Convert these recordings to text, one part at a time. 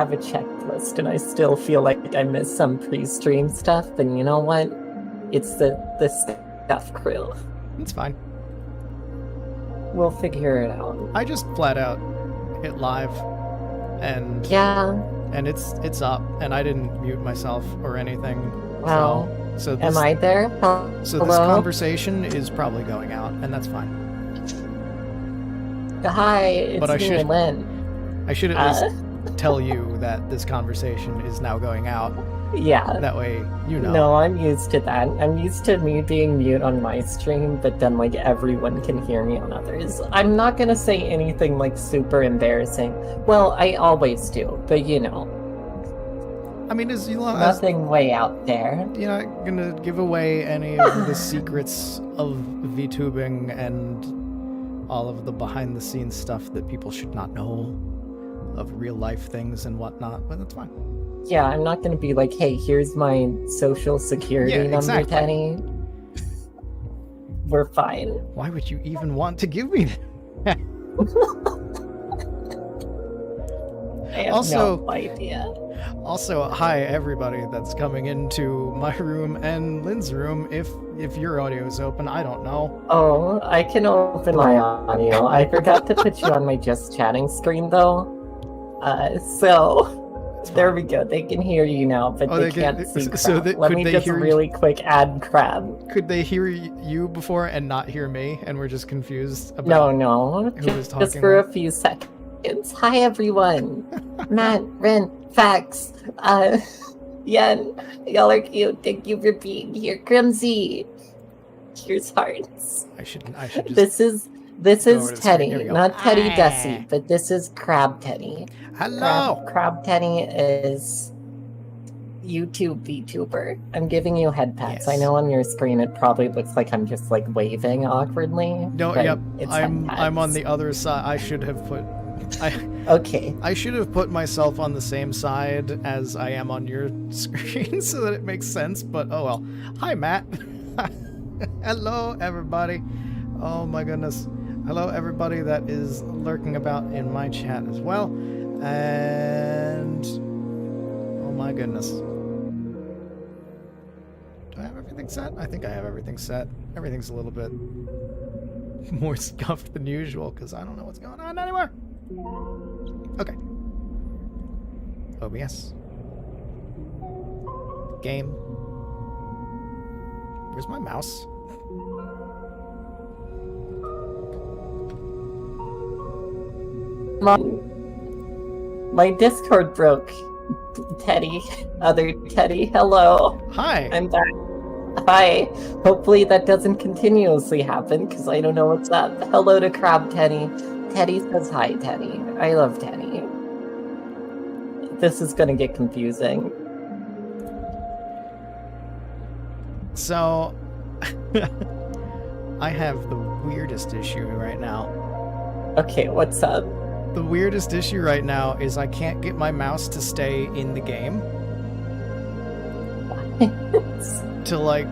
have a checklist and I still feel like I missed some pre-stream stuff, then you know what? It's the stuff crew. It's fine. We'll figure it out. I just flat out hit live, and yeah, and it's up, and I didn't mute myself or anything. Wow. So this, am I there? Hello? So this conversation is probably going out, and that's fine. Hi, it's me, Lynn. I should at least tell you that this conversation is now going out. Yeah. That way you know. No, I'm used to that. I'm used to me being mute on my stream, but then like everyone can hear me on others. I'm not gonna say anything like super embarrassing. Well, I always do, but you know. I mean, nothing way out there. You're not gonna give away any of the secrets of VTubing and all of the behind-the-scenes stuff that people should not know of real-life things and whatnot, but that's fine. Yeah, I'm not gonna be like, hey, here's my social security number, Tenny. We're fine. Why would you even want to give me that? I have no idea. Also, hi everybody that's coming into my room and Lynn's room. If your audio is open, I don't know. Oh, I can open my audio. I forgot to put you on my just chatting screen though. So there we go. They can hear you now, but they can't see Crab. So let me just really quick add Crab. Could they hear you before and not hear me, and we're just confused about no, who was talking? Just for a few seconds. Hi everyone. Matt, Ren, Fax, Yen, y'all are cute. Thank you for being here. Crimsy, here's hearts. I should just This is Teddy, not Teddy Dessy, but this is Crab Teddy. Hello. Crab Teddy is YouTube VTuber. I'm giving you head pats. Yes. I know on your screen it probably looks like I'm just like waving awkwardly. No, yep. I'm on the other side. I should have put. Okay. I should have put myself on the same side as I am on your screen so that it makes sense, but oh well. Hi, Matt. Hello, everybody. Oh my goodness. Hello, everybody that is lurking about in my chat as well. And oh my goodness. Do I have everything set? I think I have everything set. Everything's a little bit more scuffed than usual because I don't know what's going on anymore. Okay. OBS. Game. Where's my mouse? My Discord broke. Teddy. Other Teddy. Hello. Hi. I'm back. Hi. Hopefully that doesn't continuously happen because I don't know what's up. Hello to Crab Teddy. Teddy says hi, Teddy. I love Teddy. This is gonna get confusing. So, I have the weirdest issue right now. Okay, what's up? The weirdest issue right now is I can't get my mouse to stay in the game. To like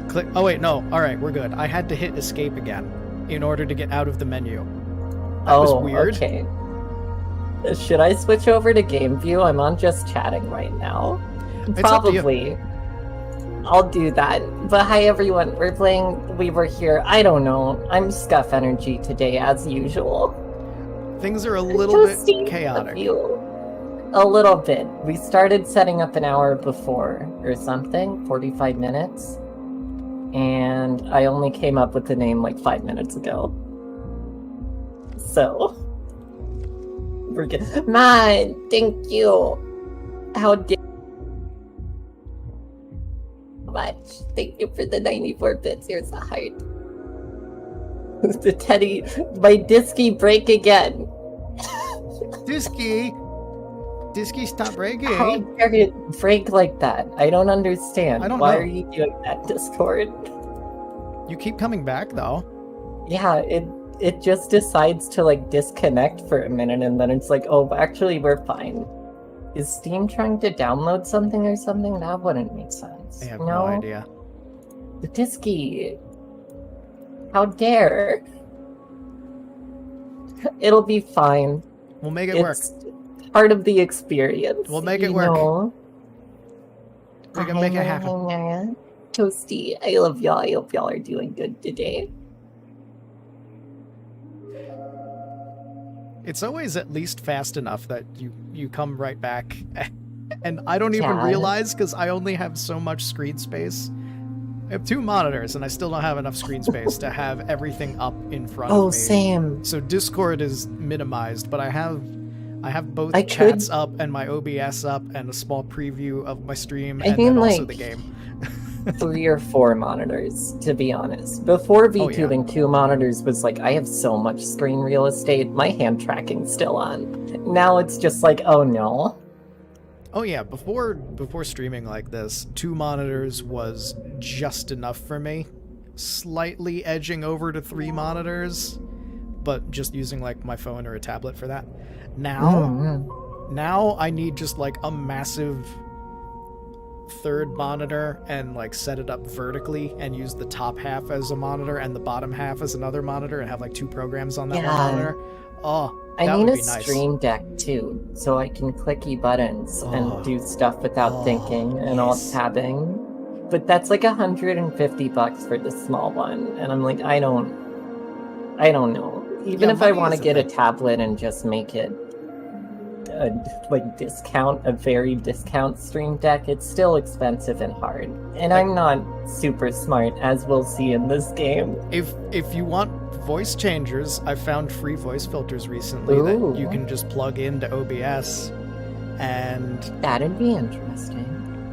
click. Oh wait, no. All right, we're good. I had to hit escape again in order to get out of the menu. That was weird. Okay. Should I switch over to game view? I'm on just chatting right now. Probably. I'll do that. But hi everyone, we're playing We Were Here. I don't know. I'm scuff energy today as usual. Things are a little bit chaotic. A little bit. We started setting up an hour before or something, 45 minutes. And I only came up with the name like 5 minutes ago. So we're good. Man, thank you. How dare much. Thank you for the 94 bits. Here's a heart. The Teddy, my Disky break again. Disky, stop breaking. How dare you break like that? I don't understand. I don't Why know. are you doing that, Discord? You keep coming back though. Yeah, it just decides to like disconnect for a minute and then it's like, oh, actually we're fine. Is Steam trying to download something or something? That wouldn't make sense. I have no idea. The Disky. How dare. It'll be fine. We'll make it work. part of the experience. We'll make it work. Know? We can make it happen. Toasty, I love y'all. I hope y'all are doing good today. It's always at least fast enough that you come right back. And I don't even realize because I only have so much screen space. I have 2 monitors and I still don't have enough screen space to have everything up in front of me. Oh, same. So Discord is minimized, but I have both chats up and my OBS up and a small preview of my stream and then also the game. 3 or 4 monitors, to be honest. Before VTubing, 2 monitors was like, I have so much screen real estate, my hand tracking's still on. Now it's just like, oh no. Oh yeah, before streaming like this, 2 monitors was just enough for me. Slightly edging over to 3 monitors, but just using like my phone or a tablet for that. Now I need just like a massive 3rd monitor and like set it up vertically and use the top half as a monitor and the bottom half as another monitor and have like 2 programs on that one monitor. Oh, I need a Stream Deck too, so I can clicky buttons and do stuff without thinking and all tabbing. But that's like $150 for the small one, and I'm like, I don't know. Even if I want to get a tablet and just make it a very discount Stream Deck, it's still expensive and hard. And I'm not super smart, as we'll see in this game. If you want voice changers, I found free voice filters recently that you can just plug into OBS, and that'd be interesting.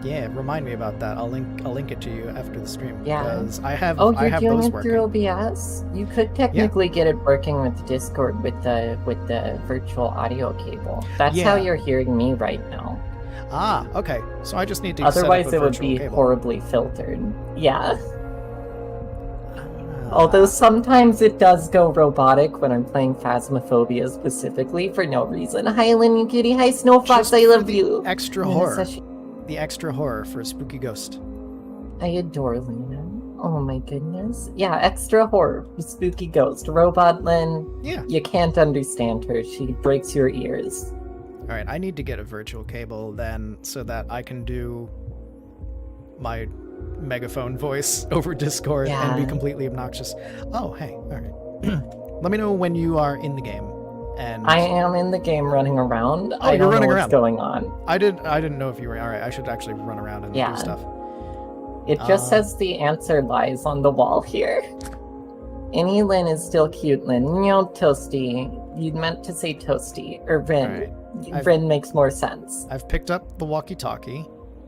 Yeah, remind me about that. I'll link it to you after the stream. Yeah, because I have you're I have doing those it working. through OBS. You could technically get it working with Discord with the virtual audio cable. That's how you're hearing me right now. Ah, okay. So I just need to. Otherwise, set up a it would be cable. horribly filtered. Yeah. Although sometimes it does go robotic when I'm playing Phasmophobia specifically for no reason. Hi, Lenny Kitty. Hi, Snowfox. I love you. Extra horror. The extra horror for a spooky ghost. I adore Lena. Oh my goodness. Yeah, extra horror. Spooky ghost. Robot Lynn. Yeah. You can't understand her. She breaks your ears. Alright, I need to get a virtual cable then so that I can do my megaphone voice over Discord and be completely obnoxious. Oh, hey. Alright. Let me know when you are in the game. And I am in the game running around. Oh, you're running around. What's going on. I didn't know if you were alright. I should actually run around and do stuff. It just says the answer lies on the wall here. Any Lynn is still cute, Lynn. No, Toasty. You meant to say Toasty. Or Rin. Right. Rin makes more sense. I've picked up the walkie-talkie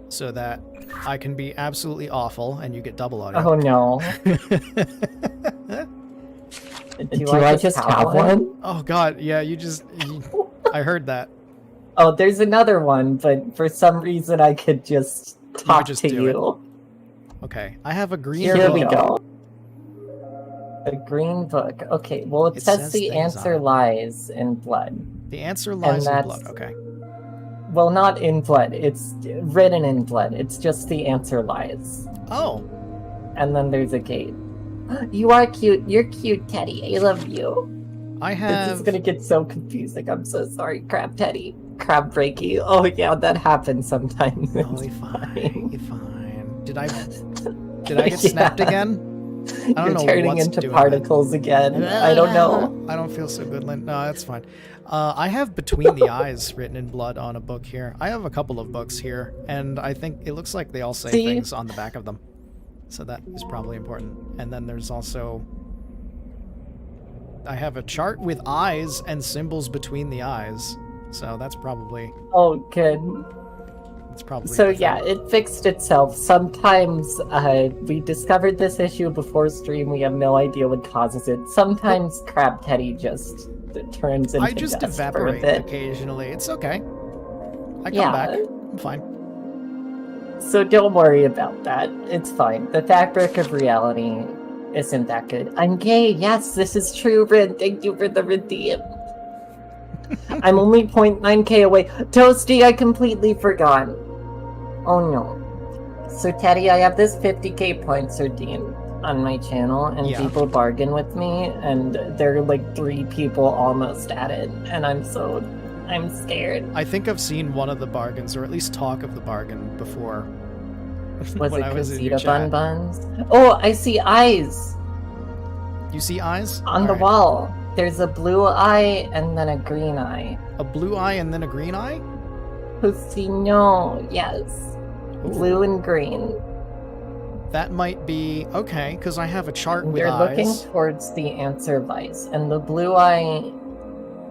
so that I can be absolutely awful and you get double audio. Oh no. Do I just have one? Oh god, yeah, I heard that. Oh, there's another one, but for some reason I could just talk to you. Okay, I have a green book. Here we go. A green book. Okay, well it says the answer lies in blood. The answer lies in blood, okay. Well, not in blood. It's written in blood. It's just the answer lies. Oh. And then there's a gate. You are cute. You're cute, Teddy. I love you. This is gonna get so confusing. I'm so sorry, Crab Teddy. Crab Breaky. Oh yeah, that happens sometimes. Oh, you're fine. You're fine. Did I get snapped again? I don't know turning what's into doing particles again. I don't know. I don't feel so good, Lynn. No, that's fine. I have Between the Eyes written in blood on a book here. I have a couple of books here, and I think it looks like they all say things on the back of them. So that is probably important. And then there's also... I have a chart with eyes and symbols between the eyes. So that's probably... Oh, good. It's probably... So yeah, it fixed itself. Sometimes we discovered this issue before stream. We have no idea what causes it. Sometimes Crab Teddy just turns into I just dust evaporate for a bit. occasionally. It's okay. I come back. I'm fine. So don't worry about that. It's fine. The fabric of reality isn't that good. I'm gay. Yes, this is true, Rin. Thank you for the redeem. I'm only 0.9k away. Toasty, I completely forgot. Oh no. So Teddy, I have this 50k points redeemed on my channel, and people bargain with me, and there are like 3 people almost at it, and I'm so I'm scared. I think I've seen one of the bargains, or at least talk of the bargain before. Was when it I was in your Casita Bun chat. Buns? Oh, I see eyes You see eyes? on the Alright. wall. There's a blue eye and then a green eye. A blue eye and then a green eye? Pusino, yes. Ooh. Blue and green. That might be okay, because I have a chart with You're eyes. looking towards the answer vice, and the blue eye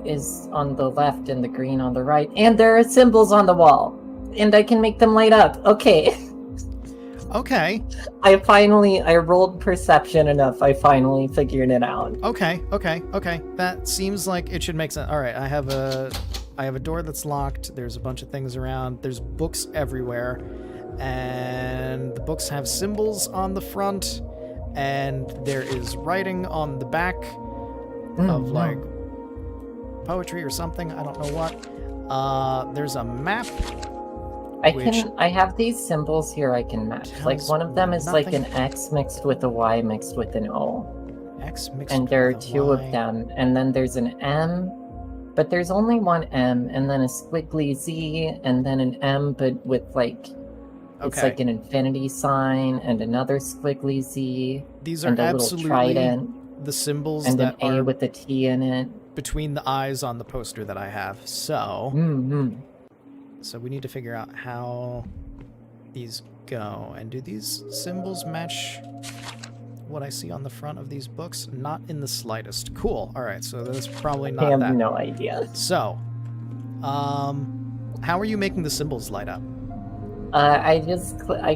is on the left and the green on the right, and there are symbols on the wall, and I can make them light up. Okay. Okay. I rolled perception enough. I finally figured it out. Okay. That seems like it should make sense. All right, I have a door that's locked. There's a bunch of things around. There's books everywhere, and the books have symbols on the front, and there is writing on the back of like poetry or something. I don't know what. There's a map. I have these symbols here I can match. Like one of them is like an X mixed with a Y mixed with an O. X mixed and there are with a two Y. of them. And then there's an M, but there's only one M, and then a squiggly Z, and then an M, but with like it's like an infinity sign and another squiggly Z. These are and a absolutely little trident, the symbols and that an A are with a T in it. between the eyes on the poster that I have. So, so we need to figure out how these go. And do these symbols match what I see on the front of these books? Not in the slightest. Cool. All right, so that's probably not I have that. no idea. So, how are you making the symbols light up? I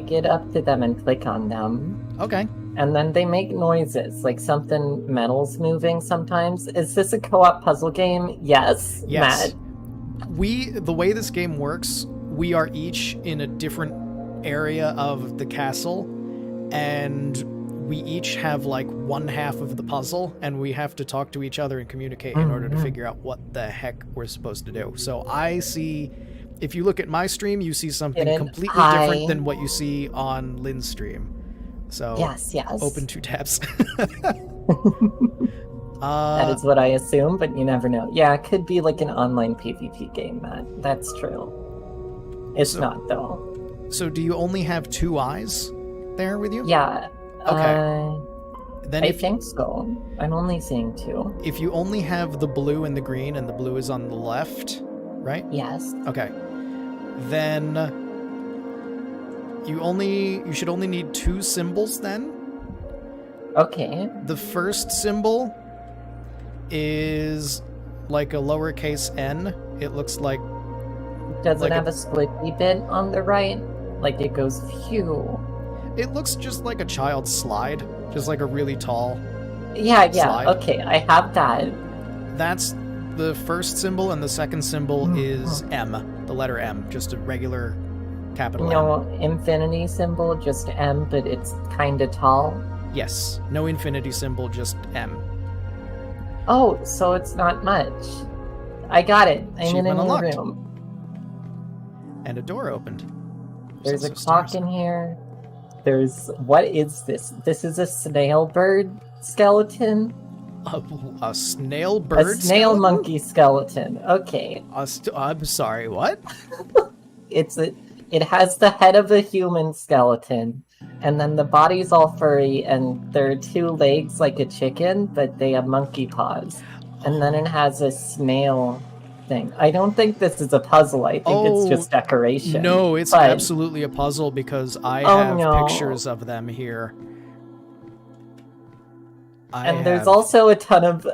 get up to them and click on them. Okay. And then they make noises, like something metal's moving sometimes. Is this a co-op puzzle game? Yes. Yes. Matt. The way this game works, we are each in a different area of the castle, and we each have like one half of the puzzle, and we have to talk to each other and communicate in order to figure out what the heck we're supposed to do. So I see, if you look at my stream, you see something completely different than what you see on Lynn's stream. So yes. open 2 tabs. That is what I assume, but you never know. Yeah, it could be like an online PvP game, Matt. That's true. It's not, though. So do you only have 2 eyes there with you? Yeah. Okay. Then I think so. I'm only seeing 2. If you only have the blue and the green, and the blue is on the left, right? Yes. Okay. Then you should only need 2 symbols then. Okay. The first symbol is like a lowercase n. It looks like... Does like it have a squiggly bit on the right? Like it goes phew. It looks just like a child's slide. Just like a really tall Yeah, slide. Okay, I have that. That's the first symbol, and the second symbol is M. The letter M. Just a regular capital M. No infinity symbol, just M, but it's kinda tall. Yes. No infinity symbol, just M. Oh, so it's not much. I got it. I'm in a Achievement new unlocked. room. And a door opened. There's a Sets of clock stairs. in here. What is this? This is a snail bird skeleton? A snail bird A snail skeleton? monkey skeleton. Okay. I'm sorry, what? It has the head of a human skeleton, and then the body's all furry, and there are 2 legs like a chicken, but they have monkey paws. And then it has a snail thing. I don't think this is a puzzle. I think it's just decoration. No, it's absolutely a puzzle because I have pictures of them here. There's also a ton of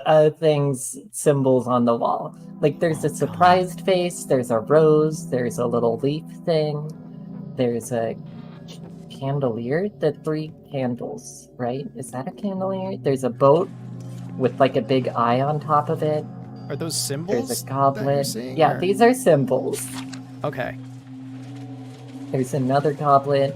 symbols on the wall. Like there's a surprised face, there's a rose, there's a little leaf thing, there's a chandelier, the 3 candles, right? Is that a candelier? There's a boat with like a big eye on top of it. Are those symbols? There's a goblet. Seeing, yeah, or? these are symbols. Okay. There's another goblet.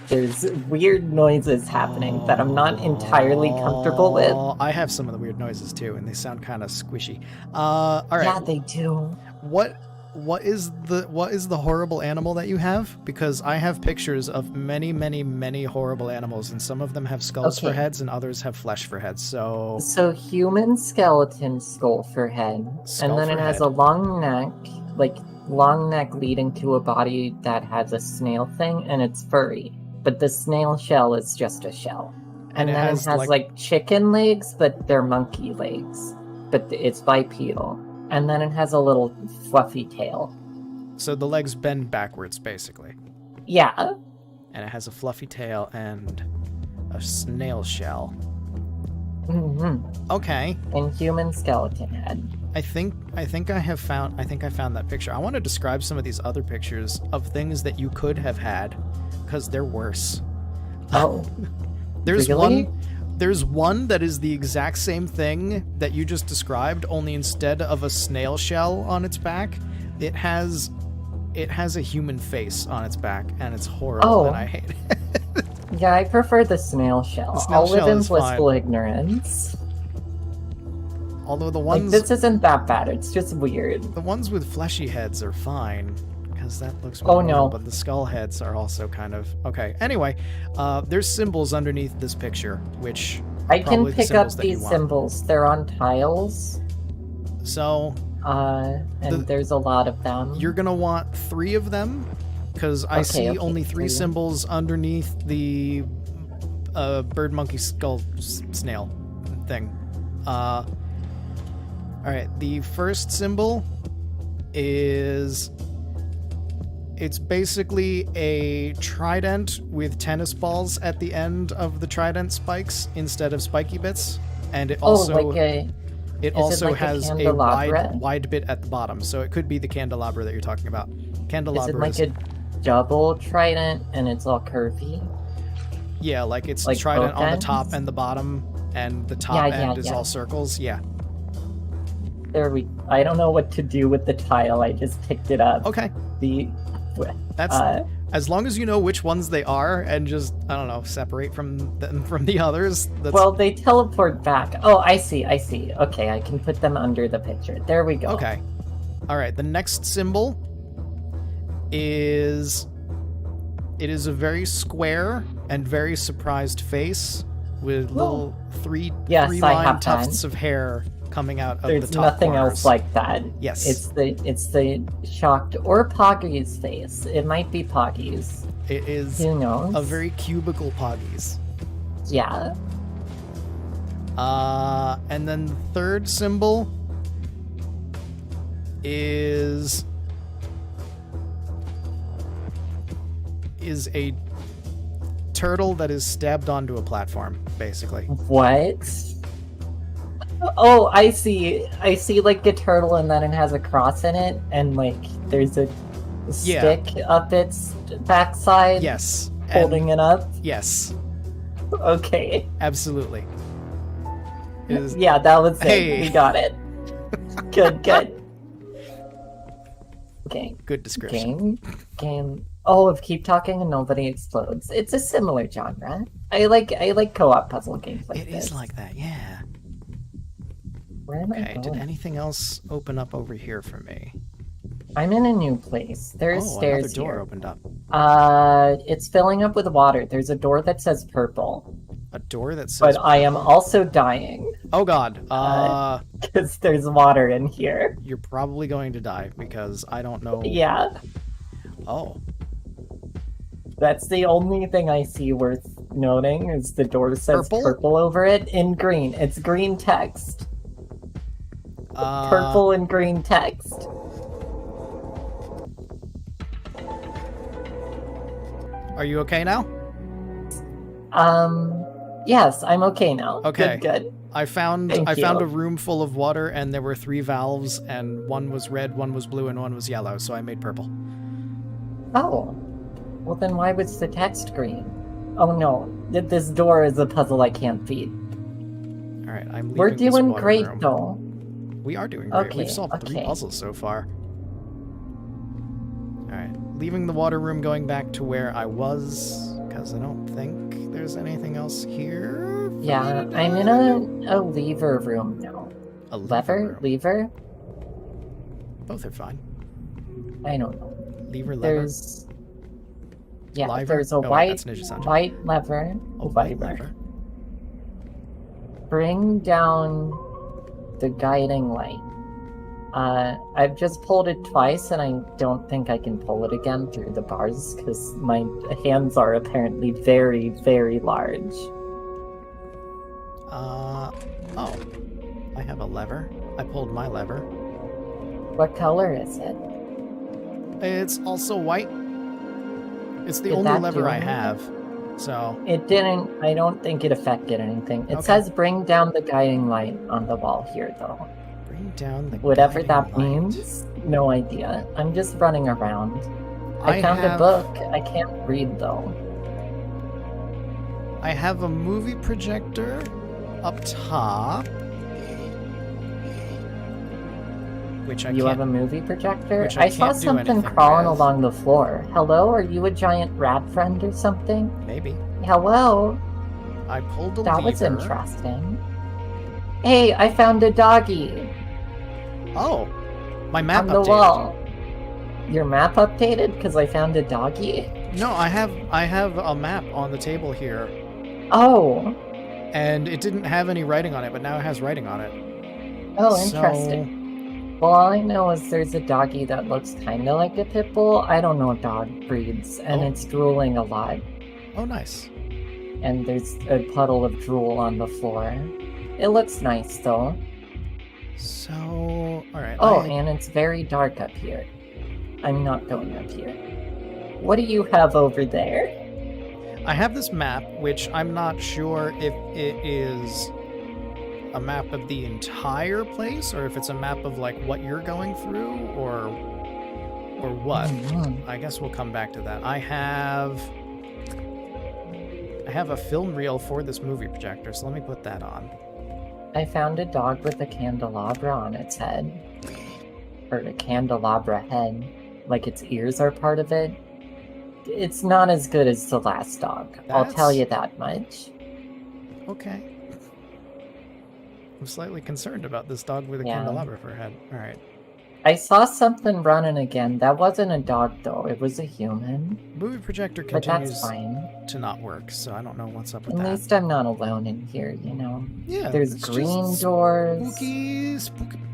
There's weird noises happening that I'm not entirely comfortable with. I have some of the weird noises too, and they sound kind of squishy. All right. Yeah, they do. What what is the horrible animal that you have? Because I have pictures of many, many, many horrible animals, and some of them have skulls for heads, and others have flesh for heads. So human skeleton skull for head, Skull and then for it has head. a long neck, like long neck leading to a body that has a snail thing, and it's furry. But the snail shell is just a shell. And it then has, it has like chicken legs, but they're monkey legs. But it's bipedal. And then it has a little fluffy tail. So the legs bend backwards, basically. Yeah. And it has a fluffy tail and a snail shell. Mm-hmm. Okay. And human skeleton head. I think I found that picture. I want to describe some of these other pictures of things that you could have had, because they're worse. Oh. There's really? There's one that is the exact same thing that you just described, only instead of a snail shell on its back, it has a human face on its back, and it's horrible, and I hate it. Yeah, I prefer the snail shell. The snail I'll live shell in is blissful fine. ignorance. Although the ones this isn't that bad, it's just weird. The ones with fleshy heads are fine, because that looks Oh, more no. normal, but the skull heads are also kind of... Okay, anyway, there's symbols underneath this picture, which are I can probably the pick up symbols that you these want. symbols. They're on tiles. So... and there's a lot of them. You're gonna want 3 of them, because I see only 3 symbols underneath the bird monkey skull snail thing. Alright, the first symbol is... It's basically a trident with tennis balls at the end of the trident spikes instead of spiky bits, and it also has a wide bit at the bottom, so it could be the candelabra that you're talking about. Candelabra is it like a double trident and it's all curvy? Yeah, like it's like trident on the ends? top and the bottom, and the top end is all circles. Yeah. I don't know what to do with the tile. I just picked it up. Okay. That's as long as you know which ones they are, and just, I don't know, separate them from the others. Well, they teleport back. Oh, I see. Okay, I can put them under the picture. There we go. Okay. All right. The next symbol is... It is a very square and very surprised face with little three-line tufts of hair coming out of the top nothing corners. else like that. Yes. It's the shocked or Poggy's face. It might be Poggy's. It is Who knows? a very cubical Poggy's. Yeah. And then the third symbol is a turtle that is stabbed onto a platform, basically. What? Oh, I see. I see like a turtle and then it has a cross in it and like there's a stick up its backside. Yes. Holding it up. Yes. Okay. Absolutely. Yeah, that was it. Hey. We got it. Good. Okay. Good description. Game. Oh, of Keep Talking and Nobody Explodes. It's a similar genre. I like co-op puzzle games like this. It is like that, yeah. Where am I Okay, going? did anything else open up over here for me? I'm in a new place. There's stairs another door here. opened up. It's filling up with water. There's a door that says purple. A door that says... But I am also dying. Oh god. Because there's water in here. You're probably going to die, because I don't know... Yeah. Oh. That's the only thing I see worth noting, is the door says purple over it in green. It's green text. Purple and green text. Are you okay now? Yes, I'm okay now. Okay. Good. I found a room full of water, and there were 3 valves, and one was red, one was blue, and one was yellow, so I made purple. Oh. Well, then why was the text green? Oh no, this door is a puzzle I can't beat. Alright, I'm leaving We're this doing water great, room. though. We are doing great. Okay, We've solved 3 puzzles so far. Alright, leaving the water room, going back to where I was, because I don't think there's anything else here. Yeah, I'm in a lever room now. A Lever? room. Lever? Both are fine. I don't know. Lever, lever. There's... Yeah, Liver? there's a Oh, wait, that's Ninja-san. white lever. A white lever. Bring down the guiding light. I've just pulled it twice, and I don't think I can pull it again through the bars, because my hands are apparently very, very large. Oh. I have a lever. I pulled my lever. What color is it? It's also white. It's the Did only that lever do I anything? have. So, It didn't... I don't think it affected anything. It Okay. says bring down the guiding light on the wall here, though. bring down the Whatever guiding that light. means, no idea. I'm just running around. I I found a have- book. I can't read, though. I have a movie projector up top. Which I You can't... have a movie projector? which I I saw can't do something anything crawling with. along the floor. Hello? Are you a giant rat friend or something? Maybe. Hello? I pulled a That lever. was interesting. Hey, I found a doggy Oh! My map on the updated. wall. Your map updated? Because I found a doggy? No, I have a map on the table here. Oh. And it didn't have any writing on it, but now it has writing on it. Oh, So- interesting. Well, all I know is there's a doggy that looks kind of like a pit bull. I don't know dog breeds, and Oh. it's drooling a lot. Oh, nice. And there's a puddle of drool on the floor. It looks nice, though. So, alright. Oh, and it's very dark up here. I'm not going up here. What do you have over there? I have this map, which I'm not sure if it is a map of the entire place, or if it's a map of, like, what you're going through, or what. Mhm. I guess we'll come back to that. I have a film reel for this movie projector, so let me put that on. I found a dog with a candelabra on its head. Or a candelabra head. Like its ears are part of it. It's not as good as the last dog. I'll tell That's- you that much. Okay. I'm slightly concerned about this dog with a Yeah. candelabra for a head. Alright. I saw something running again. That wasn't a dog, though. It was a human. Movie projector But that's continues fine. to not work, so I don't know what's up with At that. least I'm not alone in here, you know? Yeah, There's it's green just doors.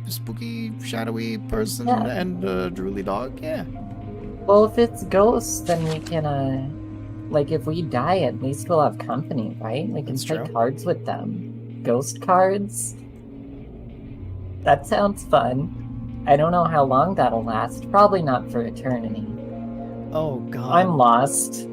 spooky, shadowy person Yeah. and a drooly dog. Yeah. Well, if it's ghosts, then we can, like, if we die, at least we'll have company, right? We can That's play true. cards with them. Ghost cards? That sounds fun. I don't know how long that'll last. Probably not for eternity. Oh god. I'm lost.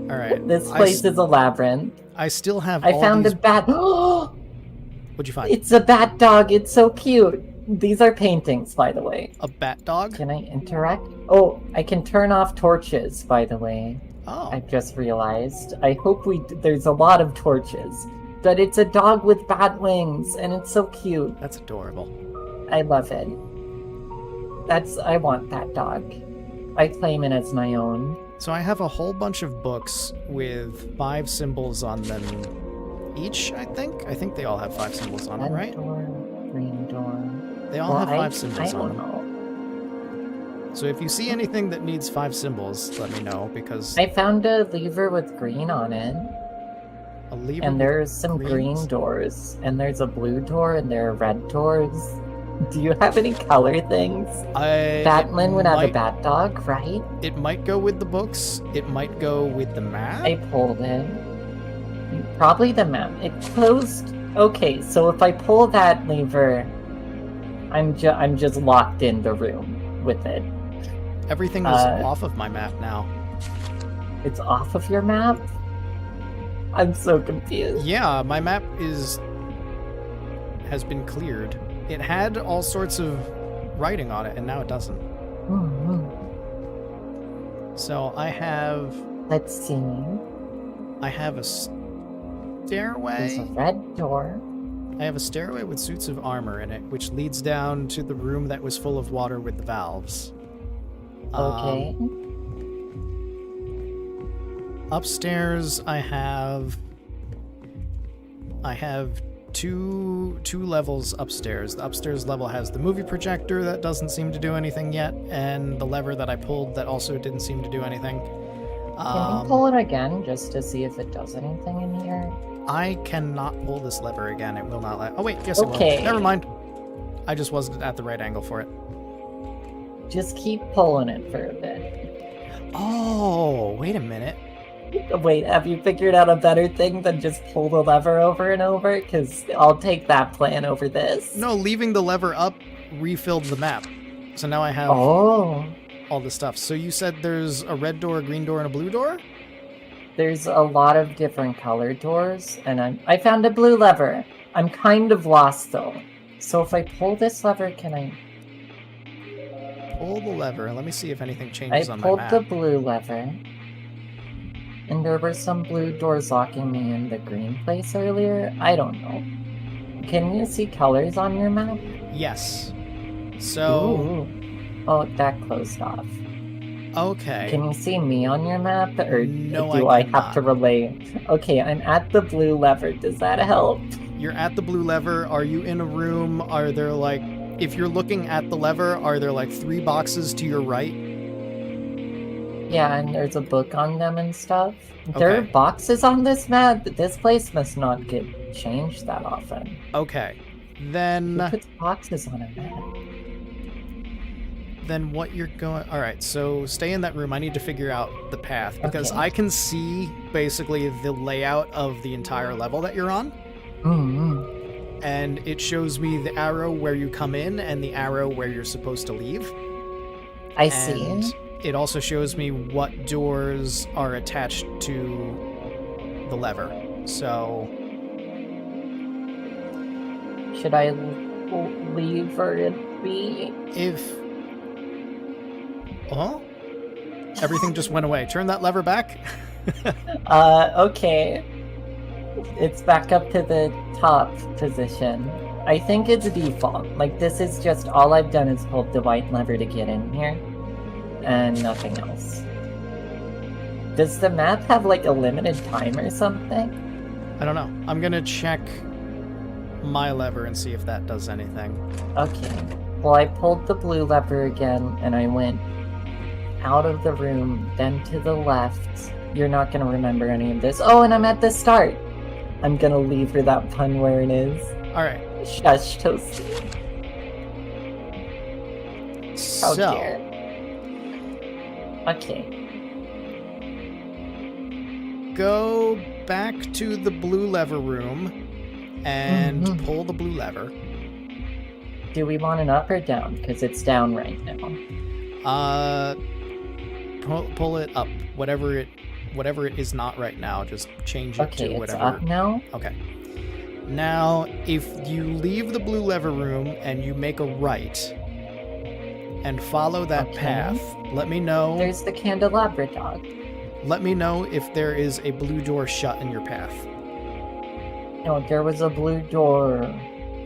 All right. This place is a labyrinth. I still have. I all found these... a bat. What'd you find? It's a bat dog. It's so cute. These are paintings, by the way. A bat dog. Can I interact? Oh, I can turn off torches, by the way. Oh. I just realized. I hope there's a lot of torches. But it's a dog with bat wings, and it's so cute. That's adorable. I love it. I want that dog. I claim it as my own. So I have a whole bunch of books with 5 symbols on them each, I think. I think they all have 5 symbols on them, Red right? door, green door. They all have 5 symbols I on don't them. know. So if you see anything that needs 5 symbols, let me know, because I found a lever with green on it. a lever And with there's some greens. green doors. And there's a blue door, and there are red doors. Do you have any color things? Batlin would have a bat dog, right? It might go with the books. It might go with the map. I pulled it. Probably the map. It closed. Okay, so if I pull that lever, I'm just locked in the room with it. Everything is off of my map now. It's off of your map? I'm so confused. Yeah, my map has been cleared. It had all sorts of writing on it, and now it doesn't. Mhm. So I have Let's see. a stairway. There's a red door. I have a stairway with suits of armor in it, which leads down to the room that was full of water with the valves. Okay. Upstairs, I have two levels upstairs. The upstairs level has the movie projector that doesn't seem to do anything yet, and the lever that I pulled that also didn't seem to do anything. Can you pull it again just to see if it does anything in here? I cannot pull this lever again. It will not let... Oh, wait. Yes, it will. Okay. Never mind. I just wasn't at the right angle for it. Just keep pulling it for a bit. Oh, wait a minute. Wait, have you figured out a better thing than just pull the lever over and over? Because I'll take that plan over this. No, leaving the lever up refilled the map. So now I have all the stuff. So you said there's a red door, a green door, and a blue door? There's a lot of different colored doors, and I found a blue lever. I'm kind of lost, though. So if I pull this lever, can I... Pull the lever, and let me see if anything changes on my map. I pulled the blue lever. And there were some blue doors locking me in the green place earlier. I don't know. Can you see colors on your map? Yes. So... Ooh. Oh, that closed off. Okay. Can you see me on your map? Or no, do I have to relay? Okay, I'm at the blue lever. Does that help? You're at the blue lever. Are you in a room? Are there, like... If you're looking at the lever, are there, like, 3 boxes to your right? Yeah, and there's a book on them and stuff. Okay. There are boxes on this map. This place must not get changed that often. Okay. Then... Who puts boxes on a map? Then what you're going... Alright, so stay in that room. I need to figure out the path. Because Okay. I can see, basically, the layout of the entire level that you're on. Mm-hmm. And it shows me the arrow where you come in and the arrow where you're supposed to leave. I see. It also shows me what doors are attached to the lever. So... Should I leave or it be? If... Huh? Everything just went away. Turn that lever back. Okay. It's back up to the top position. I think it's default. Like, this is just all I've done is hold the white lever to get in here. And nothing else. Does the map have, like, a limited time or something? I don't know. I'm gonna check my lever and see if that does anything. Okay. Well, I pulled the blue lever again, and I went out of the room, then to the left. You're not gonna remember any of this. Oh, and I'm at the start! I'm gonna leave her that pun where it is. Alright. Shush, Toasty. How So... dare. Okay. Go back to the blue lever room and pull the blue lever. Do we want it up or down? Because it's down right now. Pull it up. Whatever it is not right now, just change it to whatever. Okay, it's up now? Okay. Now, if you leave the blue lever room and you make a right and follow that path, let me know. There's the candelabra dog. Let me know if there is a blue door shut in your path. No, there was a blue door.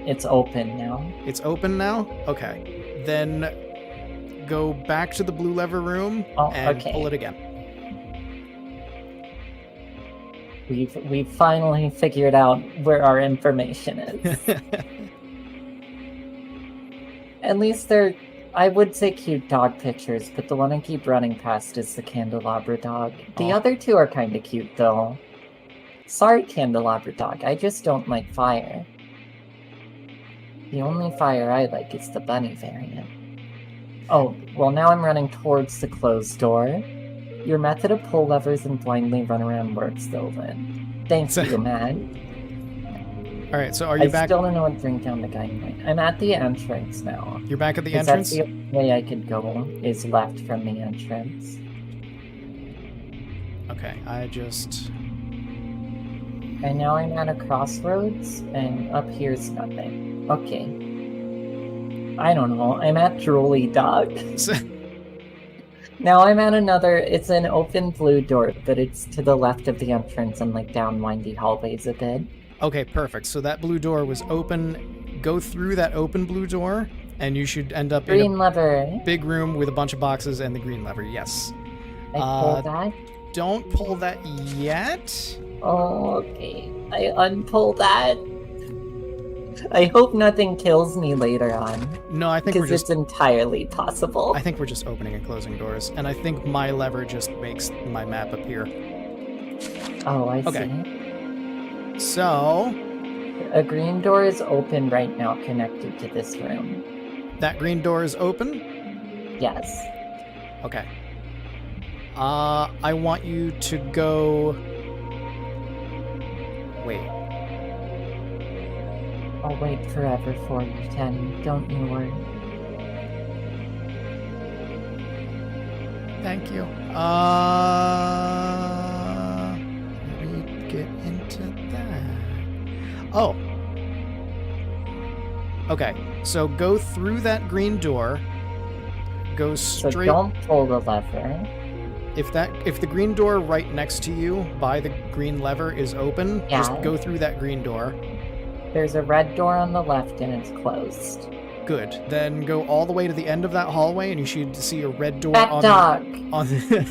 It's open now. It's open now? Okay. Then go back to the blue lever room and pull it again. We've finally figured out where our information is. At least they're, I would say, cute dog pictures, but the one I keep running past is the candelabra dog. The other two are kind of cute, though. Sorry, candelabra dog, I just don't like fire. The only fire I like is the bunny variant. Oh, well now I'm running towards the closed door. Your method of pull levers and blindly run around works, though, Lynn. Thanks you, Matt. Alright, so are you back? I still don't know what to bring down the guiding light. I'm at the entrance now. You're back at the entrance? That's the only way I could go, is left from the entrance. Okay, And now I'm at a crossroads, and up here's nothing. Okay. I don't know, I'm at Drooly Dog. Now I'm at another, it's an open blue door, but it's to the left of the entrance and like down windy hallways a bit. Okay, perfect. So that blue door was open. Go through that open blue door, and you should end up in a lever. Big room with a bunch of boxes and the green lever, yes. I pull that? Don't pull that yet. Oh, okay. I unpull that. I hope nothing kills me later on. No, I think we're Because just... it's entirely possible. I think we're just opening and closing doors, and I think my lever just makes my map appear. Oh, I Okay. see. So... A green door is open right now, connected to this room. that green door is open? Yes. Okay. I want you to go... Wait. I'll wait forever for you, Tenny. Don't you worry. Thank you. We get into that. Oh. Okay, so go through that green door. Go So straight. don't pull the lever. If the green door right next to you by the green lever is open, just Yeah. go through that green door. There's a red door on the left and it's closed. Good. Then go all the way to the end of that hallway, and you should see a red door That dog!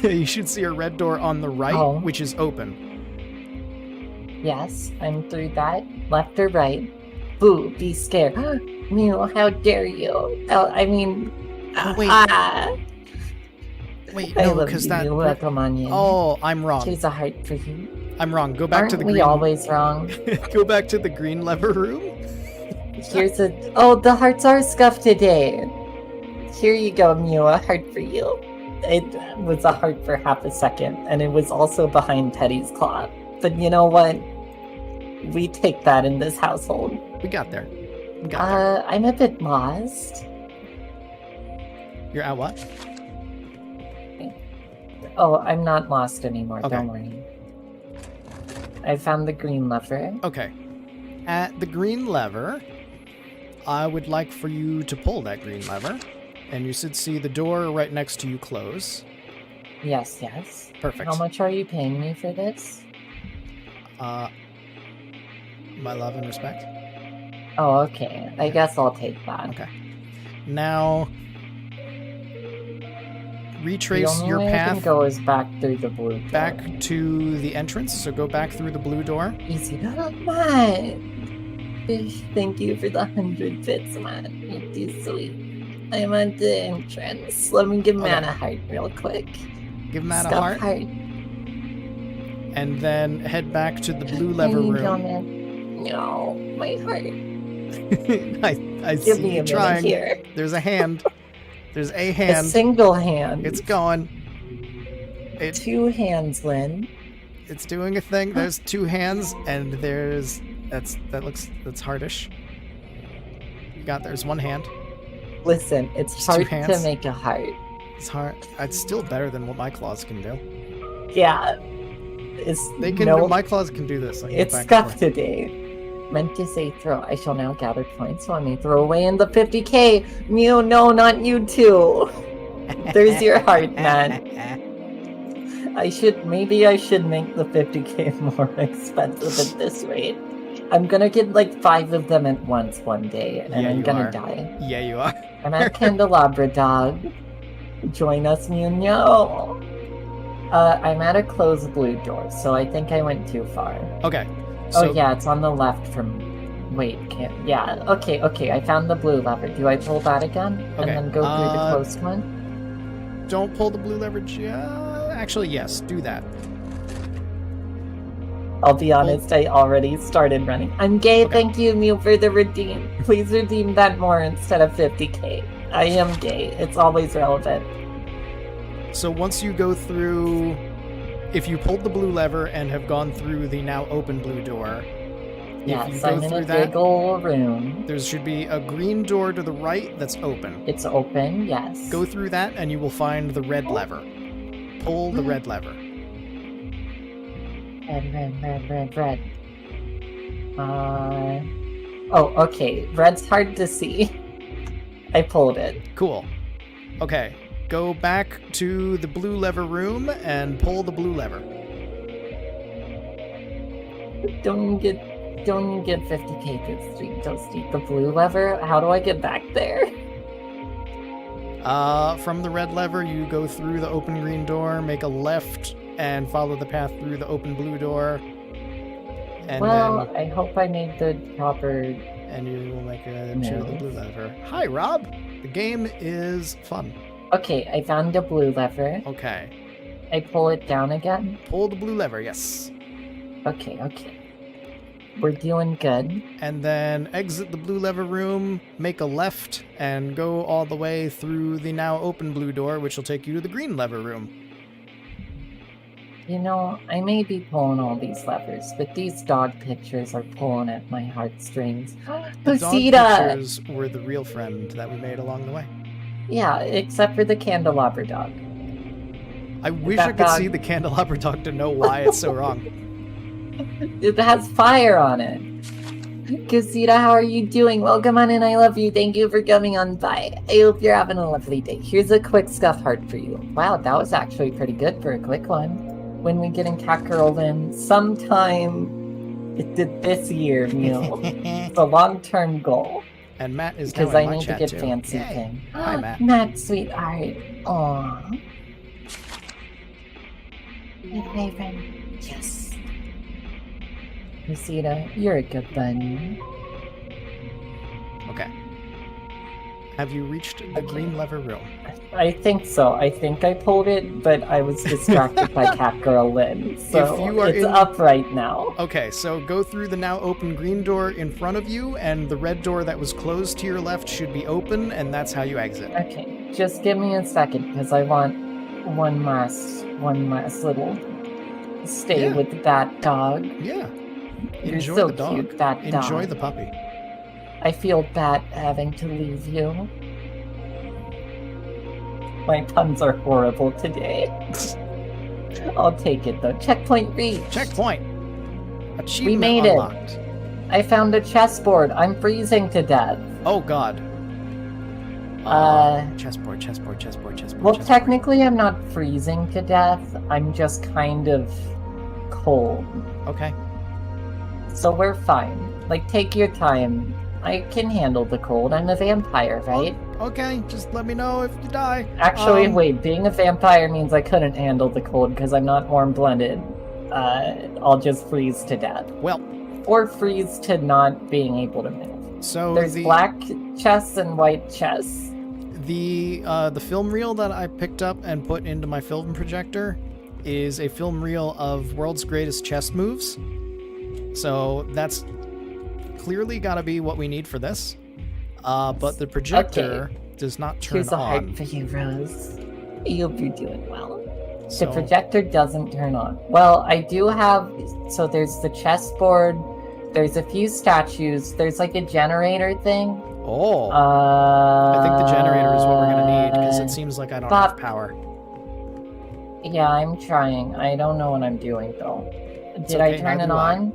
you should see a red door on the right, Oh. which is open. Yes, I'm through that. Left or right? Boo, be scared. Mew, how dare you? Oh, I mean... Oh, wait. Wait, I no, love because you, that... Rakamanian. Oh, I'm wrong. She's a heart for you. I'm wrong. Go back to the Aren't we green... always wrong? Go back to the green lever room. Here's a... Oh, the hearts are scuffed today. Here you go, Mew, a heart for you. It was a heart for half a second, and it was also behind Teddy's claw. But you know what? We take that in this household. We got there. We got there. I'm a bit lost. You're at what? Oh, I'm not lost anymore, Okay. don't worry. I found the green lever. Okay. At the green lever, I would like for you to pull that green lever, and you should see the door right next to you close. Yes, yes. Perfect. How much are you paying me for this? My love and respect. Oh, okay. I guess I'll take that. Okay. Now, retrace the only your way I can path go is back through the blue door. back to the entrance. So go back through the blue door. Easy. Matt! Thank you for the 100 bits, Matt. You're too sweet. I'm at the entrance. Let me give Matt Okay. a heart real quick. Give Matt a Stuff heart, and then head back to the blue lever There you go, room. man. No, my heart. I Give see me you a minute trying. here. There's a hand. There's a A hand. single hand. It's going. Two hands, Lynn. It's doing a thing. There's two hands, and there's that's hardish. There's one hand. Listen, it's Just two hard to hands. make a heart. It's hard. It's still better than what my claws can do. Yeah. It's They can. no, My claws can do this. I can go it's back and scuffed forth. today. Meant to say throw. I shall now gather points so I may throw away in the 50k. Mew, no, not you too. There's your heart, man. Maybe I should make the 50k more expensive at this rate. I'm gonna get like 5 of them at once one day, and Yeah, I'm you gonna are. die. Yeah, you are. I'm at Candelabra, dog. Join us, Muno. I'm at a closed blue door, so I think I went too far. Okay. So, Oh yeah, it's on the left from... Wait, yeah, okay, I found the blue lever. Do I pull that again? Okay, And then go through the closed one? Don't pull the blue leverage. Actually, yes. Do that. I'll be honest, I already started running. I'm gay, Okay. thank you, Mew, for the redeem. Please redeem that more instead of 50k. I am gay, it's always relevant. So once you go through, if you pulled the blue lever and have gone through the now open blue door, if you Yes, go I'm in through a that, big ol' room. there should be a green door to the right that's open. It's open, yes. Go through that and you will find the red lever. Pull the red lever. Red. Oh, okay. Red's hard to see. I pulled it. Cool. Okay. Go back to the blue lever room and pull the blue lever. Don't you get 50k to street toasty the blue lever? How do I get back there? From the red lever, you go through the open green door, make a left, and follow the path through the open blue door. And Well, I hope I made the proper and you will make a choose the blue lever. Hi, Rob. The game is fun. Okay, I found the blue lever. Okay. I pull it down again. Pull the blue lever, yes. Okay. We're doing good. And then exit the blue lever room, make a left, and go all the way through the now open blue door, which will take you to the green lever room. You know, I may be pulling all these levers, but these dog pictures are pulling at my heartstrings. The dog pictures were the real friend that we made along the way. Yeah, except for the candelabra dog. I wish I could see the candelabra dog to know why it's so wrong. It has fire on it. Casita, how are you doing? Welcome on in, I love you. Thank you for coming on by. I hope you're having a lovely day. Here's a quick scuff heart for you. Wow, that was actually pretty good for a quick one. When we get in Cat Girl in sometime this year, Mew. It's a long-term goal. And Matt is because I need to get fancy thing. Hi, Matt. Matt, sweetheart. Aww. Hey, friend. Yes. Rosita, you're a good bunny. Okay. Have you reached the green lever room? I think so. I think I pulled it, but I was distracted by Catgirl Lynn. So it's up right now. Okay, so go through the now open green door in front of you, and the red door that was closed to your left should be open, and that's how you exit. Okay, just give me a second, because I want one last little stay with that dog. Yeah. You're Enjoy so the dog. Cute, that dog. Enjoy the puppy. I feel bad having to leave you. My puns are horrible today. I'll take it though. Checkpoint reached. Checkpoint. Achievement we made unlocked. it. I found a chessboard. I'm freezing to death. Oh god. Chessboard. Well, technically I'm not freezing to death. I'm just kind of cold. Okay. So we're fine. Like, take your time. I can handle the cold. I'm a vampire, right? Okay, just let me know if you die. Actually, wait. Being a vampire means I couldn't handle the cold because I'm not warm-blooded. I'll just freeze to death. Well. Or freeze to not being able to move. So there's black chess and white chess. The film reel that I picked up and put into my film projector is a film reel of World's Greatest Chess Moves. So that's clearly got to be what we need for this. But the projector does not turn on. Here's a heart for you, Rose. I hope you're doing well. The projector doesn't turn on. Well, I do have... So there's the chessboard. There's a few statues. There's like a generator thing. Oh. I think the generator is what we're going to need because it seems like I don't have power. Yeah, I'm trying. I don't know what I'm doing, though. Did I turn it on?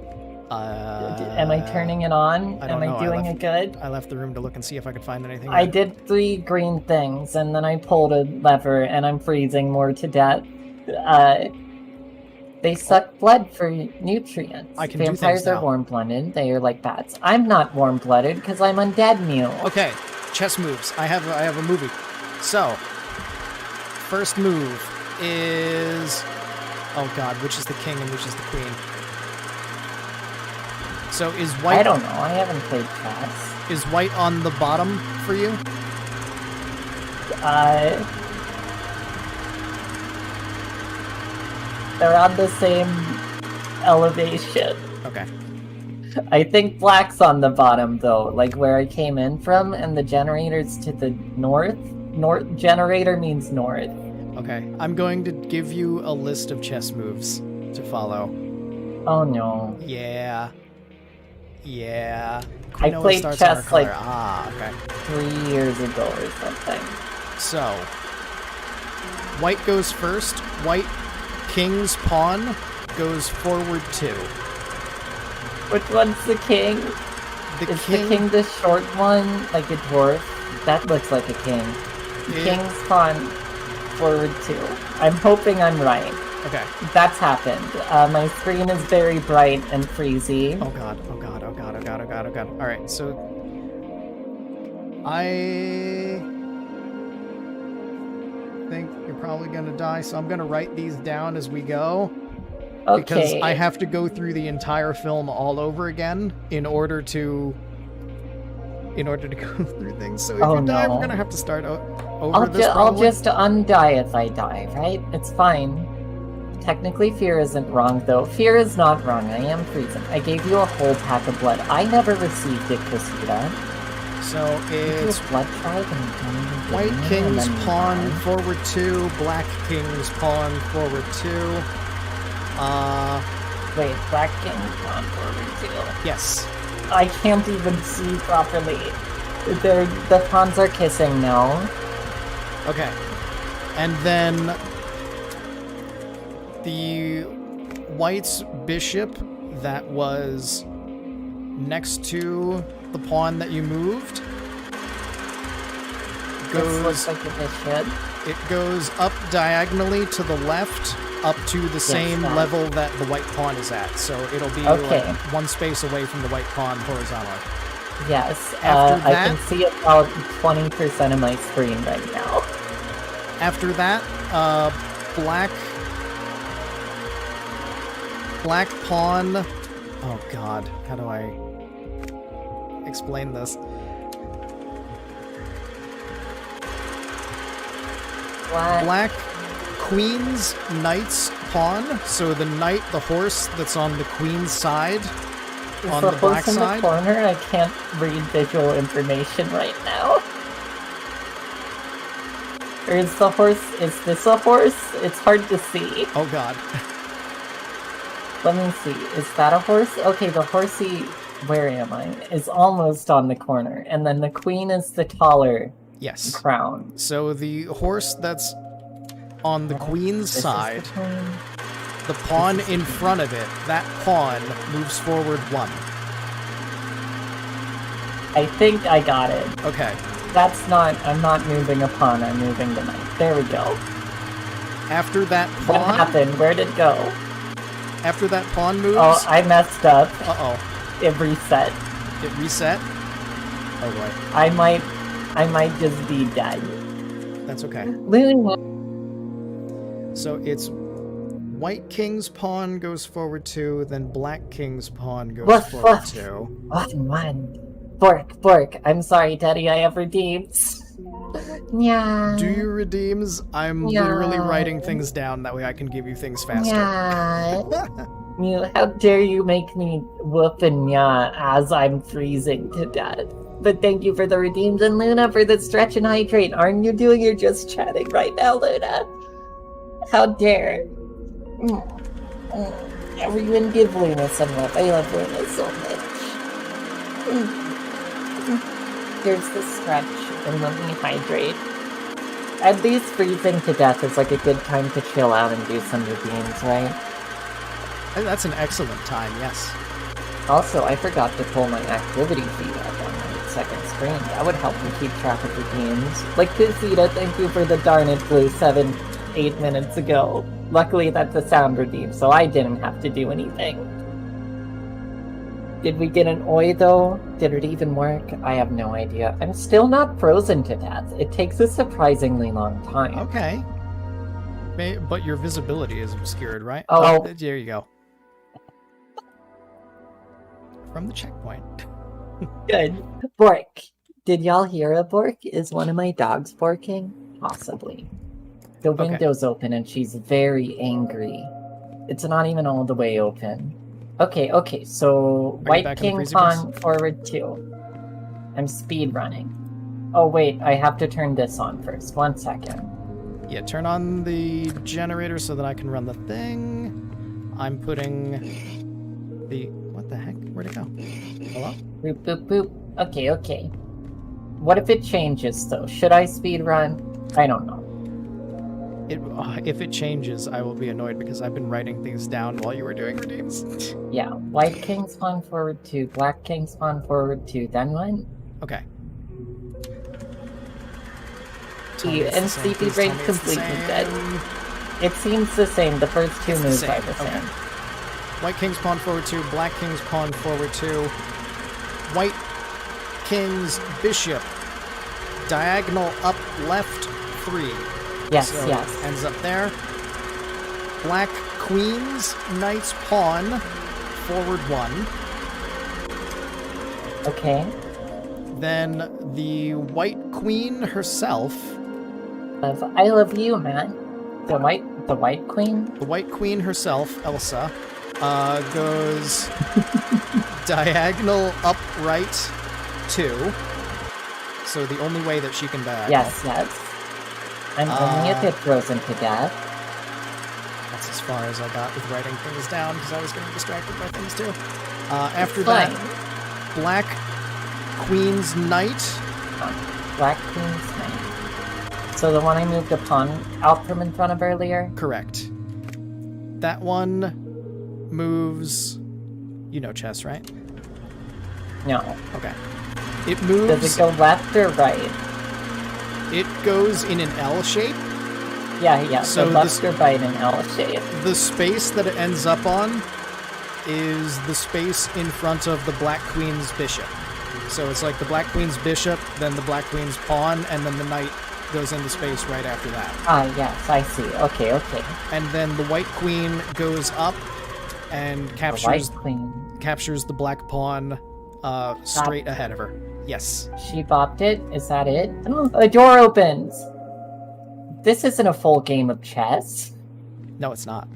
Am I turning it on? Am I doing it good? I left the room to look and see if I could find anything. I did 3 green things, and then I pulled a lever, and I'm freezing more to death. They suck blood for nutrients. I can do things Vampires now. are warm-blooded. They are like bats. I'm not warm-blooded because I'm undead, Mew. Okay, chess moves. I have a movie. So, first move is... Oh god, which is the king and which is the queen? So is white... I don't know. I haven't played chess. Is white on the bottom for you? They're on the same elevation. Okay. I think black's on the bottom, though, like where I came in from, and the generator's to the north. Generator means north. Okay. I'm going to give you a list of chess moves to follow. Oh, no. Yeah. Yeah. I played chess, like, 3 years ago or something. So, white goes first. White king's pawn goes forward 2. Which one's the king? Is the king the short one, like a dwarf? That looks like a king. King's pawn forward 2. I'm hoping I'm right. Okay. That's happened. My screen is very bright and freezy. Oh god, oh god, oh god, oh god, oh god, oh god. Alright, so... I think you're probably gonna die, so I'm gonna write these down as we go. Okay. Because I have to go through the entire film all over again in order to in order to go through things. So if Oh, you die, no. we're gonna have to start over this I'll probably. just undie if I die, right? It's fine. Technically, fear isn't wrong, though. Fear is not wrong. I am freezing. I gave you a whole pack of blood. I never received it, Christina. So it's blood tribe and White King's pawn forward 2, Black King's pawn forward 2. Wait, Black King's pawn forward 2. Yes. I can't even see properly. The pawns are kissing now. Okay. And then the White's bishop that was next to the pawn that you moved This looks like a bishop. It goes up diagonally to the left, up to the same level that the white pawn is at. So it'll be like one space away from the white pawn horizontally. Yes. After I that, can see about 20% of my screen right now. After that, black pawn. Oh God, how do I explain this? Black Queen's Knight's pawn. So the knight, the horse that's on the Queen's side, on the black in side. The corner? I can't read visual information right now. Or is the horse? Is this a horse? It's hard to see. Oh God. Let me see. Is that a horse? Okay, the horsey. Where am I? Is almost on the corner, and then the queen is the taller. Yes. Crown. So the horse that's on the queen's side, the pawn in front of it, that pawn moves forward 1. I think I got it. Okay. That's not, I'm not moving a pawn, I'm moving the knight. There we go. After that pawn... What happened? Where did it go? After that pawn moves... Oh, I messed up. Uh-oh. It reset. It reset? Oh, boy. I might just be dead. That's okay. Luna. So it's White King's pawn goes forward 2, then Black King's pawn goes forward 2. One. Bork. I'm sorry, Daddy, I have redeems. Yeah. Do you redeems? I'm literally writing things down, that way I can give you things faster. Yeah. How dare you make me whoop and yeah as I'm freezing to death. But thank you for the redeems and Luna for the stretch and hydrate. Aren't you doing? You're just chatting right now, Luna. How dare. Everyone give Luna some love. I love Luna so much. There's the stretch and let me hydrate. At least freezing to death is like a good time to chill out and do some redeems, right? That's an excellent time, yes. Also, I forgot to pull my activity feed up on my second screen. That would help me keep track of redeems. Like Kusita, thank you for the darn it blue 7-8 minutes ago. Luckily that's a sound redeem, so I didn't have to do anything. Did we get an oi though? Did it even work? I have no idea. I'm still not frozen to death. It takes a surprisingly long time. Okay. But your visibility is obscured, right? Oh. There you go. From the checkpoint. Good. Bork. Did y'all hear a Bork? Is one of my dogs barking? Possibly. The window's open and she's very angry. It's not even all the way open. Okay, so White King pawn forward 2. I'm speed running. Oh wait, I have to turn this on first. 1 second. Yeah, turn on the generator so that I can run the thing. I'm putting the... What the heck? Where'd it go? Hello? Boop, boop, boop. Okay. What if it changes though? Should I speed run? I don't know. If it changes, I will be annoyed because I've been writing things down while you were doing redeems. Yeah, White King spawn forward 2, Black King spawn forward 2, then one. Okay. And CP break completely dead. It seems the same. The first two moves are the same. White King's pawn forward 2, Black King's pawn forward 2. White King's bishop diagonal up left 3. Yes, so yes. Ends up there. Black Queen's knight's pawn forward 1. Okay. Then the White Queen herself. I love you, Matt. The White Queen? The White Queen herself, Elsa, goes diagonal upright 2. So the only way that she can diagonal. Yes. I'm only if it throws into death. That's as far as I got with writing things down, because I was getting distracted by things too. After that, Black Queen's Knight. Black Queen's Knight. So the one I moved a pawn out from in front of earlier? Correct. That one moves... You know chess, right? No. Okay. It moves... Does it go left or right? It goes in an L shape. Yeah. So left or right in L shape. The space that it ends up on is the space in front of the Black Queen's bishop. So it's like the Black Queen's bishop, then the Black Queen's pawn, and then the knight goes into space right after that. Ah, yes, I see. Okay. And then the White Queen goes up and captures the Black Pawn straight ahead of her. Yes. She bopped it. Is that it? Oh, a door opens. This isn't a full game of chess. No, it's not.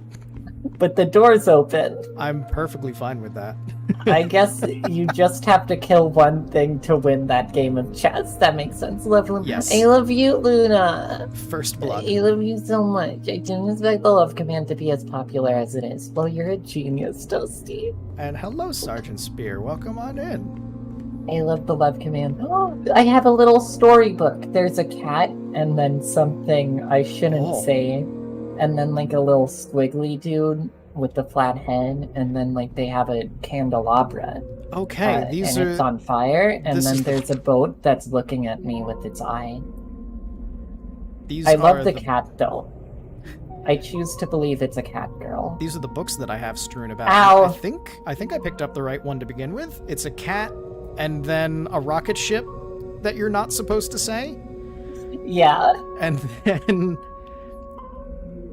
But the door's open. I'm perfectly fine with that. I guess you just have to kill one thing to win that game of chess. That makes sense. Yes. I love you, Luna. First blood. I love you so much. I didn't expect the love command to be as popular as it is. Well, you're a genius, Toasty. And hello, Sergeant Spear. Welcome on in. I love the love command. Oh, I have a little storybook. There's a cat, and then something I shouldn't say, and then like a little squiggly dude with the flat head, and then like they have a candelabra. Okay, it's on fire, and then there's a boat that's looking at me with its eye. I love the cat though. I choose to believe it's a cat girl. These are the books that I have strewn about. Ow. I think I picked up the right one to begin with. It's a cat, and then a rocket ship that you're not supposed to say. Yeah. And then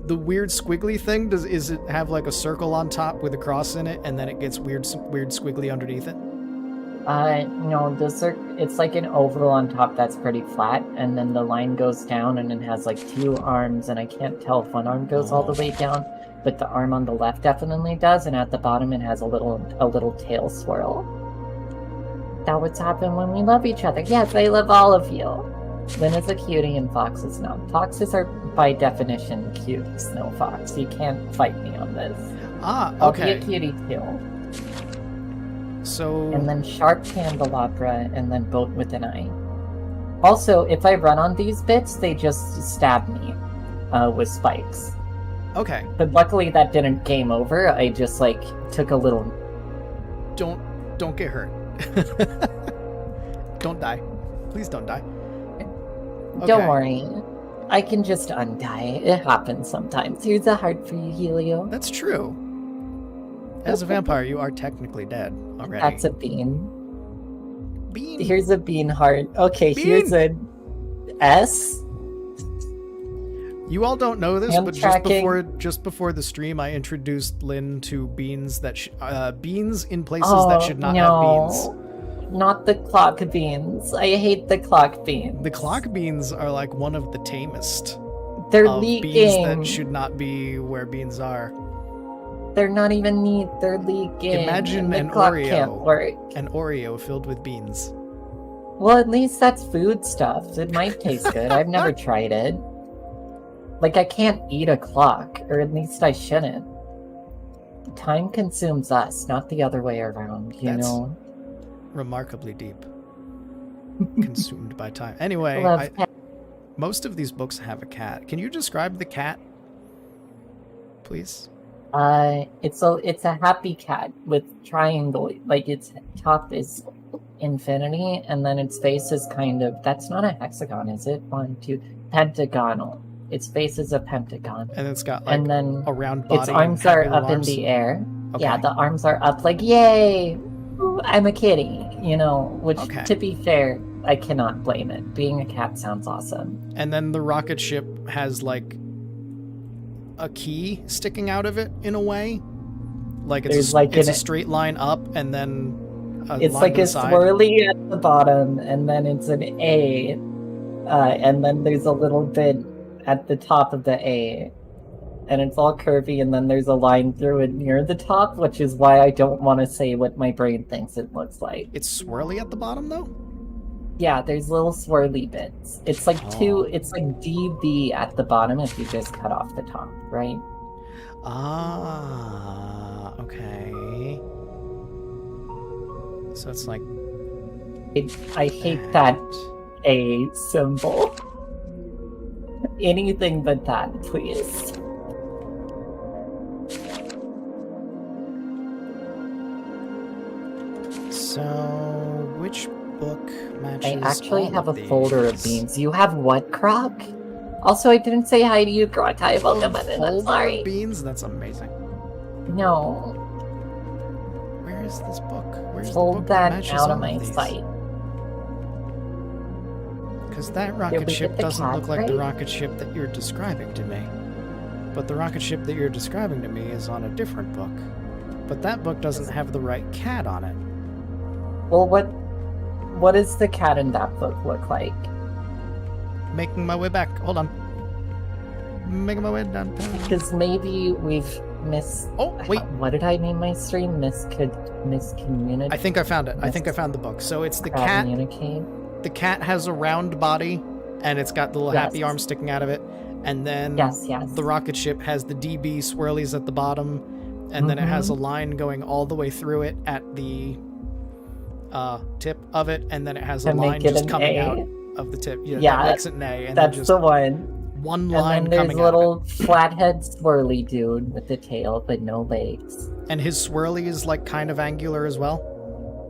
the weird squiggly thing, is it have like a circle on top with a cross in it, and then it gets weird squiggly underneath it? No, it's like an oval on top that's pretty flat, and then the line goes down, and it has like 2 arms, and I can't tell if one arm goes all the way down, but the arm on the left definitely does, and at the bottom it has a little tail swirl. That's what's happened when we love each other. Yes, I love all of you. Lynn is a cutie and Fox is not. Foxes are, by definition, cute, Snow Fox. You can't fight me on this. Okay. I'll be a cutie too. So... And then sharp candelabra, and then boat with an eye. Also, if I run on these bits, they just stab me with spikes. Okay. But luckily that didn't game over. I just, like, took a little... Don't get hurt. Don't die. Please don't die. Okay. Don't worry. I can just undie. It happens sometimes. Here's a heart for you, Helio. That's true. As a vampire, you are technically dead already. That's a bean. Bean? Here's a bean heart. Okay, bean. Here's a S. You all don't know this, but just before the stream, I introduced Lynn to beans beans in places that should not have beans. Not the clock beans. I hate the clock beans. The clock beans are like one of the tamest. They're of leaking. Beans that should not be where beans are. They're not even neat. They're leaking. Imagine an Oreo. Can't work. An Oreo filled with beans. Well, at least that's food stuff. It might taste good. I've never tried it. Like, I can't eat a clock, or at least I shouldn't. Time consumes us, not the other way around, you know? Remarkably deep. Consumed by time. Anyway, most of these books have a cat. Can you describe the cat, please? It's a happy cat with triangle. Like, its top is infinity, and then its face is kind of... That's not a hexagon, is it? 1, 2... Pentagonal. Its face is a pentagon. And it's got, like, a round body. Its arms are up in the air. Okay. Yeah, the arms are up like, yay! I'm a kitty, you know, which, to be fair, I cannot blame it. Being a cat sounds awesome. And then the rocket ship has, like, a key sticking out of it, in a way. Like, it's a straight line up, and then It's line like to a the side? swirly at the bottom, and then it's an A, and then there's a little bit at the top of the A, and it's all curvy, and then there's a line through it near the top, which is why I don't want to say what my brain thinks it looks like. It's swirly at the bottom, though? Yeah, there's little swirly bits. It's like it's like DB at the bottom if you just cut off the top, right? Ah, okay. So it's like... I hate that A symbol. Anything but that, please. So, which book matches I actually all have of a folder of these? beans. You have what, Croc? Also, I didn't say hi to you, Croc. Hi, welcome, I'm Folder of sorry. beans? That's amazing. No. Where is this book? Where's the Hold book that matches out all of my these? sight. Because that Did rocket we ship get the doesn't cat look like the right? rocket ship that you're describing to me. But the rocket ship that you're describing to me is on a different book. But that book doesn't have the right cat on it. Well, what does the cat in that book look like? Making my way back. Hold on. Making my way down. Because maybe we've Oh, wait. What did I name my stream? Miscommunicate? I think I found it. I think I found the book. So it's the cat. Communicate? The cat has a round body, and it's got the little Yes. happy arm sticking out of it. And then Yes. the rocket ship has the DB swirlies at the bottom, and then it has a line going all the way through it at the tip of it, and then it has a To make line it just an coming A? out of the tip. Yeah, Yeah, that makes it an A. And That's then just the one. one line And then there's coming a out of little flathead swirly dude with the tail but no legs. it. And his swirly is like kind of angular as well.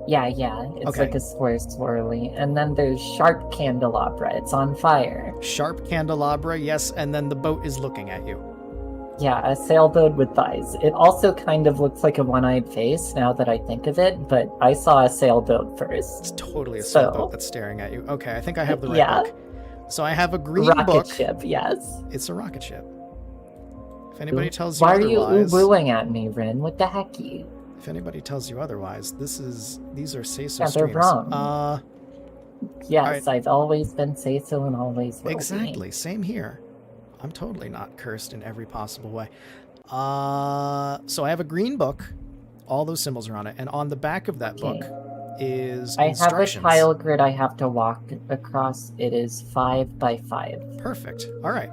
Yeah. It's Okay. like a square swirly. And then there's sharp candelabra. It's on fire. Sharp candelabra, yes, and then the boat is looking at you. Yeah, a sailboat with thighs. It also kind of looks like a one-eyed face now that I think of it, but I saw a sailboat first. It's totally a So- sailboat that's staring at you. Okay, I think I have the right Yeah. book. So I have a green Rocket book. ship, yes. It's a rocket ship. If anybody tells you Why otherwise, are you wooing at me, Rin? What the hecky? if anybody tells you otherwise, these are say-so Yeah, they're streams. wrong. Yes, Alright. I've always been say-so and always will be. Exactly, same here. I'm totally not cursed in every possible way. So I have a green book. All those symbols are on it, and on the back of that book is I have a instructions. tile grid I have to walk across. It is 5 by 5. Perfect. All right.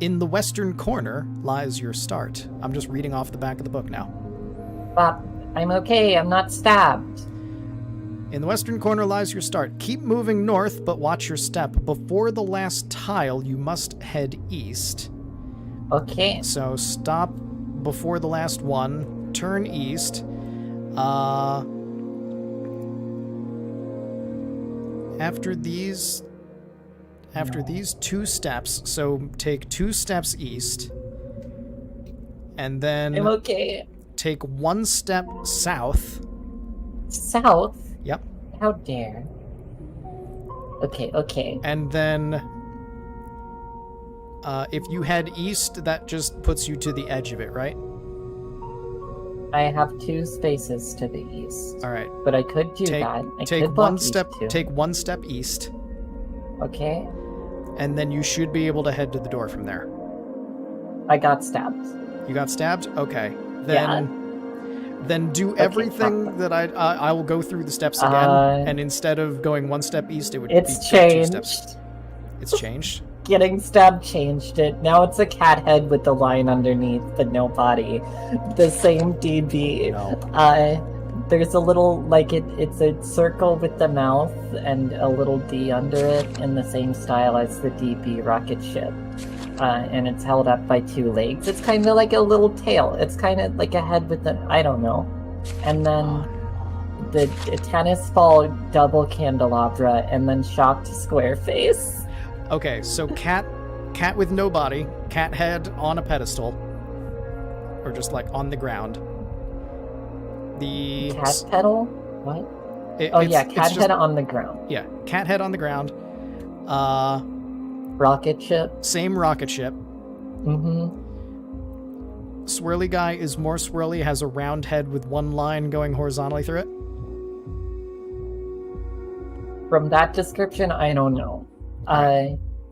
In the western corner lies your start. I'm just reading off the back of the book now. But I'm okay, I'm not stabbed. In the western corner lies your start. Keep moving north, but watch your step. Before the last tile, you must head east. Okay. So stop before the last one, turn east. After these two steps, so take 2 steps east, and then I'm okay. take 1 step south. South? Yep. How dare. Okay. And then if you head east, that just puts you to the edge of it, right? I have 2 spaces to the east. All right. But I could do Take that. I take could one walk east step. too. Take 1 step east, Okay. and then you should be able to head to the door from there. I got stabbed. You got stabbed? Okay. Then do everything that I will go through the steps again, and instead of going 1 step east, it would It's be 2 changed. steps. It's changed. Getting stabbed changed it. Now it's a cat head with the line underneath, but no body. The same DB. No. There's a little, like, it's a circle with the mouth and a little D under it in the same style as the DB rocket ship. And it's held up by 2 legs. It's kind of like a little tail. It's kind of like a head with a, I don't know. And then the tennis ball double candelabra, and then shocked square face. Okay, so cat with no body, cat head on a pedestal, or just like on the ground. The Cat pedal? What? Cat just, head on the ground. Yeah, cat head on the ground. Rocket ship. Same rocket ship. Mm-hmm. Swirly guy is more swirly, has a round head with 1 line going horizontally through it. From that description, I don't know.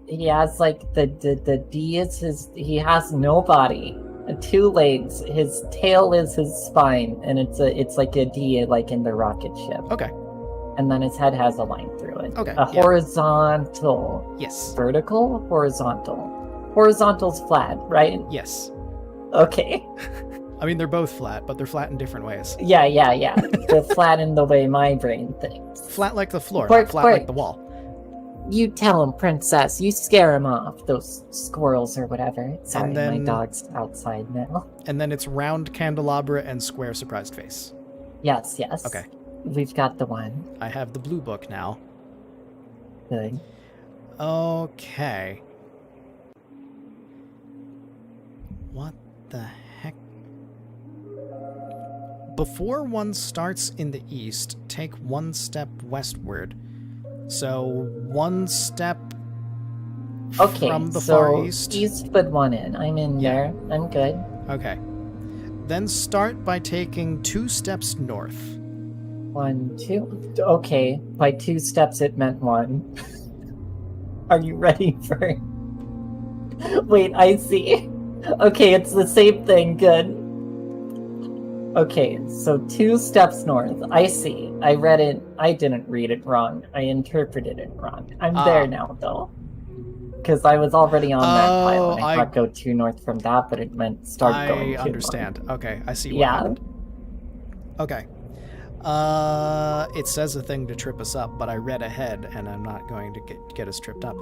He has like the D is his. He has no body, 2 legs. His tail is his spine, and it's like a D, like in the rocket ship. Okay. And then his head has a line through it. Okay. Horizontal. Yes. Vertical. Horizontal. Horizontal's flat, right? Yes. Okay. I mean, they're both flat, but they're flat in different ways. Yeah. They're flat in the way my brain thinks. Flat like the floor, not flat like the wall. You tell him, princess. You scare him off, those squirrels or whatever. Sorry, my dog's outside now. And then it's round candelabra and square surprised face. Yes. Okay. We've got the one. I have the blue book now. Good. Okay. What the heck? Before one starts in the east, take 1 step westward. So 1 step from the far east. East, put 1 in. I'm in there. I'm good. Okay. Then start by taking 2 steps north. 1, 2. Okay. By 2 steps, it meant 1. Are you ready for... Wait, I see. Okay, it's the same thing. Good. Okay, so 2 steps north. I see. I read it. I didn't read it wrong. I interpreted it wrong. I'm there now, though. Because I was already on that pile, and I thought go 2 north from that, but it meant start going 2 I understand. north. Okay, I see what happened. Okay. It says a thing to trip us up, but I read ahead, and I'm not going to get us tripped up.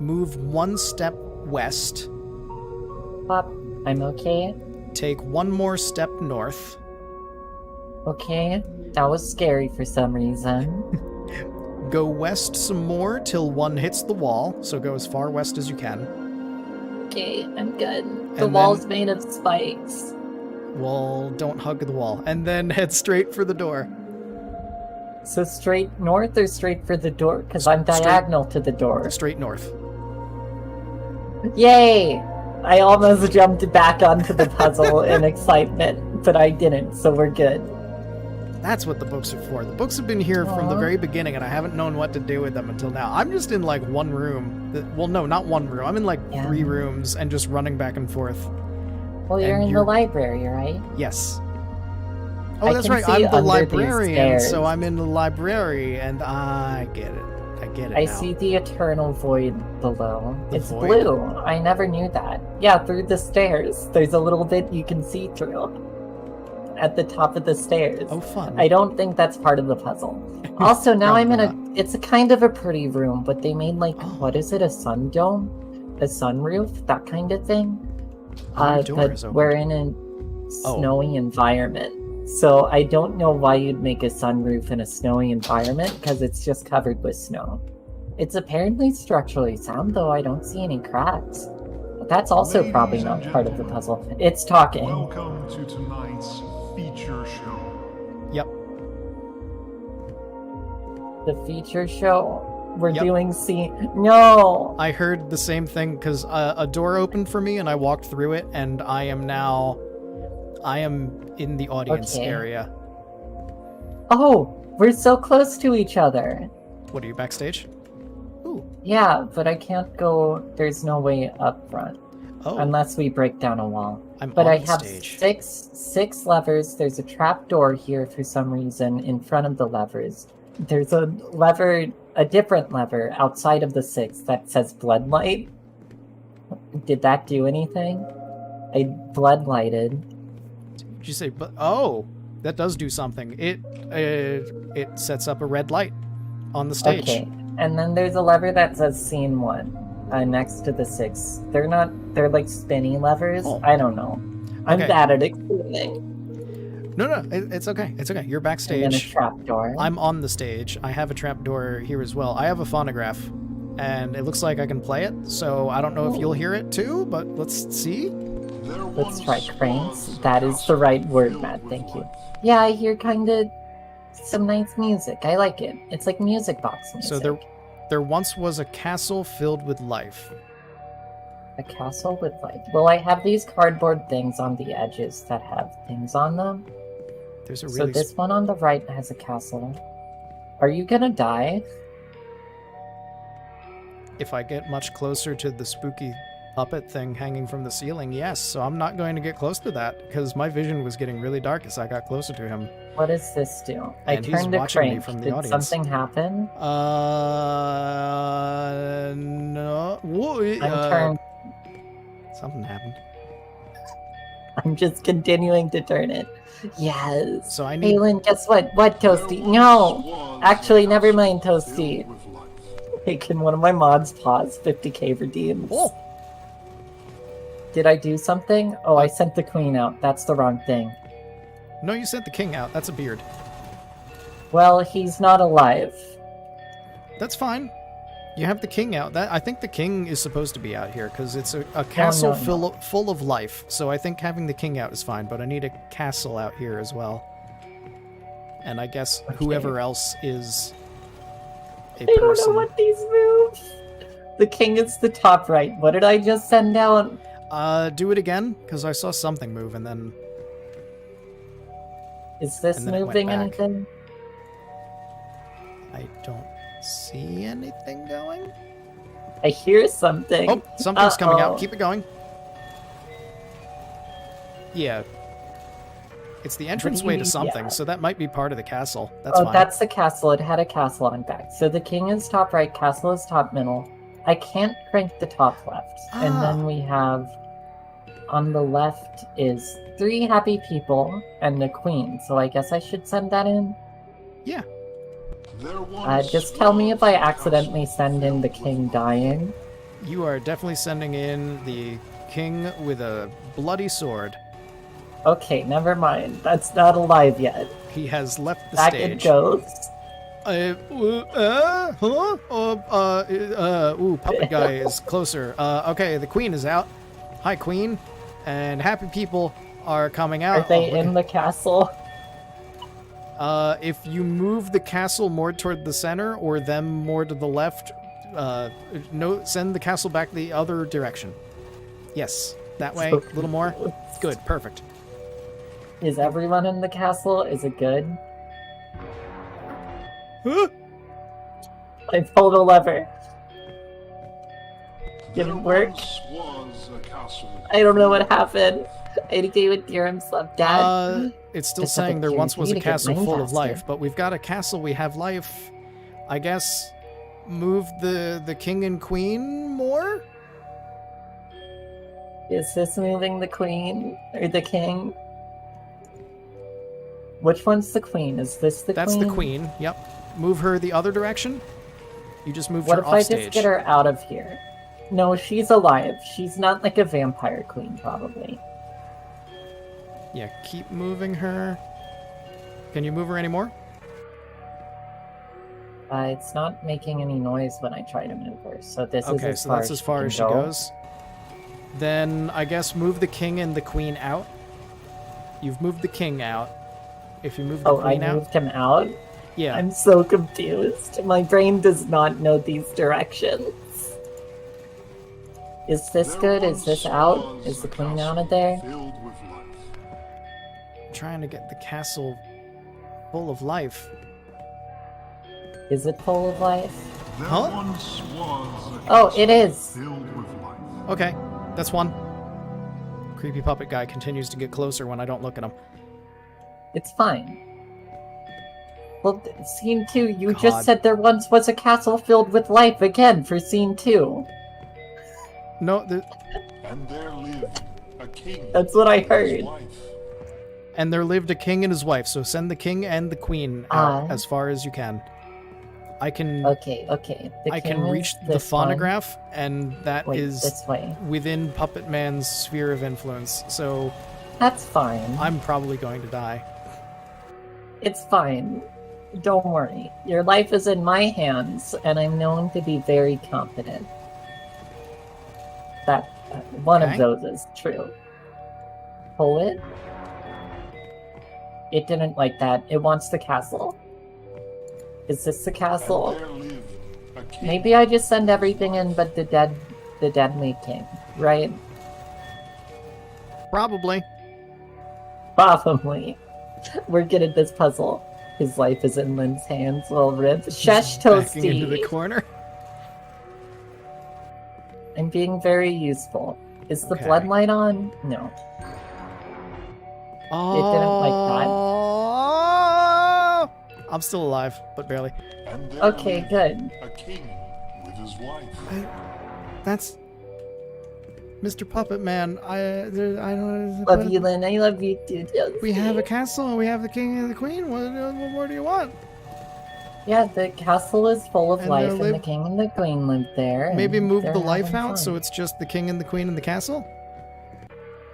Move 1 step west. Pop, I'm okay. Take 1 more step north. Okay, that was scary for some reason. Go west some more till 1 hits the wall, so go as far west as you can. Okay, I'm good. The wall's made of spikes. Well, don't hug the wall. And then head straight for the door. So straight north or straight for the door? Because I'm diagonal to the door. Straight north. Yay! I almost jumped back onto the puzzle in excitement, but I didn't, so we're good. That's what the books are for. The books have been here from the very beginning, and I haven't known what to do with them until now. I'm just in, like, 1 room. Well, no, not 1 room. I'm in, like, 3 rooms and just running back and forth. Well, you're in the library, right? Yes. Oh, that's right. I'm the librarian, so I'm in the library, and I get it. I get it I now. see the eternal void below. It's void? blue. I never knew that. Yeah, through the stairs. There's a little bit you can see through. At the top of the stairs. Oh, fun. I don't think that's part of the puzzle. Also, now I'm in it's a kind of a pretty room, but they made like, what is it, a sun dome? A sunroof? That kind of thing? But we're in a snowy environment. So I don't know why you'd make a sunroof in a snowy environment, because it's just covered with snow. It's apparently structurally sound, though I don't see any cracks. But that's also probably not part of the puzzle. It's talking. Welcome to tonight's feature show. Yep. The feature show? We're doing No! I heard the same thing, because a door opened for me, and I walked through it, and I am in the audience area. Oh, we're so close to each other. What, are you backstage? Ooh. Yeah, but I can't go. There's no way up front. Oh. Unless we break down a wall. I'm but on I have stage. six levers. There's a trap door here for some reason in front of the levers. There's a lever, a different lever outside of the 6 that says blood light. Did that do anything? I blood lighted. Did you say, but oh, that does do something. It sets up a red light on the stage. Okay, and then there's a lever that says scene 1 next to the 6. They're like spinny levers. Oh. I don't know. I'm bad at explaining. No, it's okay. It's okay. You're backstage. And then a trap door. I'm on the stage. I have a trap door here as well. I have a phonograph, and it looks like I can play it, so I don't know if you'll hear it too, but let's see. Let's try cranes. That is the right word, Matt. Thank you. Yeah, I hear kind of some nice music. I like it. It's like music box music. So there once was a castle filled with life. A castle with life. Well, I have these cardboard things on the edges that have things on them. There's a So this one on the right has a castle. Are you gonna die? If I get much closer to the spooky puppet thing hanging from the ceiling, yes. So I'm not going to get close to that because my vision was getting really dark as I got closer to him. What does this do? And I he's turned to watching me crank. from the Did audience. something happen? No. Whoa, I'm turned. Something happened. I'm just continuing to turn it. Yes. So I need. Aylin, guess what? What, Toasty? No! Actually, never mind, Toasty. Can one of my mods pause 50k redeems? Oh! Did I do something? Oh, I sent the queen out. That's the wrong thing. No, you sent the king out. That's a beard. Well, he's not alive. That's fine. You have the king out. I think the king is supposed to be out here because it's a castle full of life. So I think having the king out is fine, but I need a castle out here as well. And I guess whoever else is a person. I don't know what these move. The king is the top right. What did I just send out? Do it again because I saw something move and then. Is this moving anything? I don't see anything going. I hear something. Oh, something's coming out. Keep it going. Yeah. It's the entranceway to something, so that might be part of the castle. That's fine. That's the castle. It had a castle on back. So the king is top right, castle is top middle. I can't crank the top left. And then we have, on the left is 3 happy people and the queen. So I guess I should send that in? Yeah. Just tell me if I accidentally send in the king dying. You are definitely sending in the king with a bloody sword. Okay, never mind. That's not alive yet. He has left the Back stage. it goes. Puppet guy is closer. Okay, the queen is out. Hi, queen. And happy people are coming out. Are they in the castle? If you move the castle more toward the center or them more to the left, no, send the castle back the other direction. Yes, that way, a little more. Good, perfect. Is everyone in the castle? Is it good? Huh? I pulled a lever. Did it work? I don't know what happened. I gave it Dirham's left. Dad? It's still saying there once was a castle full of life, but we've got a castle, we have life. I guess move the king and queen more? Is this moving the queen? Or the king? Which one's the queen? Is this the queen? That's the queen, yep. Move her the other direction? You just moved her her off stage. What stage. if I just get her out of here? No, she's alive. She's not like a vampire queen, probably. Yeah, keep moving her. Can you move her anymore? It's not making any noise when I try to move her, so this is okay, as so far that's as far as she goes. Then I guess move the king and the queen out. You've moved the king out. If you move the queen out. I moved him out? Yeah. I'm so confused. My brain does not know these directions. Is this good? Is this out? Is the queen out of there? I'm trying to get the castle full of life. Is it full of life? Huh? Oh, it is. Okay, that's one. Creepy puppet guy continues to get closer when I don't look at him. It's fine. Well, scene 2, you just said there once was a castle filled with life again for scene 2. No, and there lived a king. That's what I heard. And there lived a king and his wife, so send the king and the queen out as far as you can. I can. Okay. I can reach the phonograph, and that is this way. Within Puppet Man's sphere of influence. So that's fine. I'm probably going to die. It's fine. Don't worry. Your life is in my hands, and I'm known to be very confident. That one of those is true. Pull it. It didn't like that. It wants the castle. Is this the castle? Maybe I just send everything in but the deadly king, right? Probably. Probably. We're good at this puzzle. His life is in Lynn's hands. Well, rip. Shush, Backing into the Toasty. corner. I'm being very useful. Is the Okay. bloodlight on? No. Oh, didn't like I'm still alive, but barely. And there Okay, lived good. a king with his wife. That's Mr. Puppet Man. I don't. Love you, Lynn. I love you too, Toasty. We have a castle and we have the king and the queen. What more do you want? Yeah, the castle is full of And life, they and the live- king and the queen live there. Maybe and move they're the life having out fun. so it's just the king and the queen in the castle?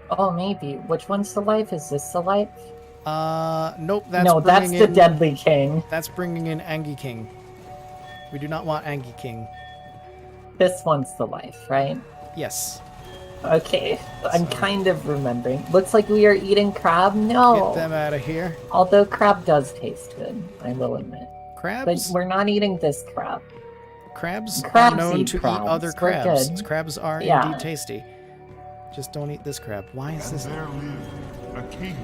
Oh, maybe. Which one's the life? Is this the life? Nope. That's No, that's bringing the in, deadly king. That's bringing in Angie King. We do not want Angie King. This one's the life, right? Yes. Okay, I'm So- kind of remembering. Looks like we are eating crab. No, Get them out of here. although crab does taste good, I will admit. But Crabs. we're not eating this crab. Crabs are Crabs known eat to crabs. eat other We're crabs. good. Crabs are Yeah. indeed tasty. Just don't eat this crab. Why is And this? there lived a king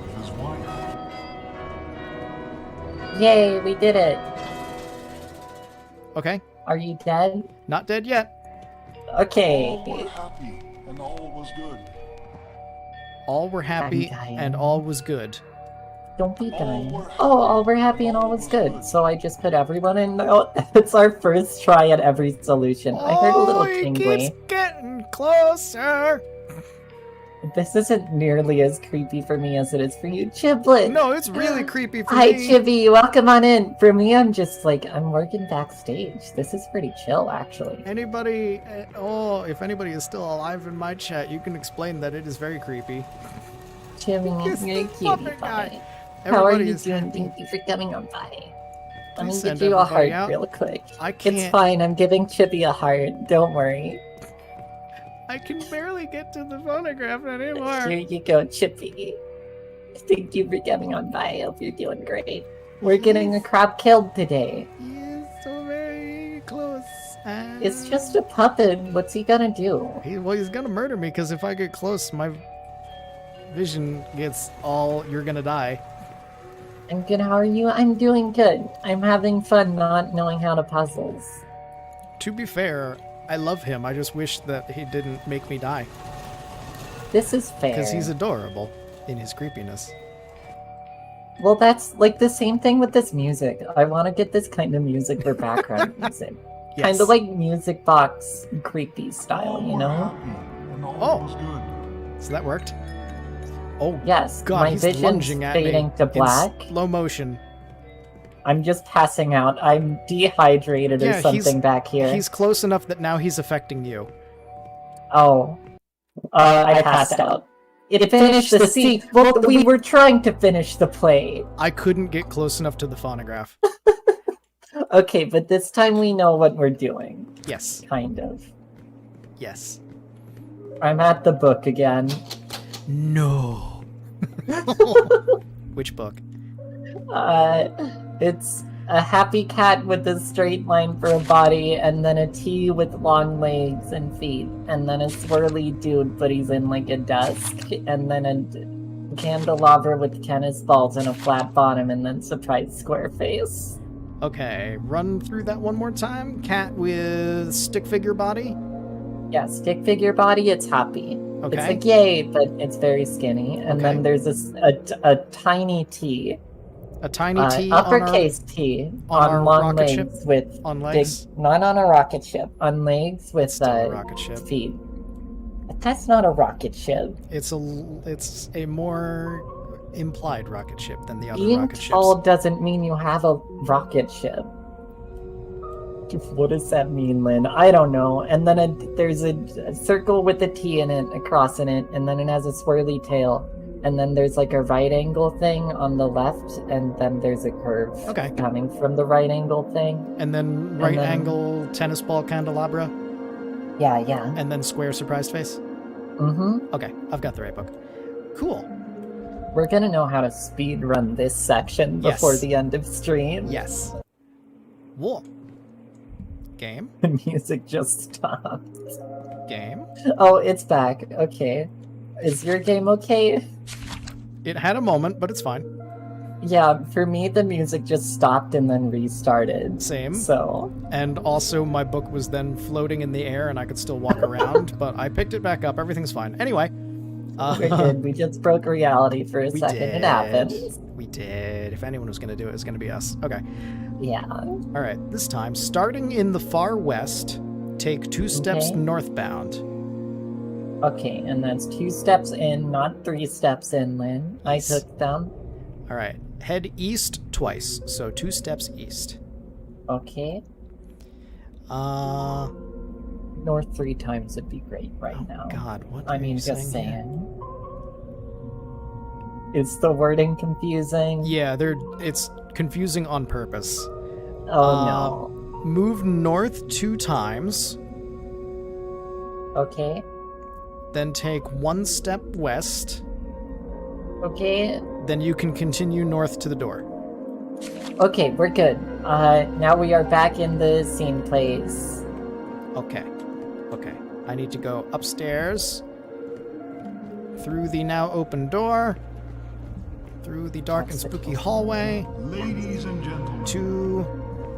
with his wife. Yay, we did it. Okay. Are you dead? Not dead yet. Okay. All were happy and all was good. All were happy dying. and all was good. Don't be All dying. were Oh, all were happy and all was good. So I just put everyone in. Oh, it's our first try at every solution. I heard a little he tingly. keeps getting closer. This isn't nearly as creepy for me as it is for you, Chiblet. No, it's really creepy for Hi, me. Chibi. Welcome on in. For me, I'm just like, I'm working backstage. This is pretty chill, actually. Anybody? If anybody is still alive in my chat, you can explain that it is very creepy. Chibi, Kiss you're a the cutie puppet guy. pie. How are Everybody you is doing? happy. Thank you for coming on by. Let me Please give send you a everybody heart out. real quick. I can't. It's fine. I'm giving Chibi a heart. Don't worry. I can barely get to the phonograph anymore. Here you go, Chippy. Thank you for coming on by. I hope you're doing great. We're getting a crab killed today. He is so very close. And It's just a puppet. What's he gonna do? he's gonna murder me because if I get close, my vision gets all. You're gonna die. I'm good. How are you? I'm doing good. I'm having fun not knowing how to puzzles. To be fair, I love him. I just wish that he didn't make me die This is fair. because he's adorable in his creepiness. Well, that's like the same thing with this music. I want to get this kind of music for background music. Yes. Kind of like music box creepy style, All you were know? happy and all Oh. was good. So that worked. Oh Yes, God, my he's vision's lunging at me fading to in black. slow motion. I'm just passing out. I'm dehydrated Yeah, or something back here. He's close enough that now he's affecting you. Oh. I passed out. It finished the scene. Well, we were trying to finish the play. I couldn't get close enough to the phonograph. Okay, but this time we know what we're doing. Yes. Kind of. Yes. I'm at the book again. No. Which book? It's a happy cat with a straight line for a body, and then a T with long legs and feet, and then a swirly dude, but he's in like a dusk, and then a candelabra with tennis balls and a flat bottom, and then surprise square face. Okay, run through that one more time. Cat with stick figure body. Yeah, stick figure body, it's happy. Okay. It's like yay, but it's very skinny. And Okay. then there's a tiny T. A tiny T uppercase T on our on long rocket legs ship? with on big, legs. not on a rocket ship, on legs with Still a rocket ship. feet. That's not a rocket ship. It's a more implied rocket ship than the other Being rocket tall ships. doesn't mean you have a rocket ship. What does that mean, Lynn? I don't know. And then there's a circle with a T in it, a cross in it, and then it has a swirly tail. And then there's like a right angle thing on the left, and then there's a curve Okay. coming from the right angle thing. And then right then- angle tennis ball candelabra, Yeah. and then square surprise face. Mm-hmm. Okay, I've got the right book. Cool. We're gonna know how to speed run this section before Yes. the end of stream. Yes. Whoa. Game. The music just stopped. Game. Oh, it's back. Okay. Is your game okay? It had a moment, but it's fine. Yeah, for me, the music just stopped and then restarted. Same. So, And also, my book was then floating in the air, and I could still walk around, but I picked it back up. Everything's fine. Anyway. we're good. We just broke reality for a second. It happens. We did. If anyone was going to do it, it's going to be us. Okay. Yeah. All right. This time, starting in the far west, take 2 steps Okay. northbound. Okay, and that's 2 steps in, not 3 steps in, Lynn. I Yes. took them. All right. Head east twice, so 2 steps east. Okay. North 3 times would be great right now. God, what I are mean, you just saying here? saying. Is the wording confusing? Yeah, it's confusing on purpose. Oh Move north 2 times, no. Okay. then take 1 step west, Okay. then you can continue north to the door. Okay, we're good. Now we are back in the scene place. Okay. I need to go upstairs, through the now open door, through the dark and spooky hallway, Ladies and gentlemen, to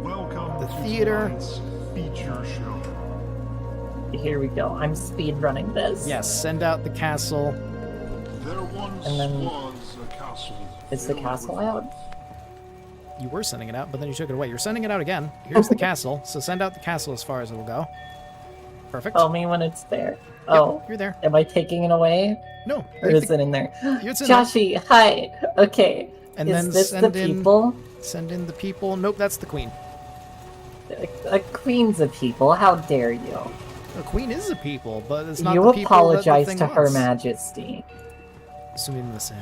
welcome the to theater. tonight's feature show. Here we go. I'm speed running this. yes, send out the castle. There once And then- was a castle. Is the filled castle with out? life. You were sending it out, but then you took it away. You're sending it out again. Here's the castle, so send out the castle as far as it'll go. Perfect. Tell me when it's there. Yep, Oh, you're there. am I taking it away? No, Or leave is the- it in there? it's in there. Joshi, hi. Okay. And is then this the send in people? Send in the people. Nope, that's the queen. A queen's a people. How dare you? The queen is a people, but it's not You the people apologize that the to thing Her wants. Majesty. Sumimasen.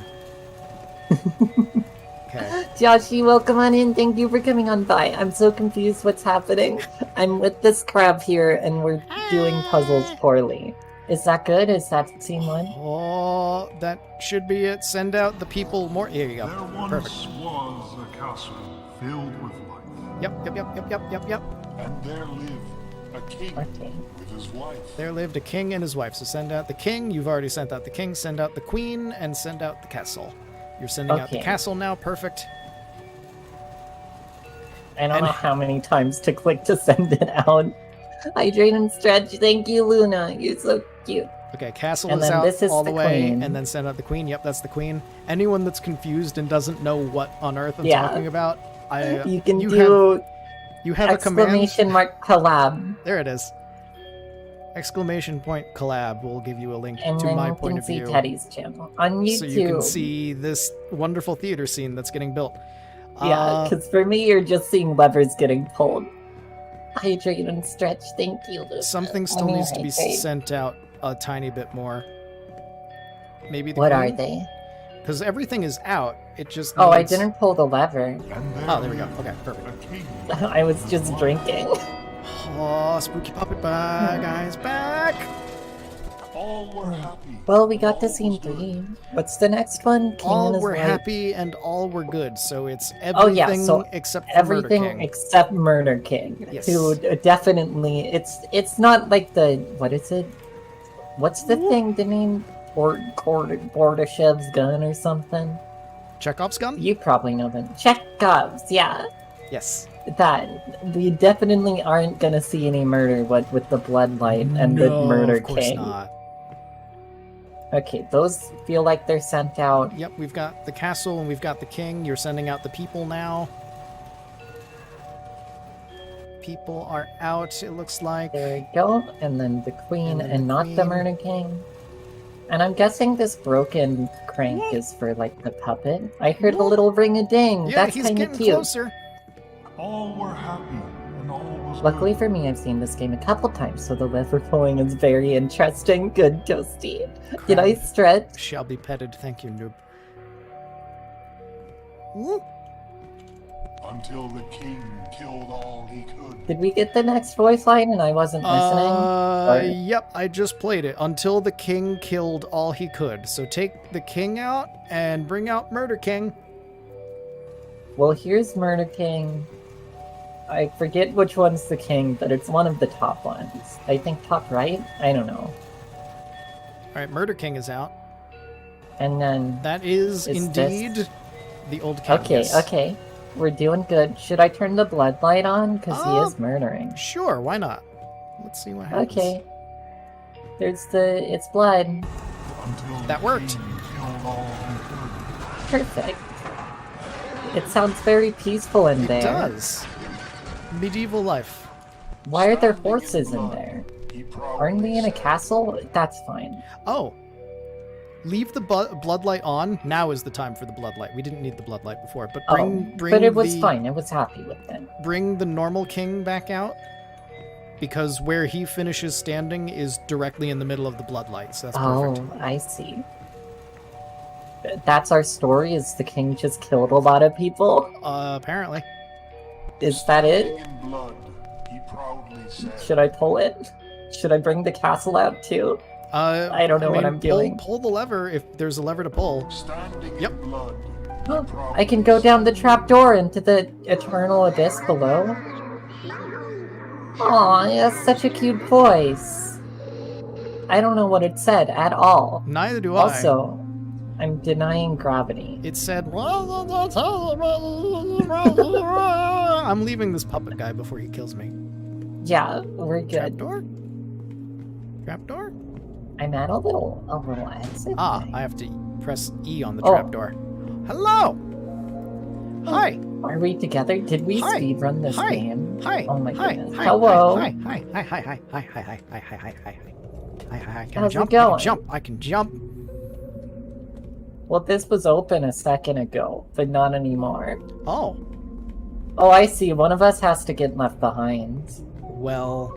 Okay. Joshi, welcome on in. Thank you for coming on by. I'm so confused what's happening. I'm with this crab here and we're doing puzzles poorly. Is that good? Is that scene 1? Oh, that should be it. Send out the people more. Here you go. There once Perfect. was a castle filled with life, Yep. and there lived a king Okay. with his wife. There lived a king and his wife. So send out the king. You've already sent out the king. Send out the queen and send out the castle. You're sending out the Okay. castle now. Perfect. I don't And- know how many times to click to send it out. Hydrate and stretch. Thank you, Luna. You're so cute. Okay, castle And is then out this is all the the way, queen. and then send out the queen. Yep, that's the queen. Anyone that's confused and doesn't know what on earth I'm Yeah. talking about, You can you do have a command. exclamation mark collab. There it is. Exclamation point collab will give you a link And to then my you point can of see view, Teddy's channel on YouTube. so you can see this wonderful theater scene that's getting built. Yeah, because for me, you're just seeing levers getting pulled. Hydrate and stretch. Thank you, Luna. Something still Let me needs to be hydrate. sent out a tiny bit more. Maybe the What are they? Because everything is out. It just Oh, I needs- didn't pull the lever. And Oh, there we go. lived Okay, perfect. a king. I was just drinking. Oh, spooky puppet guys back. All were happy. Well, we got to All scene was good. 3. What's the next one? King All and his were wife. happy and all were good. So it's Oh, yeah, everything so except for Everything Murder King. except Murder King. Yes. Who definitely, it's not like the, what is it? What's the thing, the name? Bordashev's gun or something? Chekhov's gun? You probably know them. Chekhov's, yeah. Yes. That. We definitely aren't gonna see any murder with the Bloodlight and the No, Murder of course King. not. Okay, those feel like they're sent out. Yep, we've got the castle and we've got the king. You're sending out the people now. People are out, it looks like. There we go. And then the Queen, And then and the not the queen. Murder King. And I'm guessing this broken crank is for, like, the puppet. I heard a little ring-a-ding. Yeah, That's he's kind of getting cute. closer. All were happy, and all was Luckily good. for me, I've seen this game a couple times, so the lever pulling is very interesting. Good, Toasty. Did I Crab stretch? Shall be petted. Thank you, noob. Whoop. Until the king killed all he could. Did we get the next voice line and I wasn't listening? Or- Yep, I just played it. Until the king killed all he could. So take the king out and bring out Murder King. Well, here's Murder King. I forget which one's the king, but it's one of the top ones. I think top right? I don't know. Alright, Murder King is out. And then That is Is indeed this- The old king. Okay, yes. okay. We're doing good. Should I turn the blood light on? Because he is murdering. Sure, why not? Let's see what happens. Okay. It's blood. Until That the worked. king killed all he could. Perfect. It sounds very peaceful in there. It does. Medieval life. Why are there Standing horses in blood, there? he proudly Aren't we in a said, castle? That's fine. Oh. Leave the bloodlight on. Now is the time for the bloodlight. We didn't need the bloodlight before, but bring but it was the, fine. I was happy with it. Bring the normal king back out, because where he finishes standing is directly in the middle of the bloodlight. So that's perfect. Oh, I see. That's our story. Is the king just killed a lot of people? Apparently. Is that it? in blood, he proudly said, Should I pull it? Should I bring the castle out too? I don't know what I'm doing. Pull the lever if there's a lever to pull. standing Yep. in blood, he Oh, proudly I can go said, down the trapdoor into the eternal abyss below. Aw, he has such a cute voice. I don't know what it said at all. Neither do I. Also, I'm denying gravity. It said, I'm leaving this puppet guy before he kills me. Yeah, we're good. Trapdoor? Trapdoor? I'm at a little exit. Ah, thing. I have to press E on the Oh. trapdoor. Hello! Hi! Are we together? Did we Hi. speedrun this Hi. game? Hi! Oh my hi. goodness. Hi. Hello. Hi! Hi! Hi! Hi! Hi! Hi! Hi! Hi! Hi! Hi! Hi! Hi! Hi! Hi! Can I How's it jump? going? I can jump! I can jump! Well, this was open a second ago, but not anymore. Oh. Oh, I see. One of us has to get left behind. Well...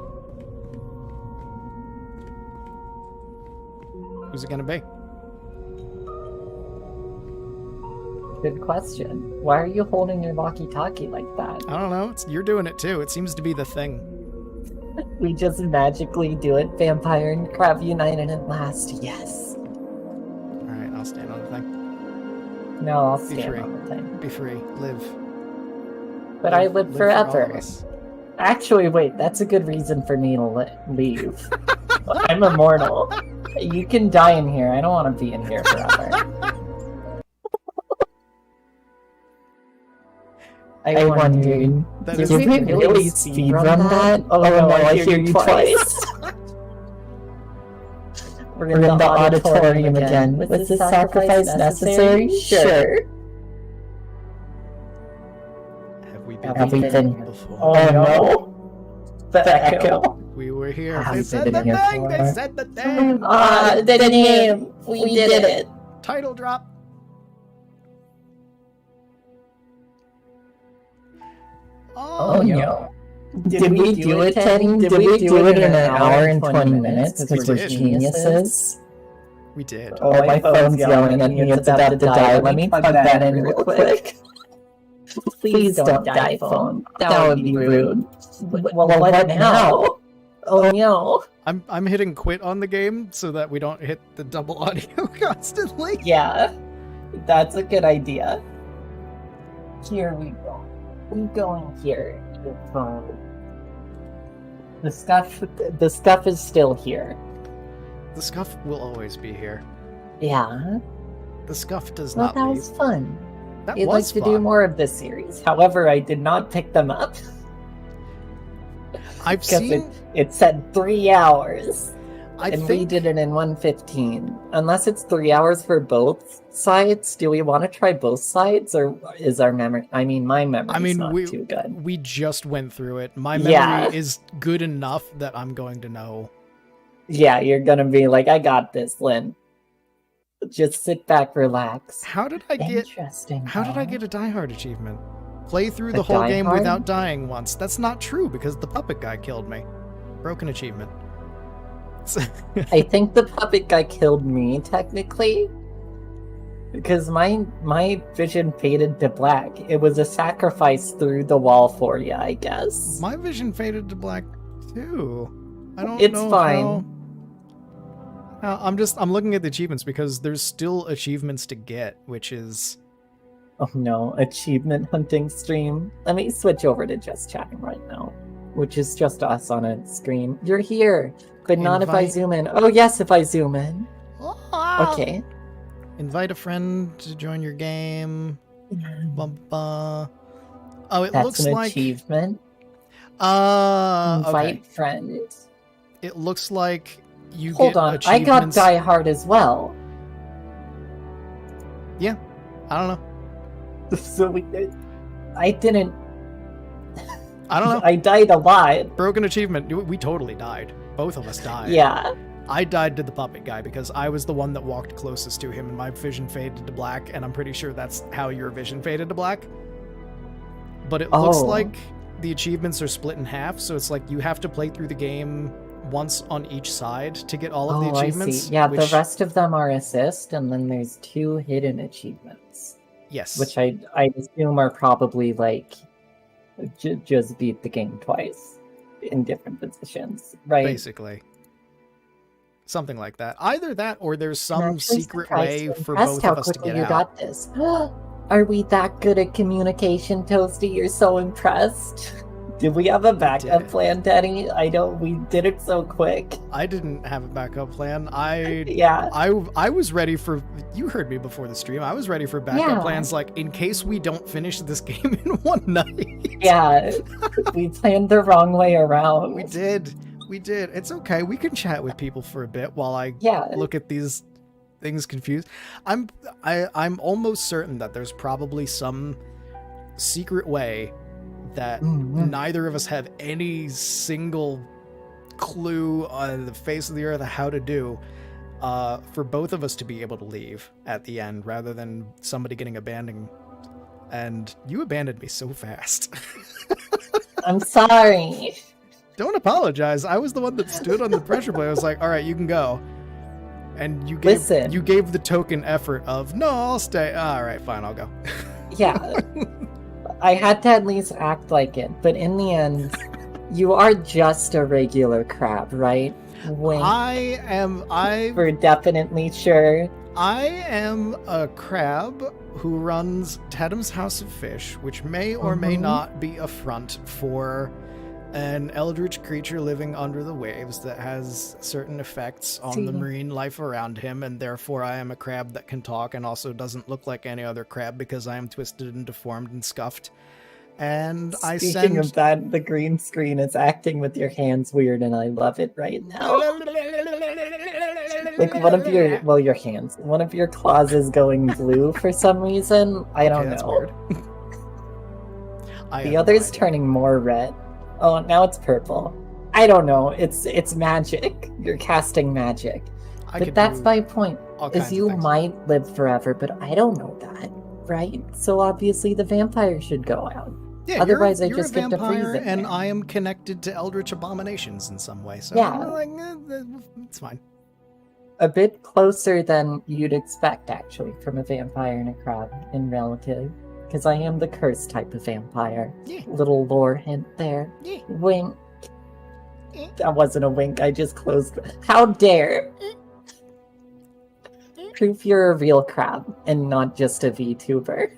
Who's it gonna be? Good question. Why are you holding your walkie-talkie like that? I don't know. You're doing it too. It seems to be the thing. We just magically do it. Vampire and Crab united at last. Yes. Alright, I'll stand on the thing. No, I'll Be stand free. on the thing. Be free. Live. But I live for all of forever. us. Actually, wait. That's a good reason for me to leave. I'm immortal. You can die in here. I don't want to be in here forever. I wondered, That did is we the- really speedrun that? Oh no, I hear you twice. We're in the auditorium again. Was this sacrifice necessary? Sure. Have we Have we been been- before? Oh no. The echo. We were here. Have They we said been the here thing. for- They said the thing. The name. We did it. Title drop. Oh no. Did we do it, Teddy? Did we do it in an hour and 20 minutes? Because we're did. geniuses? We did. Oh, my phone's yelling at me. It's about to die. Let me plug that in real quick. Please don't die, phone. That would be rude. Well, what now? Oh no. I'm hitting quit on the game so that we don't hit the double audio constantly. Yeah, that's a good idea. Here we go. We go in here. The stuff is still here. The scuff will always be here. Yeah. The scuff does Well, not that leave. was fun. That I'd like was to fun. do more of this series. However, I did not pick them up I've because seen. it said 3 hours, I and we think did it in 1:15. Unless it's 3 hours for both sides, do we want to try both sides, or is our memory? I mean, my memory's not too good. we just went through it. My memory Yeah. is good enough that I'm going to know. Yeah, you're gonna be like, I got this, Lynn. Just sit back, relax. How did I get? Interesting. How did I huh? get a Die Hard achievement? Play through A the whole Die game Hard? without dying once. That's not true because the puppet guy killed me. Broken achievement. I think the puppet guy killed me, technically. Because my vision faded to black. It was a sacrifice through the wall for you, I guess. My vision faded to black too. I don't It's know fine. I'm looking at the achievements because there's still achievements to get, which is Oh no, achievement hunting stream. Let me switch over to just chatting right now, which is just us on a screen. You're here, but not if I Invite- zoom in. Oh yes, if I zoom in. Ah! Okay. Invite a friend to join your game. Oh, it That's looks an like achievement. okay. Invite friends. It looks like you Hold get on, I got achievements. Die Hard as well. Yeah, I don't know. So I didn't. I don't know. I died a lot. Broken achievement. We totally died. Both of us died. Yeah. I died to the puppet guy because I was the one that walked closest to him and my vision faded to black, and I'm pretty sure that's how your vision faded to black. But it looks like the achievements are split in half, so it's like you have to play through the game once on each side to get all of the achievements. I see. Yeah, the rest of them are assist, and then there's 2 hidden achievements. Yes. Which I assume are probably like just beat the game twice in different positions, right? Basically. Something like that. Either that or there's some I'm actually secret way surprised for both how of us to quickly get you out. got this. Are we that good at communication, Toasty? You're so impressed. Did we have a backup plan, Teddy? I know we did it so quick. I didn't have a backup plan. I was ready for, you heard me before the stream, I was ready for backup plans, like, in case we don't finish this game in one night. Yeah, we planned the wrong way around. We did. It's okay. We can chat with people for a bit while I look at these things confused. I'm almost certain that there's probably some secret way that neither of us have any single clue on the face of the earth of how to do, for both of us to be able to leave at the end rather than somebody getting abandoned. And you abandoned me so fast. I'm sorry. Don't apologize. I was the one that stood on the pressure plate. I was like, all right, you can go. And you gave the token effort of, no, I'll stay. All right, fine, I'll go. Yeah. I had to at least act like it, but in the end, you are just a regular crab, right? Wink. We're definitely sure. I am a crab who runs Tedum's House of Fish, which may or may not be a front for an eldritch creature living under the waves that has certain effects on the marine life around him, and therefore I am a crab that can talk and also doesn't look like any other crab because I am twisted and deformed and scuffed. And Speaking of that, the green screen is acting with your hands weird, and I love it right now. Like one of your hands. One of your claws is going blue for some reason. I don't know. That's weird. The other's turning more red. Oh, now it's purple. I don't know. It's magic. You're casting magic. But that's my point. Is you might live forever, but I don't know that, right? So obviously the vampire should go out. Yeah, otherwise you're I just a get to freeze vampire, it. and I am connected to eldritch abominations in some way. So yeah, like, it's fine. A bit closer than you'd expect, actually, from a vampire and a crab in relative. Because I am the cursed type of vampire. Yeah. Little lore hint there. Yeah. Wink. That wasn't a wink, I just closed. How dare! Proof you're a real crab and not just a VTuber.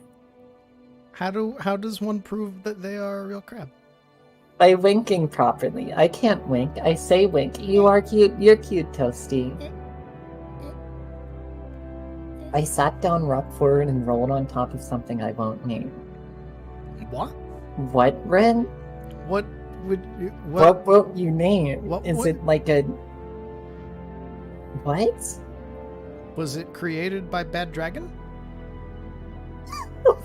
How does one prove that they are a real crab? By winking properly. I can't wink. I say wink. You are cute. You're cute, Toasty. I sat down, rock forward, and rolled on top of something I won't name. What? What, Ren? What would you... What won't you name? What, Is it like a... What? Was it created by Bad Dragon?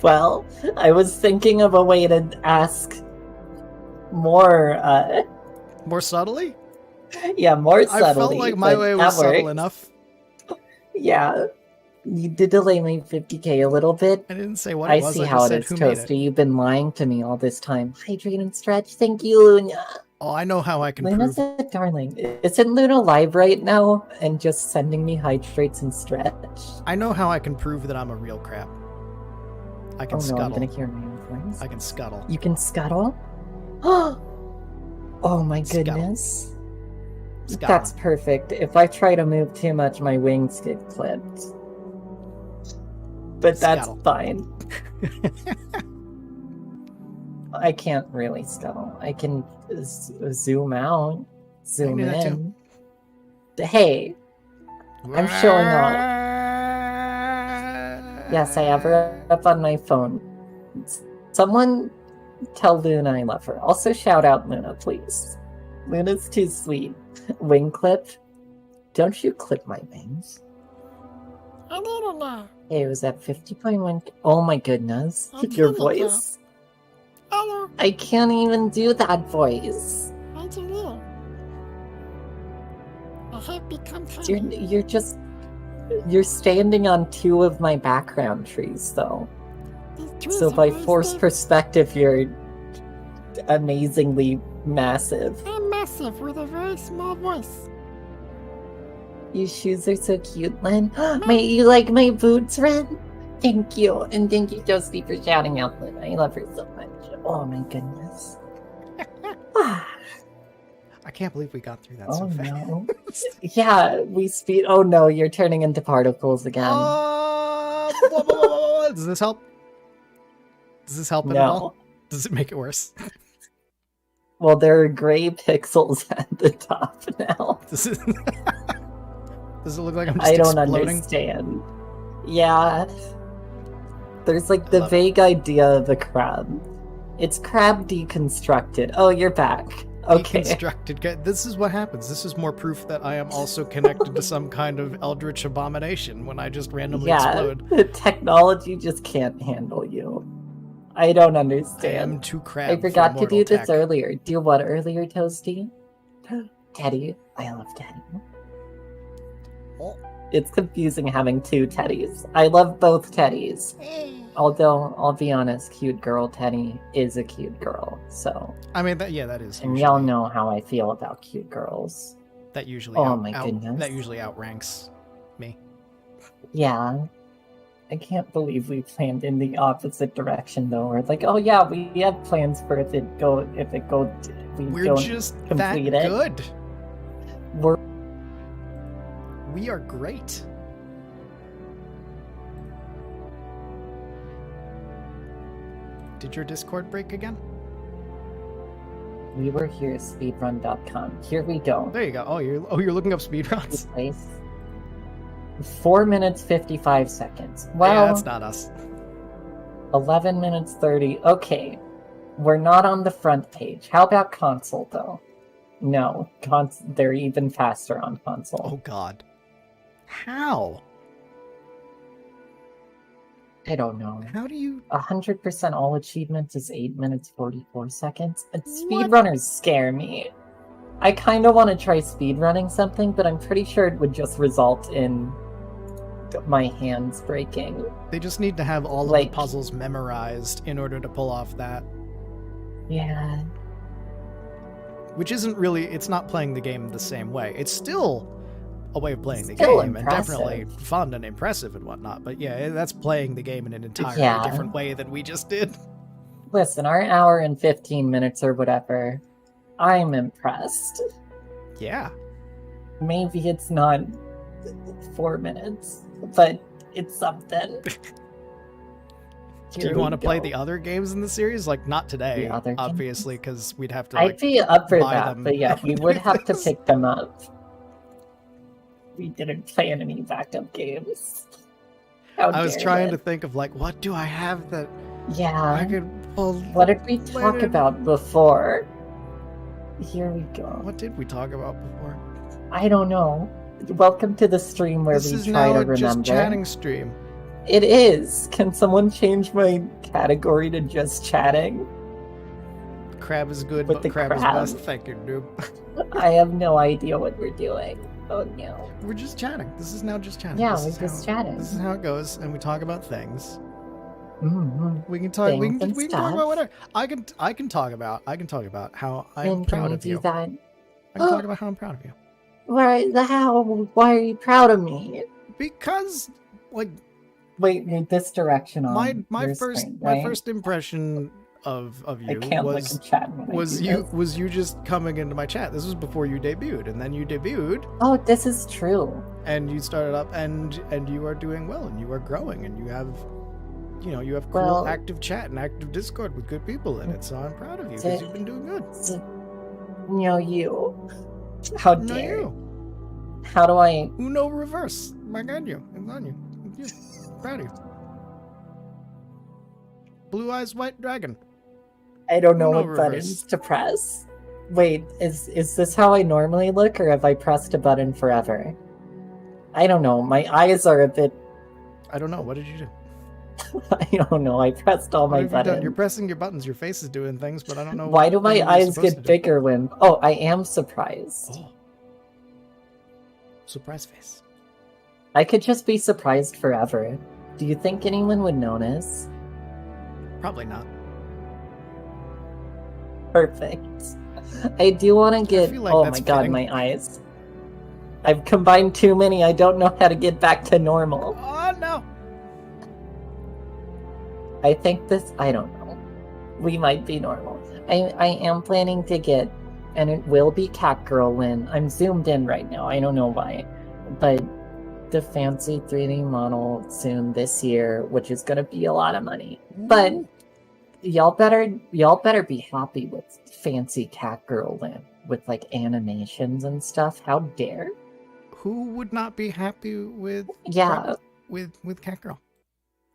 Well, I was thinking of a way to ask more, More subtly? Yeah, more subtly. I felt like my way was subtle enough. Yeah. You did delay me 50k a little bit. I didn't say what it was. I see how it is, Toasty. You've been lying to me all this time. Hydrate and stretch. Thank you, Luna. Oh, I know how I can Luna's prove. a darling. Isn't Luna live right now and just sending me hydrates and stretch? I know how I can prove that I'm a real crab. I can scuttle. I'm gonna hear my own voice. I can scuttle. You can scuttle? Oh my goodness. Scuttle. That's perfect. If I try to move too much, my wings get clipped. But that's fine. I can't really scuttle. I can zoom out, zoom in. Hey, I'm showing off. Yes, I have her up on my phone. Someone tell Luna I love her. Also shout out Luna, please. Luna's too sweet. Wing clip. Don't you clip my wings. Hey, it was at 50.1. Oh my goodness. Your voice. Hello. I can't even do that voice. I do know. I have become You're standing on 2 of my background trees, though. So by forced perspective, you're amazingly massive. I'm massive with a very small voice. Your shoes are so cute, Lynn. You like my boots, Ren? Thank you. And thank you, Josie, for shouting out Lynn. I love her so much. Oh my goodness. I can't believe we got through that so fast. No. Yeah, we speed. Oh no, you're turning into particles again. Does this help? Does this help at No. all? Does it make it worse? Well, there are gray pixels at the top now. Does it look like I'm just I don't exploding? understand. Yeah. There's like the vague idea of a crab. It's crab deconstructed. Oh, you're back. Okay. Deconstructed. This is what happens. This is more proof that I am also connected to some kind of eldritch abomination when I just randomly explode. The technology just can't handle you. I don't understand. I am too crab. I forgot to do this tech. earlier. Do what earlier, Toasty? Teddy. I love Teddy. Oh. It's confusing having 2 Teddies. I love both Teddies. Hey. Although, I'll be honest, cute girl Teddy is a cute girl, so... I mean, that is. And y'all know how I feel about cute girls. That usually. Goodness. That usually outranks me. Yeah. I can't believe we planned in the opposite direction, though. We're like, oh yeah, we have plans for if it goes, We're don't just that complete it. good. We're We are great. Did your Discord break again? We were here at speedrun.com. Here we go. There you go. Oh, you're looking up speedruns. Place. 4 minutes 55 seconds. Well, Yeah, that's not us. 11 minutes 30. Okay. We're not on the front page. How about console, though? No. They're even faster on console. Oh God. How? I don't know. How do you? 100% all achievements is 8 minutes 44 seconds. And What? speedrunners scare me. I kind of want to try speedrunning something, but I'm pretty sure it would just result in my hands breaking. They just need to have all of the Like- puzzles memorized in order to pull off that. Yeah. Which isn't really. It's not playing the game the same way. It's still a way of playing the Still game, impressive. and definitely fun and impressive and whatnot. But yeah, that's playing the game in an entirely Yeah. different way than we just did. Listen, our hour and 15 minutes or whatever, I'm impressed. Yeah. Maybe it's not 4 minutes, but it's something. Do you want to play the other games in the series? Like, not today, The other obviously, because we'd have to. I'd be up for buy that, them. but yeah, we would have to pick them up. We didn't plan any backup games. I was trying to think of like, what do I have that I Yeah. could pull? What did we talk later? about before? Here we go. What did we talk about before? I don't know. Welcome to the stream where This we is try now to a just remember. chatting stream. It is. Can someone change my category to just chatting? Crab is good, With but the crab is crab. best. Thank you, noob. I have no idea what we're doing. Oh no. We're just chatting. This is now just chatting. Yeah, This we're is just how- chatting. This is how it goes, and we talk about things. Mhm. We can talk. We Things can, and we can talk stuff. about whatever. I can talk about how I'm And can proud we of do you. that? I can talk about how I'm proud of you. Why are you proud of me? Because, like, Wait, this direction on my your first screen, my right? first impression of I you can't look was at chat when I was do you this. was you just coming into my chat. This was before you debuted, and then you debuted, Oh, this is true. and you started up, and you are doing well, and you are growing, and you have cool Well- active chat and active Discord with good people in it. So I'm proud of you because Did- you've been doing good. No, you. How No, dare you. How do I? Uno reverse. My God, you. It's on you. It's you. Proud of you. Blue Eyes White Dragon. I don't know Uno what reverse. buttons to press. Wait, is this how I normally look, or have I pressed a button forever? I don't know. My eyes are a bit. I don't know. What did you do? I don't know. I pressed all What my have you done? buttons. You're pressing your buttons. Your face is doing things, but I don't know. Why what do my thing you're eyes supposed to get do. bigger when? Oh, I am surprised. Oh. Surprise face. I could just be surprised forever. Do you think anyone would notice? Probably not. Perfect. I do want to get. feel like Oh that's my god, fitting. my eyes. I've combined too many. I don't know how to get back to normal. Oh no! I think this. I don't know. We might be normal. I am planning to get, and it will be Catgirl I'm zoomed in right now. I don't know why, but the fancy 3D model soon this year, which is gonna be a lot of money. But y'all better be happy with fancy Catgirl with like animations and stuff. How dare? Who would not be happy with Yeah. with Catgirl?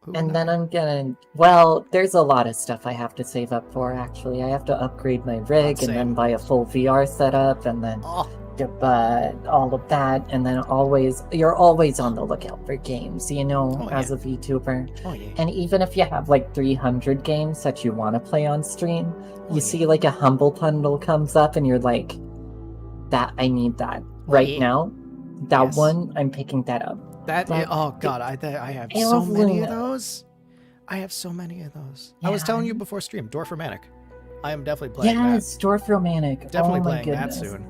Who would And not then be? I'm gonna. Well, there's a lot of stuff I have to save up for. Actually, I have to upgrade my rig and then Same. buy a full VR setup, and then Oh, all of that, and then you're always on the lookout for games. You know, Oh, as yeah. a VTuber. oh yeah. And even if you have like 300 games that you want to play on stream, Oh, you yeah. see like a Humble Bundle comes up, and you're like, "That I need that right yeah. now." That Yes. one, I'm picking that up. That But- oh god, I have I so love many of Luna. those. I have so many of those. I was Yeah. telling you before stream, Dwarf-O-Manic. I am definitely playing Yes, Dwarf Romantic. that. Definitely oh my playing that goodness. soon.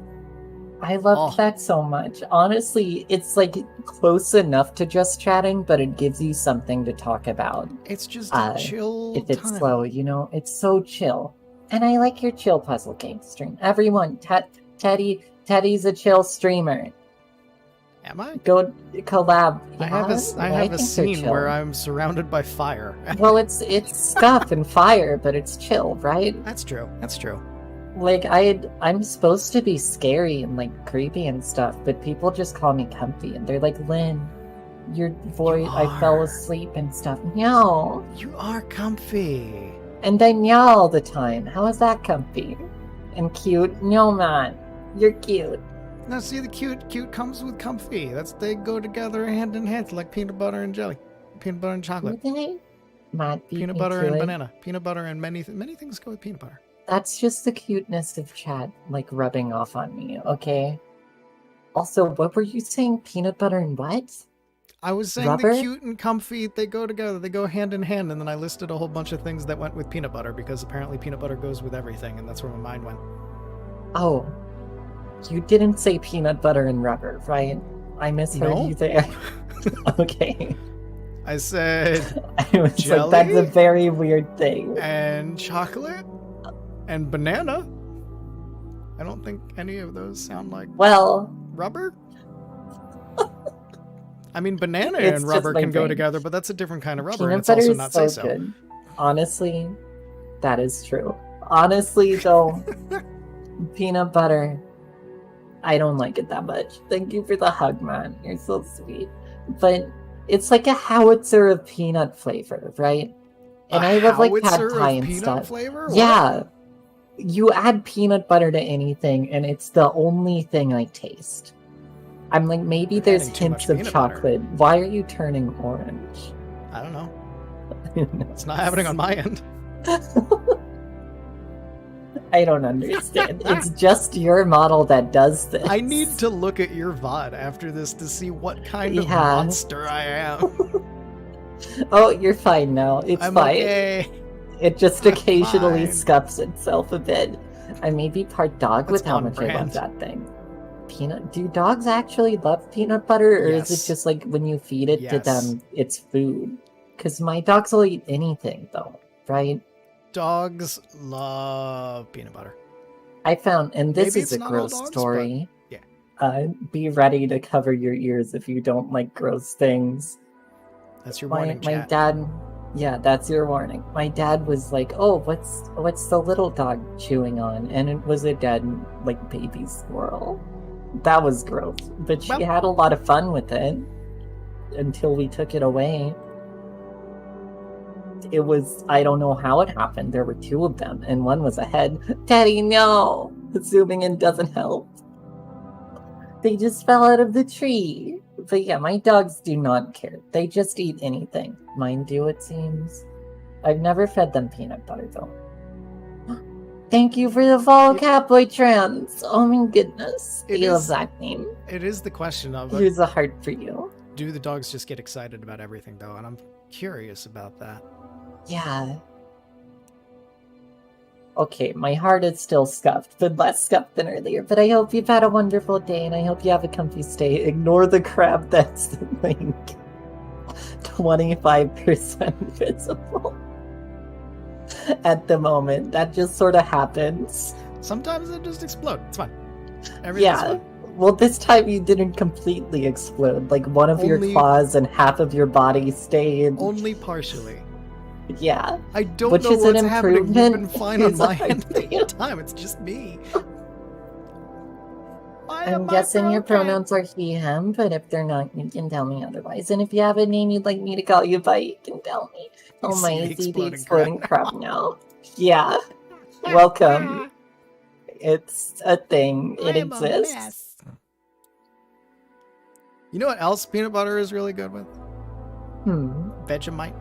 I loved Oh. that so much. Honestly, it's like close enough to just chatting, but it gives you something to talk about. It's just a chill If it's time. slow, you know, it's so chill. And I like your chill puzzle game stream. Everyone, Teddy's a chill streamer. Am I? Go collab. I have Yeah, I have a think they're scene chill. where I'm surrounded by fire. Well, it's stuff and fire, but it's chill, right? That's true. That's true. Like I'm supposed to be scary and like creepy and stuff, but people just call me comfy, and they're like, "Lynn, your voice, I fell are. asleep and stuff." Meow, You are comfy. and I meow all the time. How is that comfy and cute? No, man, you're cute. Now see, the cute comes with comfy. They go together hand in hand like peanut butter and jelly, peanut butter and chocolate, Okay, Matt, beat peanut me butter to and it. banana, peanut butter and many things go with peanut butter. That's just the cuteness of chat, like rubbing off on me. Okay. Also, what were you saying? Peanut butter and what? I was saying Rubber? the cute and comfy, they go together, they go hand in hand, and then I listed a whole bunch of things that went with peanut butter because apparently peanut butter goes with everything, and that's where my mind went. Oh, you didn't say peanut butter and rubber, right? I misheard No. you there. Okay. I said I was like, that's a Jelly? very weird thing. and chocolate and banana. I don't think any of those sound like Well, rubber. I mean, banana It's and just rubber my can go brain. together, but that's a different kind of rubber, and peanut it's butter also is not so say so. good. Honestly, that is true. Honestly, though, peanut butter, I don't like it that much. Thank you for the hug, man. You're so sweet. But it's like a howitzer of peanut flavor, right? And I love like pad howitzer thai of and peanut stuff. flavor? What? Yeah. You add peanut butter to anything, and it's the only thing I taste. I'm like, maybe You're there's adding too much hints of peanut butter. chocolate. Why are you turning orange? I don't know. It's not happening on my end. I don't understand. It's just your model that does this. I need to look at your VOD after this to see what kind of Yeah. monster I am. Oh, you're fine now. It's I'm fine. okay. It just I'm occasionally fine. scuffs itself a bit. I may be part dog That's with how on much I love brand. that thing. Do dogs actually love peanut butter, or is Yes. it just like when you feed it to Yes. them, it's food? Because my dogs will eat anything, though, right? Dogs love peanut butter. I found, and this Maybe is it's a not all gross dogs, story. but yeah. Be ready to cover your ears if you don't like gross things. That's your My warning, chat. dad, yeah, that's your warning. My dad was like, "Oh, what's the little dog chewing on?" And it was a dead like baby squirrel. That was gross, but she Well- had a lot of fun with it until we took it away. it was, I don't know how it happened. There were two of them, and one was a head. Teddy, no! Zooming in doesn't help. They just fell out of the tree. But yeah, my dogs do not care. They just eat anything. Mine do, it seems. I've never fed them peanut butter, though. Thank you for the follow, Catboy Trans. Oh my goodness. I love that name. It is the question of... Here's a heart for you. Do the dogs just get excited about everything, though? And I'm curious about that. Yeah. Okay, my heart is still scuffed, but less scuffed than earlier. But I hope you've had a wonderful day, and I hope you have a comfy stay. Ignore the crap that's like 25% visible at the moment. That just sort of happens. Sometimes it just explodes. It's fine. Everything's fine. Well, this time you didn't completely explode. Like, one of your claws and half of your body stayed. Only partially. Yeah. I don't know what's happening. You've been fine on my end the whole time. It's just me. I'm guessing your pronouns are he, him, but if they're not, you can tell me otherwise. And if you have a name you'd like me to call you by, you can tell me. Oh my, is he the exploding crap now? Yeah. Welcome. It's a thing. It exists. You know what else peanut butter is really good with? Vegemite.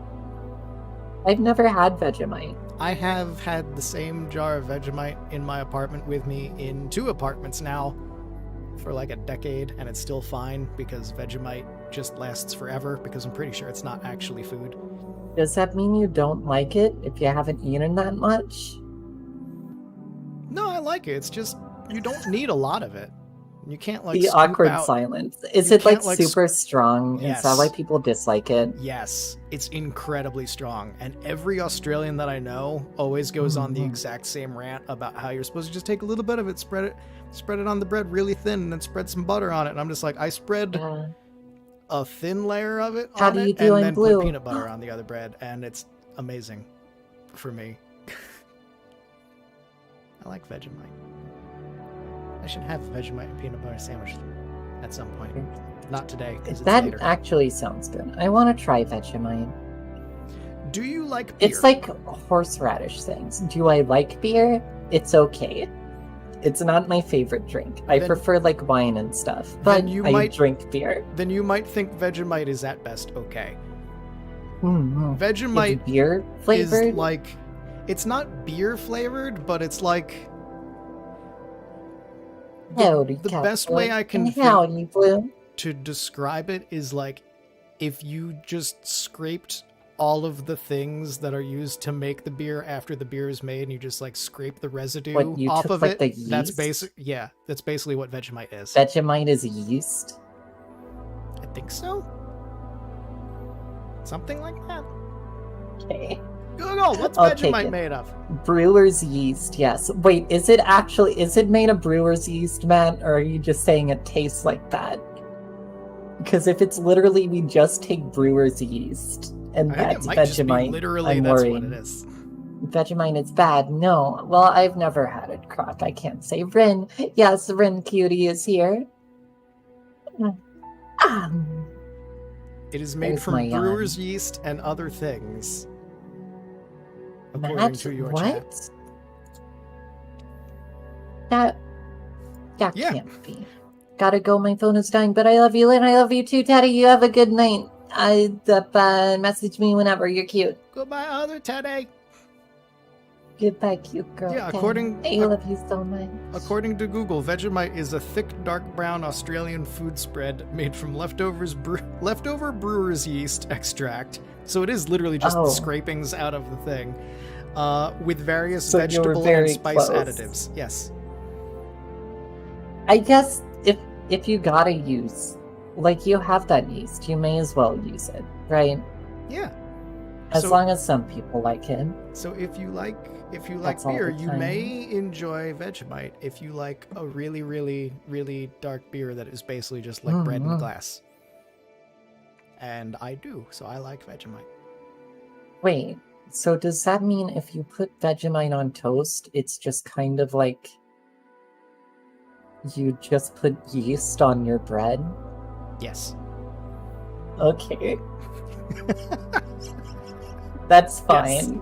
I've never had Vegemite. I have had the same jar of Vegemite in my apartment with me in 2 apartments now for like a decade, and it's still fine because Vegemite just lasts forever because I'm pretty sure it's not actually food. Does that mean you don't like it if you haven't eaten that much? No, I like it. It's just you don't need a lot of it. You can't like the awkward silence. Is it like super strong? Yes. Is that why people dislike it? Yes, it's incredibly strong. And every Australian that I know always goes on the exact same rant about how you're supposed to just take a little bit of it, spread it on the bread really thin, and then spread some butter on it. And I'm just like, I spread a thin layer of it on it, and then put peanut butter on the other bread, and it's amazing for me. I like Vegemite. I should have a Vegemite and peanut butter sandwich at some point. Not today, because it's later. That actually sounds good. I want to try Vegemite. Do you like beer? It's like horseradish things. Do I like beer? It's okay. It's not my favorite drink. I prefer like wine and stuff, but I drink beer. Then you might think Vegemite is at best okay. Vegemite is beer flavored? Is like, it's not beer flavored, but it's like... The best way I can think to describe it is like if you just scraped all of the things that are used to make the beer after the beer is made, and you just like scrape the residue off of it. That's that's basically what Vegemite is. Vegemite is yeast? I think so. Something like that. Okay. Google, what's Vegemite made of? Brewer's yeast, yes. Wait, is it made of brewer's yeast, Matt, or are you just saying it tastes like that? Because if it's literally we just take brewer's yeast and that's Vegemite, literally, I'm that's worried. what it is. Vegemite is bad. No. Well, I've never had it, Croc. I can't say. Rin. Yes, Rin Cutie is here. It is made from brewer's yeast and other things. According to your chat. That can't be. Gotta go, my phone is dying, but I love you, Lynn. I love you too, Teddy. You have a good night. Message me whenever. You're cute. Goodbye, other Teddy. Goodbye, cute girl. Yeah, I love you so much. According to Google, Vegemite is a thick, dark brown Australian food spread made from leftover brewer's yeast extract. So it is literally just the scrapings out of the thing, with various vegetable and spice additives. Yes. I guess if you gotta use, like you have that yeast, you may as well use it, right? Yeah. As long as some people like it. So if you like beer, you may enjoy Vegemite. If you like a really, really, really dark beer that is basically just like bread and glass. And I do, so I like Vegemite. Wait, so does that mean if you put Vegemite on toast, it's just kind of like you just put yeast on your bread? Yes. Okay. That's fine.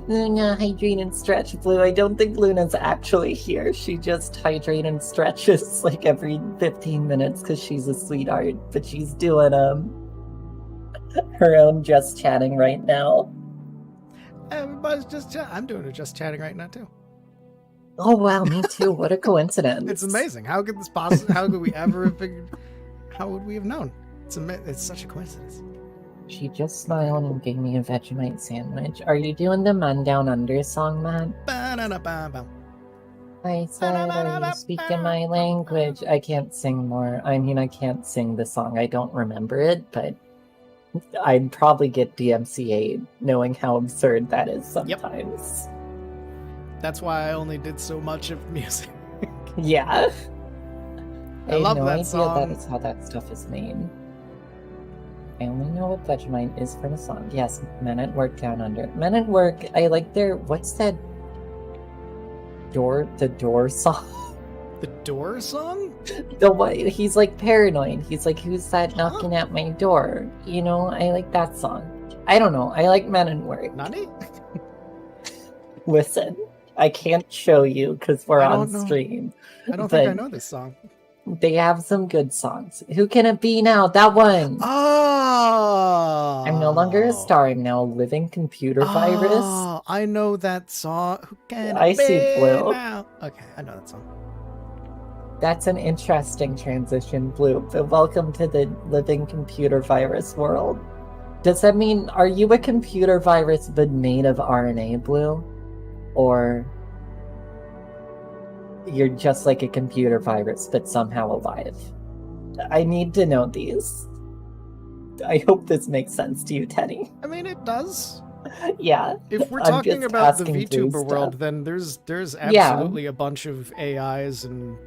Luna, hydrate and stretch. Blue, I don't think Luna's actually here. She just hydrate and stretches like every 15 minutes because she's a sweetheart. But she's doing her own just chatting right now. Everybody's just I'm doing a just chatting right now too. Oh wow, me too. What a coincidence. It's amazing. How could this possibly? How could we ever have figured? How would we have known? It's such a coincidence. She just smiled and gave me a Vegemite sandwich. Are you doing the Man Down Under song, Matt? Ba-da-da-ba-ba. I said, are you speaking my language? I can't sing more. I mean, I can't sing the song. I don't remember it, but I'd probably get DMCA'd knowing how absurd that is sometimes. Yep. That's why I only did so much of music. Yeah. I love have no that idea song. That is how that stuff is made. I only know what Vegemite is for the song. Yes, Men at Work Down Under. Men at Work, I like their, what's that? The Door song? The Door song? The what? He's like paranoid. He's like, who's that knocking at my door? You know, I like that song. I don't know. I like Men at Work. Nani? Listen, I can't show you because we're on stream. I don't think I know this song. They have some good songs. Who can it be now? That one. Oh! I'm no longer a star. I'm now a living computer virus. Oh, I know that song. Who can I it see be Blue. now? Okay, I know that song. That's an interesting transition, Blue. But welcome to the living computer virus world. Does that mean, are you a computer virus but made of RNA, Blue? Or you're just like a computer virus but somehow alive? I need to know these. I hope this makes sense to you, Teddy. I mean, it does. Yeah. If we're I'm talking just about the asking through VTuber world, stuff. then there's absolutely a bunch of AIs and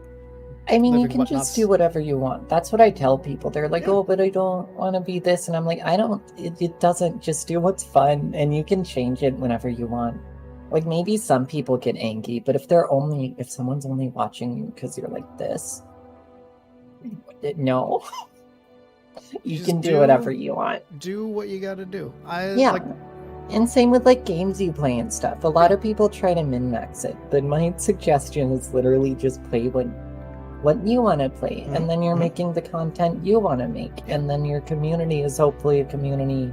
I mean, you living can just whatnots. do whatever you want. That's what I tell people. They're like, Yeah. oh, but I don't want to be this. And I'm like, it doesn't. Just do what's fun. And you can change it whenever you want. Like, maybe some people get angry, but if someone's only watching you because you're like this, no. You Just can do whatever you want. do what you gotta do. Yeah. And same with like games you play and stuff. A lot of people try to min-max it, but my suggestion is literally just play what you want to play, and then you're making the content you want to make, and then your community is hopefully a community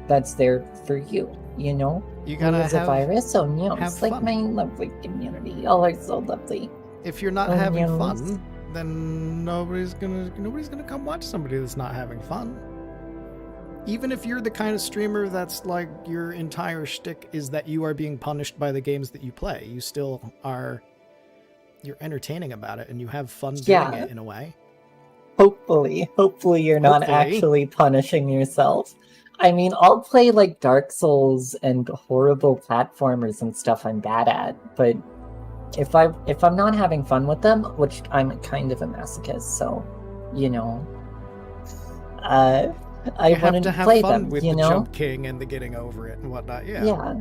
that's there for you, you know? You gotta Use a virus, so no, have it's like fun. my lovely community. Y'all are so lovely. If you're not Oh, having yes. fun, then nobody's gonna come watch somebody that's not having fun. Even if you're the kind of streamer that's like your entire shtick is that you are being punished by the games that you play, you still are. You're entertaining about it and you have fun doing it in a way. Hopefully you're not actually punishing yourself. I mean, I'll play like Dark Souls and horrible platformers and stuff I'm bad at, but if I'm not having fun with them, which I'm kind of a masochist, so you know, I have to have play fun them, with you the know? Jump King and the getting over it and whatnot. Yeah.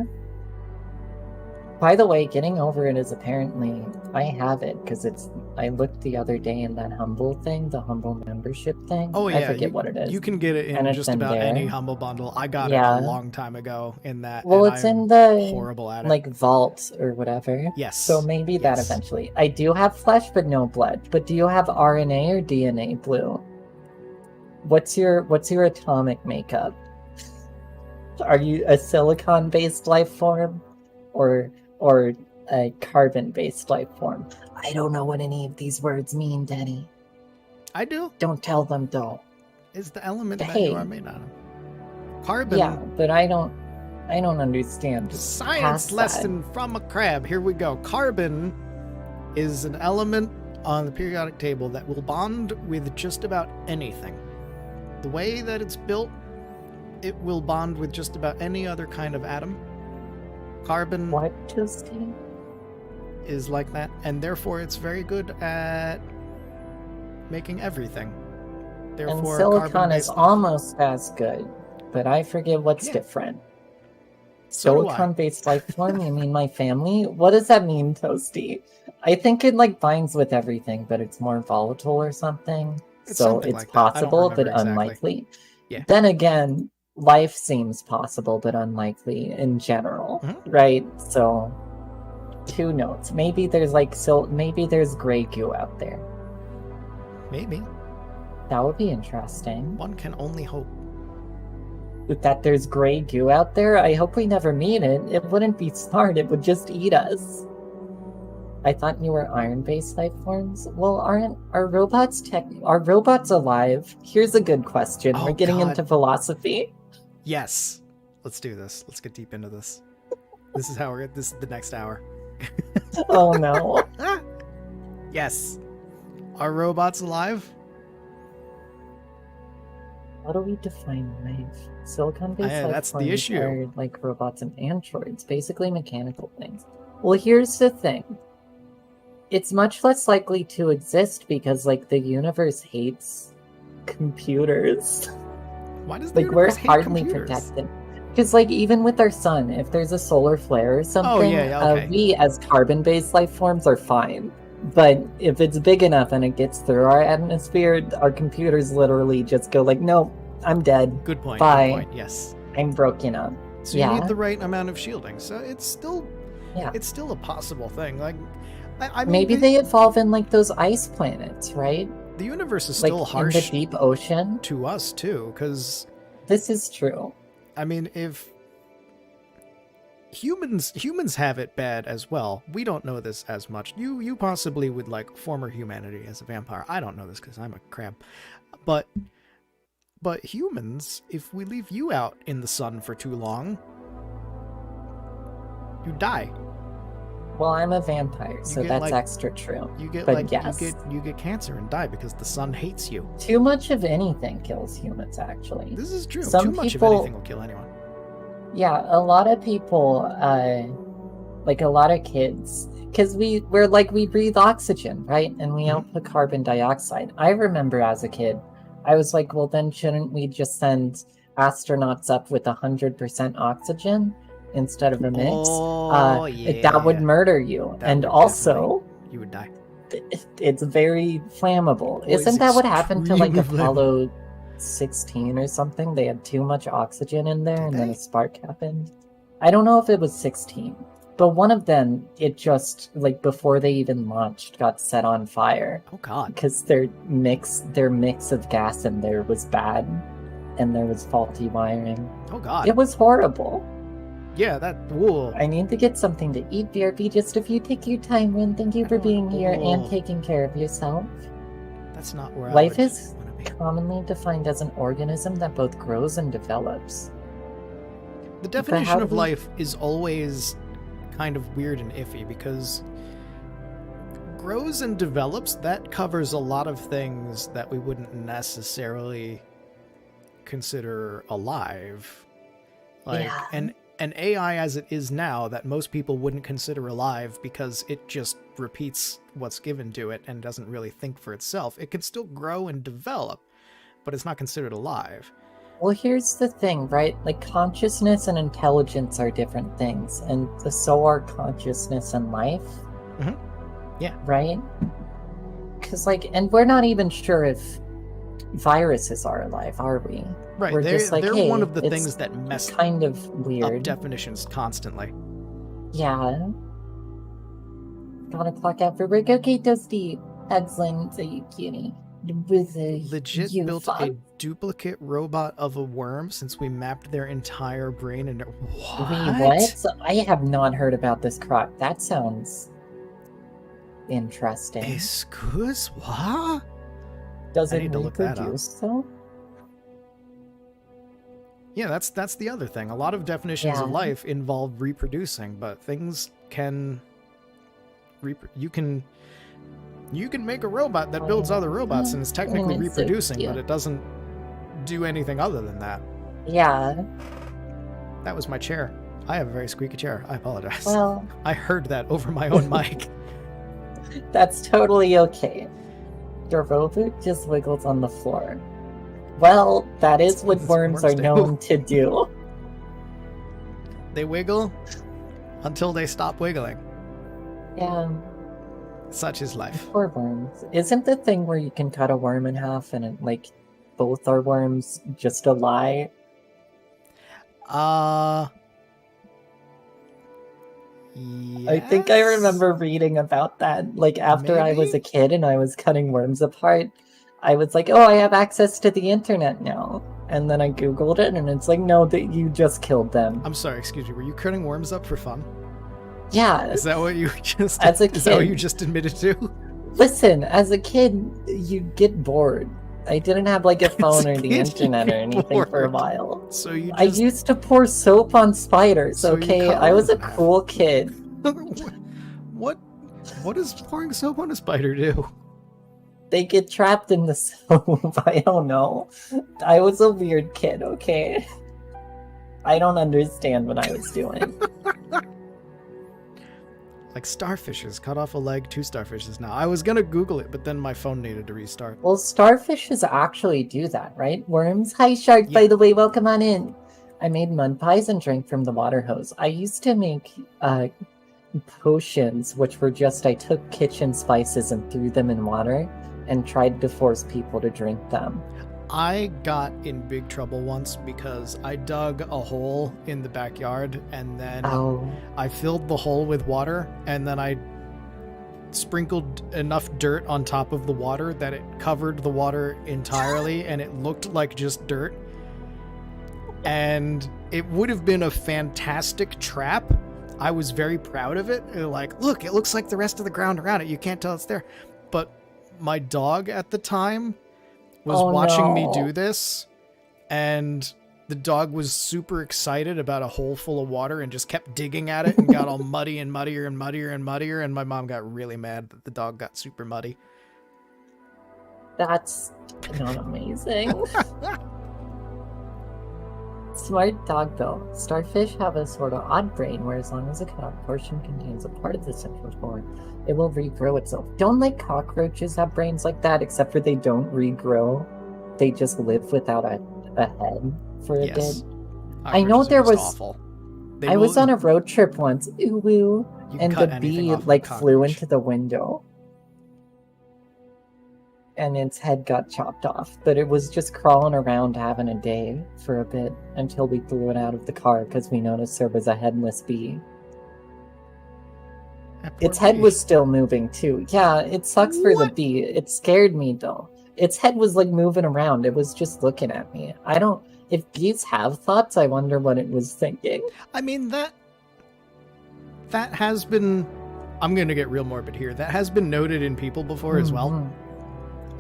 By the way, getting over it is apparently, I have it because I looked the other day in that Humble thing, the Humble membership thing. Oh yeah, I forget what it is. You can get it And in it's just in about there. any Humble bundle. I got it a long time ago in that. Well, and it's I'm in the horrible at it. like vault or whatever. Yes. So maybe that Yes. eventually. I do have flesh, but no blood. But do you have RNA or DNA, Blue? What's your atomic makeup? Are you a silicon-based life form, or a carbon-based life form? I don't know what any of these words mean, Denny. I do. Don't tell them, though. Is the element that Hey. you are made out of. Carbon. Yeah, but I don't understand. Science past lesson from a crab. Here we go. Carbon is an element on the periodic table that will bond with just about anything. The way that it's built, it will bond with just about any other kind of atom. Carbon What, Toasty? is like that, and therefore it's very good at making everything. And Therefore, silicon is carbon-based- almost as good, but I forget what's Yeah. different. So do I. Silicon-based life form? You mean my family? What does that mean, Toasty? I think it like binds with everything, but it's more volatile or something. It's So something it's like that. I don't possible, but remember exactly. unlikely. Yeah. Then again, life seems possible but unlikely in general, Mhm. right? So, who knows? Maybe there's maybe there's gray goo out there. Maybe. That would be interesting. One can only hope. That there's gray goo out there, I hope we never meet it. It wouldn't be smart, it would just eat us. I thought you were iron-based life forms. Well, are robots alive? Here's a good question. Oh, We're getting God. into philosophy. Yes. Let's do this. Let's get deep into this. This is the next hour. Oh no. Yes. Are robots alive? How do we define life? Silicon-based life that's the forms issue. are like robots and androids, basically mechanical things. Well, here's the thing. It's much less likely to exist because, like, the universe hates computers. Why does the Like, we're universe hate hardly computers? protected. Because, like, even with our sun, if there's a solar flare or something, okay. we as carbon-based life forms are fine. But if it's big enough and it gets through our atmosphere, our computers literally just go like, no, I'm dead. Good point. Bye. Good point. Yes. I'm broken up. So you need the right amount of shielding. So it's still a possible thing. Like, I mean, Maybe they evolve in like those ice planets, right? the universe is Like still in harsh the deep ocean. to us too, because This is true. I mean, if humans have it bad as well, we don't know this as much. You possibly would like former humanity as a vampire. I don't know this because I'm a crab, but humans, if we leave you out in the sun for too long, you die. Well, I'm a vampire, so get, that's like- extra true. You get But yes. you get cancer and die because the sun hates you. Too much of anything kills humans, actually. This is true. Some Too much people- of anything will kill anyone. Yeah, a lot of people, like a lot of kids, because we breathe oxygen, right? And we output carbon dioxide. I remember as a kid, I was like, well, then shouldn't we just send astronauts up with 100% oxygen instead of a mix? That would murder you. That And would also, You would die. it's very flammable. Well, Isn't it's that what happened to like extremely Apollo 16 or something? They had too much oxygen in there, Did and then they? a spark happened. I don't know if it was 16, but one of them, it just like before they even launched, got set on fire Oh God. because their mix of gas in there was bad, and there was faulty wiring. Oh God. It was horrible. Yeah, that. Whoa. I need to get something to eat, BRB. Just if you take your time, Rin, thank you for being here and Oh. taking care of yourself. That's not where Life I would is want to be. commonly defined as an organism that both grows and develops. The definition how of do we- life is always kind of weird and iffy because grows and develops, that covers a lot of things that we wouldn't necessarily consider alive. Like Yeah. an AI as it is now that most people wouldn't consider alive because it just repeats what's given to it and doesn't really think for itself. It can still grow and develop, but it's not considered alive. Well, here's the thing, right? Like, consciousness and intelligence are different things, and so are consciousness and life. Mhm. Yeah. Right? Because, like, and we're not even sure if viruses are alive, are we? Right, We're they're, just like, they're hey, one of the it's things that mess kind of up weird. definitions constantly. Yeah. Gotta clock out for work. Okay, Dusty. Excellent. So you cutie. With a Legit you built fuck. a duplicate robot of a worm since we mapped their entire brain and what? Wait, what? So I have not heard about this croc. That sounds interesting. Excuse what? Does I it need to look that up. reproduce though? Yeah, that's the other thing. A lot of definitions of Yeah. life involve reproducing, but things can you can make a robot that builds other robots and is technically it's so reproducing, but cute. it doesn't do anything other than that. Yeah. That was my chair. I have a very squeaky chair. I apologize. Well, I heard that over my own mic. that's totally okay. Your robot just wiggles on the floor. Well, that is what That's worms worms are do. known to do. They wiggle until they stop wiggling. Yeah. Such is life. Poor worms. Isn't the thing where you can cut a worm in half and it, like both are worms just a lie? I think I Yes? remember reading about that. Like, after I was Maybe? a kid and I was cutting worms apart, I was like, oh, I have access to the internet now. And then I Googled it, and it's like, no, that you just killed them. I'm sorry, excuse me. Were you cutting worms up for fun? Yeah. Is that what you just As a Is that what kid. you just admitted to? Listen, as a kid, you get bored. I didn't have like a phone a or the kid, you internet or get anything for a bored. while. So you I just used to pour soap on spiders, So you okay? cut I was a worms in half. cool kid. what does pouring soap on a spider do? They get trapped in the soap. I don't know. I was a weird kid, okay? I don't understand what I was doing. Like starfishes, cut off a leg, 2 starfishes now. I was gonna Google it, but then my phone needed to restart. Well, starfishes actually do that, right? Worms? Hi, Shark, by Yeah. the way, welcome on in. I made mud pies and drank from the water hose. I used to make potions, which were just, I took kitchen spices and threw them in water and tried to force people to drink them. I got in big trouble once because I dug a hole in the backyard and then Oh, I filled the hole with water and then I sprinkled enough dirt on top of the water that it covered the water entirely and it looked like just dirt. And it would have been a fantastic trap. I was very proud of it. Like, look, it looks like the rest of the ground around it. You can't tell it's there. But my dog at the time was watching me do this, and the dog was super excited about a hole full of water and just kept digging at it and got all muddy and muddier and muddier and muddier, and my mom got really mad that the dog got super muddy. that's not amazing. Smart dog, though. Starfish have a sort of odd brain where as long as a cut off portion contains a part of the central core, it will regrow itself. Don't like cockroaches have brains like that, except for they don't regrow. They just live without a head for a Yes. bit. I know Cockroaches are there just was- awful. I was on a road trip once, ooh woo, You can and cut the anything bee off of a like flew cockroach. into the window. And its head got chopped off, but it was just crawling around having a day for a bit until we threw it out of the car because we noticed there was a headless bee. That poor Its head bee. was still moving too. Yeah, it sucks for the bee. It scared me though. Its head was like moving around. It was just looking at me. I don't. If bees have thoughts, I wonder what it was thinking. I mean, that has been... I'm going to get real morbid here. That has been noted in people before as well. Mhm.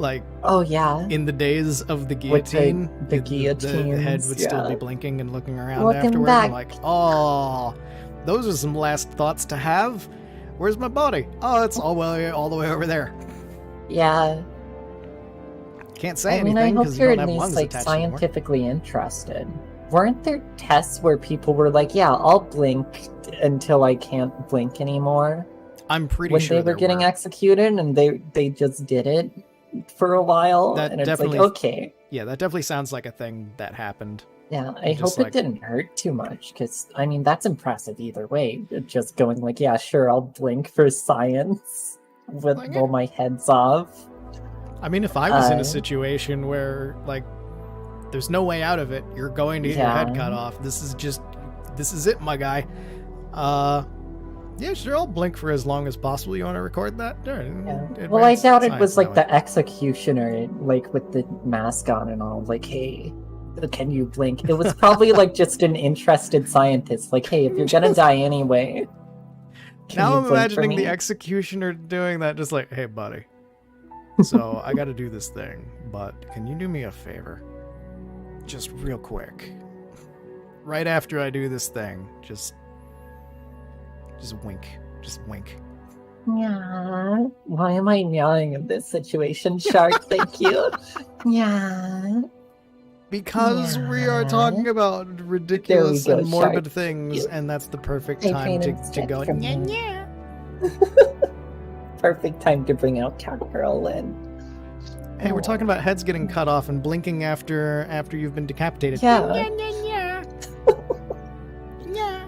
Like, Oh yeah. in the days of the With the guillotine, the head guillotines, would still yeah. be blinking and looking around Looking afterward. back. I'm like, oh, those are some last thoughts to have. Where's my body? Oh, it's all the way over there. Yeah. Can't say I mean, I anything hope because you're you at don't have least lungs like attached anymore. scientifically interested. Weren't there tests where people were like, "Yeah, I'll blink until I can't blink anymore"? I'm pretty When sure they were there getting were. executed, and they just did it for a while, That and it's like, definitely- okay, Yeah, that definitely sounds like a thing that happened. yeah. I Just hope like- it didn't hurt too much, because I mean that's impressive either way. Just going like, yeah, sure, I'll blink for science with Like, while my head's off. I mean, if I was in Uh, a situation where, like, there's no way out of it, you're going to get your head Yeah. cut off. This is it, my guy. Yeah, sure, I'll blink for as long as possible. You want to record that? Sure, Yeah. Well, I advanced doubt it science was that like way. the executioner, like with the mask on and all, like, hey, can you blink? It was probably like just an interested scientist, like, hey, if you're gonna die anyway. can Now you I'm blink for imagining me? the executioner doing that, just like, hey, buddy. So I got to do this thing, but can you do me a favor? Just real quick. Right after I do this thing, just wink. Just wink. Yeah. Why am I yelling in this situation, Shark? Thank you. Yeah. Because we are Yeah. talking about ridiculous go, and morbid Shark. things, You- and that's the perfect I time painted to stick go. from "Nya, me." nya." Perfect time to bring out Catgirl in. Hey, we're Oh. talking about heads getting cut off and blinking after you've been decapitated. Yeah, Yeah.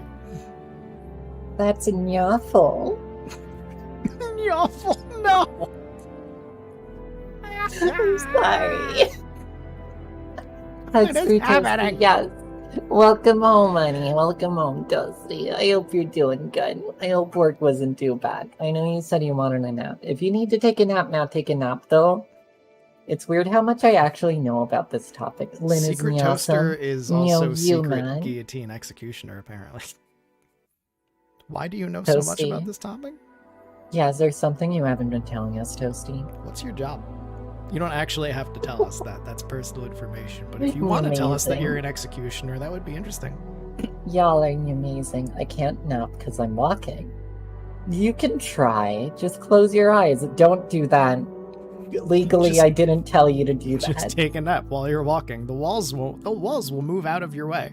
that's awful. Awful. No. I'm sorry. It is happening. Yes. Welcome home, honey. Welcome home, Toasty. I hope you're doing good. I hope work wasn't too bad. I know you said you wanted a nap. If you need to take a nap now, take a nap, though. It's weird how much I actually know about this topic. Lyn Secret is Toaster awesome. is also secret man. guillotine executioner, apparently. Why do you know so much Toasty. about this topic? Yeah, is there something you haven't been telling us, Toasty? What's your job? You don't actually have to tell us that. That's personal information. But if you want to tell us that you're an executioner, that would be interesting. Y'all are amazing. I can't nap because I'm walking. You can try. Just close your eyes. Don't do that. Legally, I didn't tell you to do that. Just take a nap while you're walking. The walls will move out of your way.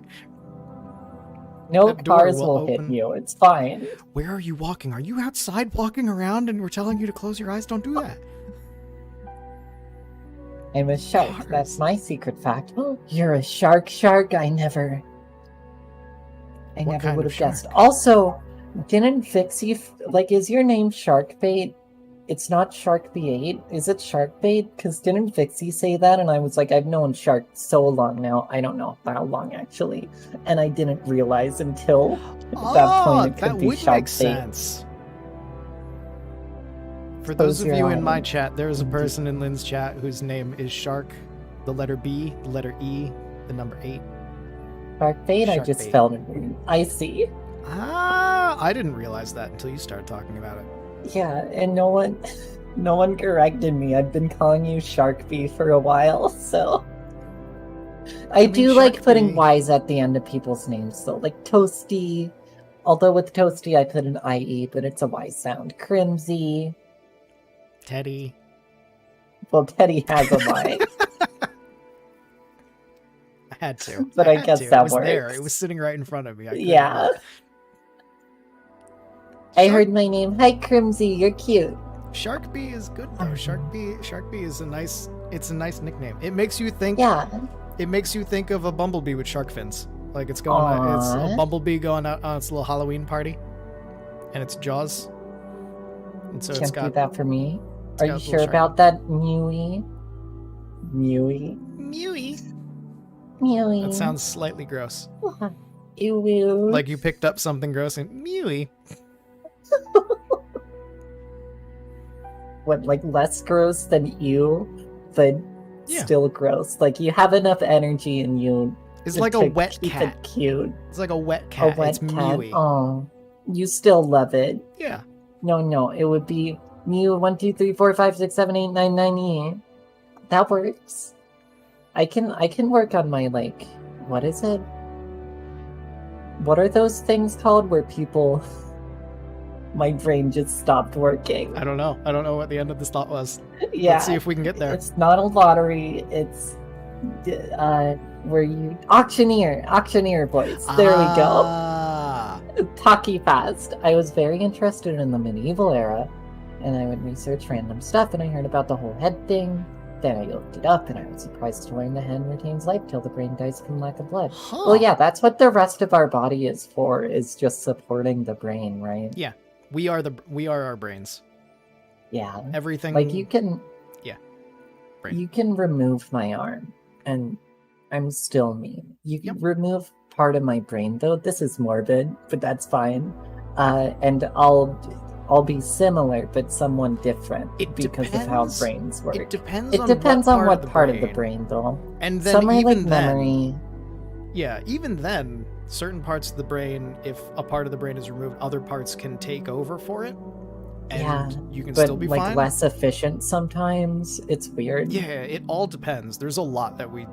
No That door cars will will hit open. you. It's fine. Where are you walking? Are you outside walking around and we're telling you to close your eyes? Don't do that. I'm a shark. Cars. That's my secret fact. Oh, you're a shark. I never What would kind of have guessed. shark? Also, didn't Fixie is your name Sharkbait? It's not Sharkbait. Is it Sharkbait? Because didn't Fixie say that? And I was like, I've known Shark so long now. I don't know how long actually, and I didn't realize until that point it could that be would make Sharkbait. sense. For Close those of your you in my eyes. chat, there is a person in Lyn's chat whose name is Shark, the letter B, the letter E, the number 8. Sharkbait. I just Sharkbait. felt it. I see. Ah, I didn't realize that until you started talking about it. Yeah, and no one corrected me. I've been calling you Sharkbee for a while, so I mean, do like putting Sharkbee- Y's at the end of people's names, though. Like Toasty. Although with Toasty I put an IE, but it's a Y sound. Crimsy. Teddy. Well, Teddy has a Y. I had to. But I had guess to. that It was there. works. It was sitting right in front of me. I couldn't Yeah. look. I heard my name. Hi, Crimsy. You're cute. Sharkbee is good though. Sharkbee is a nice nickname. It makes you think Yeah. It makes you think of a bumblebee with shark fins. Like it's going it's a Aw. bumblebee going out on its little Halloween party. And it's Jaws. And so it's Can't do got that for me. it's Are got you a sure little about that, Mewy? Mewy? Mewy. Mewy. That sounds slightly gross. Ew. Like you picked up something gross and Mewy. What, like less gross than you, but Yeah. still gross. Like you have enough energy in you. It's to like a wet keep cat. it cute. It's like a wet A cat. wet It's cat. Mewy. Oh, you still love it. Yeah. No, it would be Mew 1, 2, 3, 4, 5, 6, 7, 8, 9, 9, 8. That works. I can work on my what is it? What are those things called where people? My brain just stopped working. I don't know. I don't know what the end of this thought was. Yeah. Let's see if we can get there. It's not a lottery. It's where you auctioneer boys. There we go. Ah. Talkie fast. I was very interested in the medieval era, and I would research random stuff. And I heard about the whole head thing. Then I looked it up, and I was surprised to learn the hand retains life till the brain dies from lack of blood. Huh. Well, yeah, that's what the rest of our body is for. Is just supporting the brain, right? Yeah. We are our brains. Yeah. Everything Like you can. Yeah. Brain. You can remove my arm, and I'm still me. You can Yep. remove part of my brain, though. This is morbid, but that's fine. And I'll be similar, but someone different It because of how depends- brains work. It depends It on depends what on part what of part of the brain, though. And then Some are even like then, memory. yeah, even then, certain parts of the brain, if a part of the brain is removed, other parts can take over for it, and Yeah, you can But still be like fine. less efficient sometimes. It's weird. Yeah, it all depends. There's a lot that we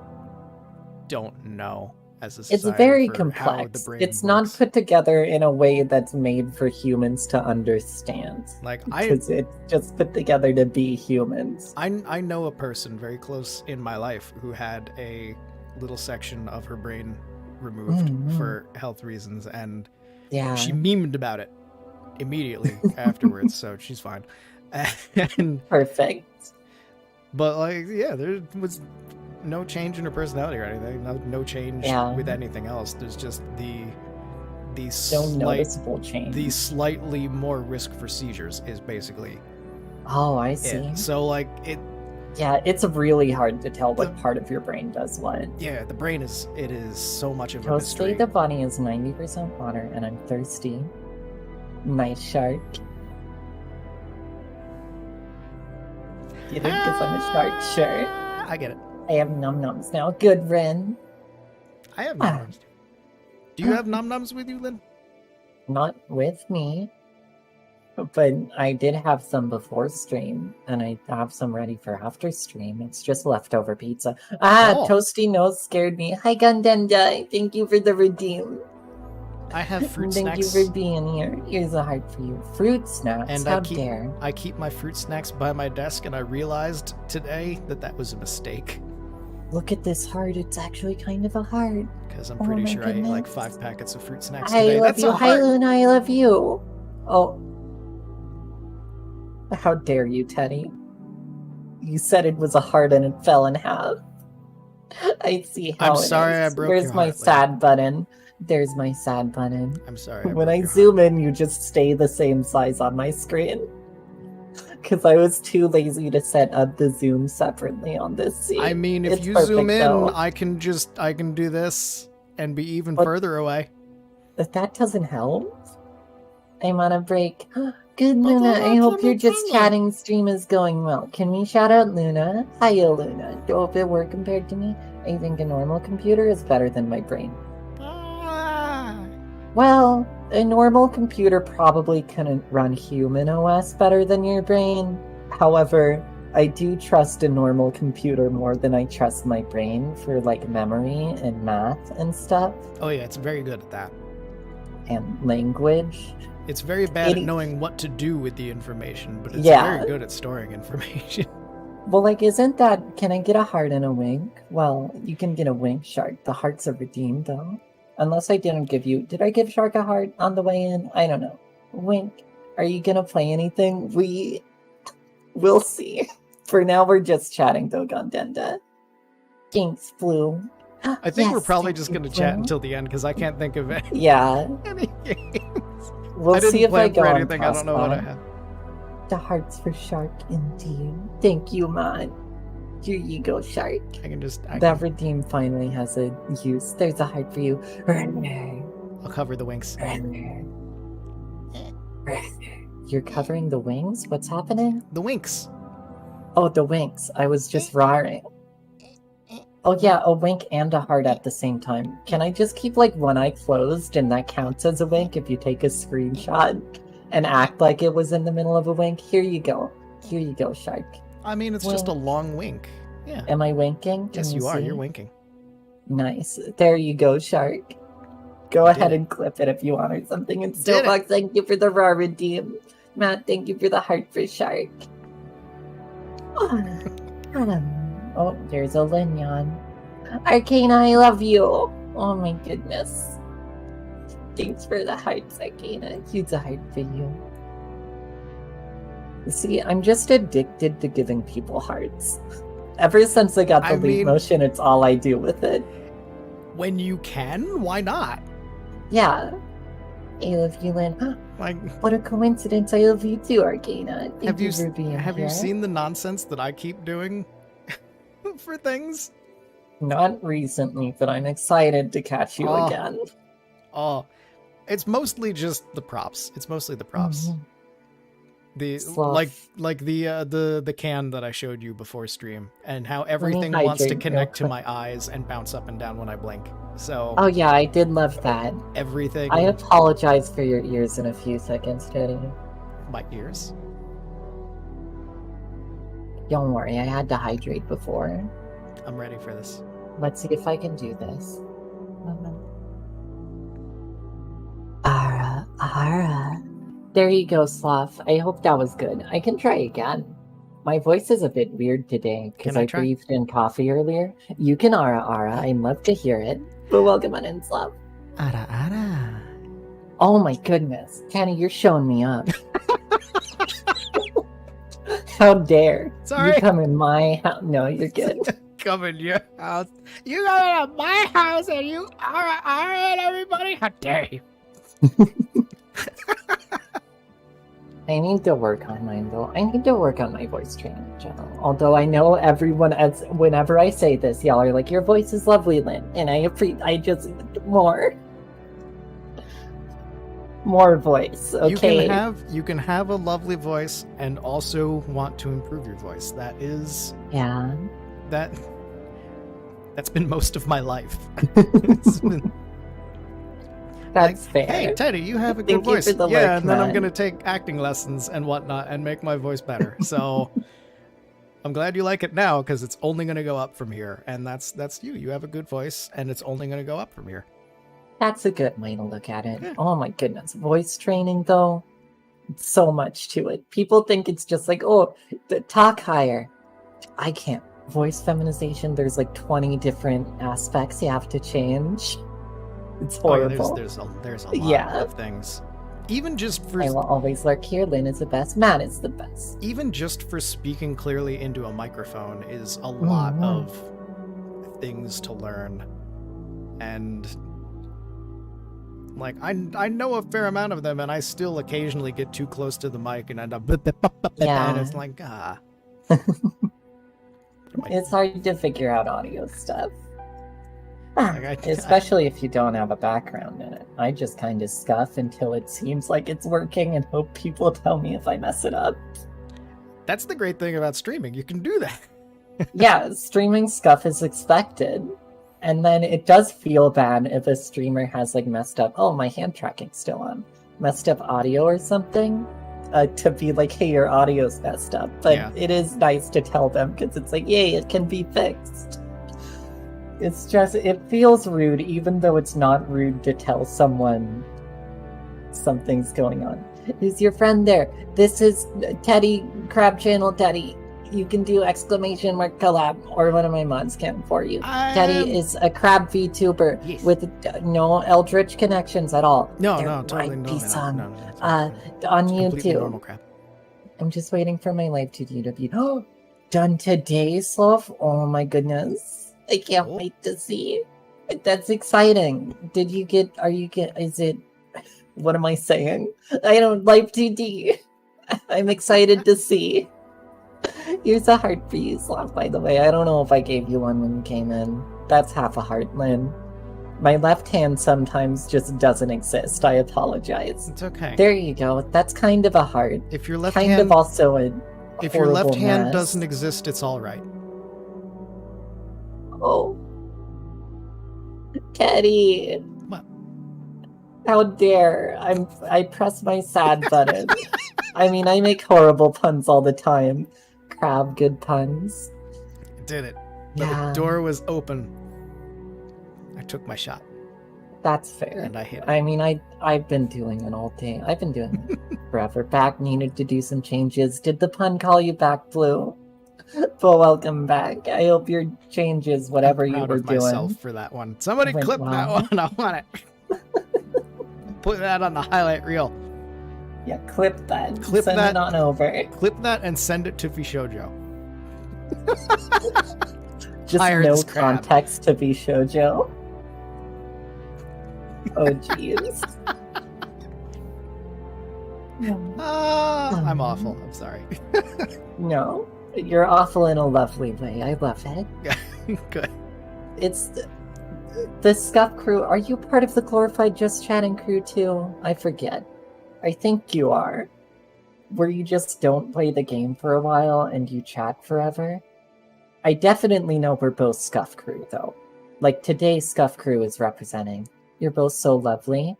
don't know as a It's society. very for how the complex. brain It's not works. put together in a way that's made for humans to understand. Like Because it's just put together to be humans. I know a person very close in my life who had a little section of her brain removed Mm. for health reasons, and Yeah. she memed about it immediately afterwards, so she's fine. And, Perfect. but like, yeah, there was no change in her personality or anything. No change Yeah. with anything else. There's just the No slight, noticeable change. the slightly more risk for seizures is basically Oh, I see. it. So like Yeah, it's really hard to tell what part of your brain does what. Yeah, the brain is so much of a mystery. Toasty, the body is 90% water, and I'm thirsty. Nice shark. You think because I'm a shark? Sure. I get it. I have num-nums now. Good, Ren. I have num-nums. Do you have num-nums with you, Lynn? Not with me. But I did have some before stream, and I have some ready for after stream. It's just leftover pizza. Toasty nose scared me. Hi, Gundenda. Thank you for the redeem. I have fruit Thank snacks. you for being here. Here's a heart for you. Fruit snacks? And How dare. I keep my fruit snacks by my desk, and I realized today that was a mistake. Look at this heart. It's actually kind of a heart. Because I'm pretty sure I ate like 5 packets of fruit snacks today. I love That's you. a Hi, heart. Luna. I love you. Oh. How dare you, Teddy? You said it was a heart and it fell in half. I see how I'm sorry it is. I broke Where's your my heart, sad button? There's my sad button. I'm sorry. When I zoom in, you just stay the same size on my screen. Because I was too lazy to set up the zoom separately on this scene. I mean, if It's you perfect, zoom in, though. I can do this and be even But- further away. If that doesn't help, I'm on a break. Good, Luna. I hope your just chatting stream is going well. Can we shout out Luna? Hiya, Luna. Dope it work compared to me? I think a normal computer is better than my brain. Well, a normal computer probably couldn't run human OS better than your brain. However, I do trust a normal computer more than I trust my brain for like memory and math and stuff Oh yeah, it's very good at that. and language. It's very bad at It- knowing what to do with the information, but it's Yeah. very good at storing information. Well, like, isn't that... Can I get a heart and a wink? Well, you can get a wink, Shark. The hearts are redeemed, though. Unless I didn't give you... Did I give Shark a heart on the way in? I don't know. Wink. Are you gonna play anything? We'll see. For now, we're just chatting, though, Gondenda. Thanks, Blue. I think we're Yes, probably thank just you, going to chat Blue. until the end because I can't think of any Yeah. games. We'll I didn't see if I plan go for on anything. I don't know what I crossfire. have. The hearts for Shark, indeed. Thank you, man. Here you go, Shark. I can just. That redeem finally has a use. There's a heart for you. I'll cover the wings. You're covering the wings? What's happening? The winks. Oh, the winks. I was just roaring. Oh yeah, a wink and a heart at the same time. Can I just keep like one eye closed and that counts as a wink if you take a screenshot and act like it was in the middle of a wink? Here you go. Here you go, Shark. I mean, it's just a long wink. Yeah. Am I winking? Yes, Can you are. see? You're winking. Nice. There you go, Shark. Go ahead and clip it if you want or something. And Did it. Stillbox, thank you for the raw redeem. Matt, thank you for the heart for Shark. Oh, there's a Linyon. Arcana, I love you. Oh my goodness. Thanks for the hearts, Arcana. Huge heart for you. See, I'm just addicted to giving people hearts. Ever since I got the I leap mean- motion, it's all I do with it. When you can, why not? Yeah. I love you, Lynn. Like, What a coincidence. I love you too, Arcana. Thank have you for being have here. you seen the nonsense that I keep doing for things? Not recently, but I'm excited to catch you Oh. again. Oh, it's mostly just the props. It's mostly the props. Mhm. The Sloth. like the can that I showed you before stream, and how everything hydrate wants to real connect to quick. my eyes and bounce up and down when I blink. So Oh yeah, I did love that. everything. I apologize for your ears in a few seconds, Teddy. My ears. Don't worry, I had to hydrate before. I'm ready for this. Let's see if I can do this. Ara, Ara. There you go, Sloth. I hope that was good. I can try again. My voice is a bit weird today because Can I I try? breathed in coffee earlier. You can Ara. I'd love to hear it. But welcome on in, Sloth. Ara ara. Oh my goodness. Kenny, you're showing me up. How dare. Sorry. You come in my house. No, you're good. Come in your house. You go to my house and you ara and everybody. How dare you? I need to work on mine though. I need to work on my voice training in general. Although I know everyone, as whenever I say this, y'all are like, "Your voice is lovely, Lynn," and I just more voice. Okay. You can have a lovely voice and also want to improve your voice. That is Yeah. That's been most of my life. It's been, That's fair. hey, Teddy, you have a good Thank you voice. for the Yeah, work, and then I'm man. going to take acting lessons and whatnot and make my voice better. So I'm glad you like it now because it's only going to go up from here. And that's you. You have a good voice and it's only going to go up from here. That's a good way to look at it. Yeah. Oh my goodness. Voice training, though, so much to it. People think it's just like, oh, talk higher. I can't. Voice feminization, there's like 20 different aspects you have to change. It's horrible. Oh, there's a lot Yeah. of things. Even just for I will always lurk here. Lynn is the best. Matt is the best. even just for speaking clearly into a microphone is a lot of things to learn. And like I know a fair amount of them and I still occasionally get too close to the mic and end up and it's like It's hard to figure out audio stuff. Like, Especially if you don't have a background in it. I just kind of scuff until it seems like it's working and hope people tell me if I mess it up. That's the great thing about streaming. You can do that. Yeah, streaming scuff is expected. And then it does feel bad if a streamer has like messed up, oh, my hand tracking's still on, messed up audio or something, to be like, hey, your audio's messed up. But Yeah. it is nice to tell them because it's like, yay, it can be fixed. It's just, it feels rude, even though it's not rude to tell someone something's going on. Who's your friend there? This is Teddy, Crab Channel Teddy. You can do exclamation mark collab, or one of my mods can for you. Teddy is a crab Vtuber Yes. with no Eldritch connections at all. No, They're totally right no, piece no, on, no, no, it's on completely YouTube. normal crap. I'm just waiting for my live to be oh, done today, Sloth. Oh my goodness. I can't Cool. wait to see. That's exciting. Is it, what am I saying? I don't like 2D. I'm excited to see. Here's a heart for you, Sloth, by the way. I don't know if I gave you one when you came in. That's half a heart, Lynn. My left hand sometimes just doesn't exist. I apologize. It's okay. There you go. That's kind of a heart. If your left Kind hand of also a if your left horrible hand mess. doesn't exist, it's all right. Oh. Teddy. What? How dare. I press my sad button. I mean, I make horrible puns all the time. Crab good puns. Did it. Yeah. The door was open. I took my shot That's fair. and I hit it. I mean, I've been doing it all day. I've been doing it forever. Back needed to do some changes. Did the pun call you back, Blue? But welcome back. I hope your changes, whatever I'm you proud were of myself doing. for that one. Somebody Went clip that well. one. I want it. Put that on the highlight reel. Yeah, clip that. Clip Send that. it on over. Clip that and send it to Vishojo. Just Hire no this crab. context to be shoujo. Oh jeez. I'm awful. I'm sorry. No, you're awful in a lovely way. I love it. Good. It's the Scuff crew. Are you part of the glorified Just Chatting crew too? I forget. I think you are. Where you just don't play the game for a while and you chat forever. I definitely know we're both Scuff crew though. Like today, Scuff crew is representing. You're both so lovely.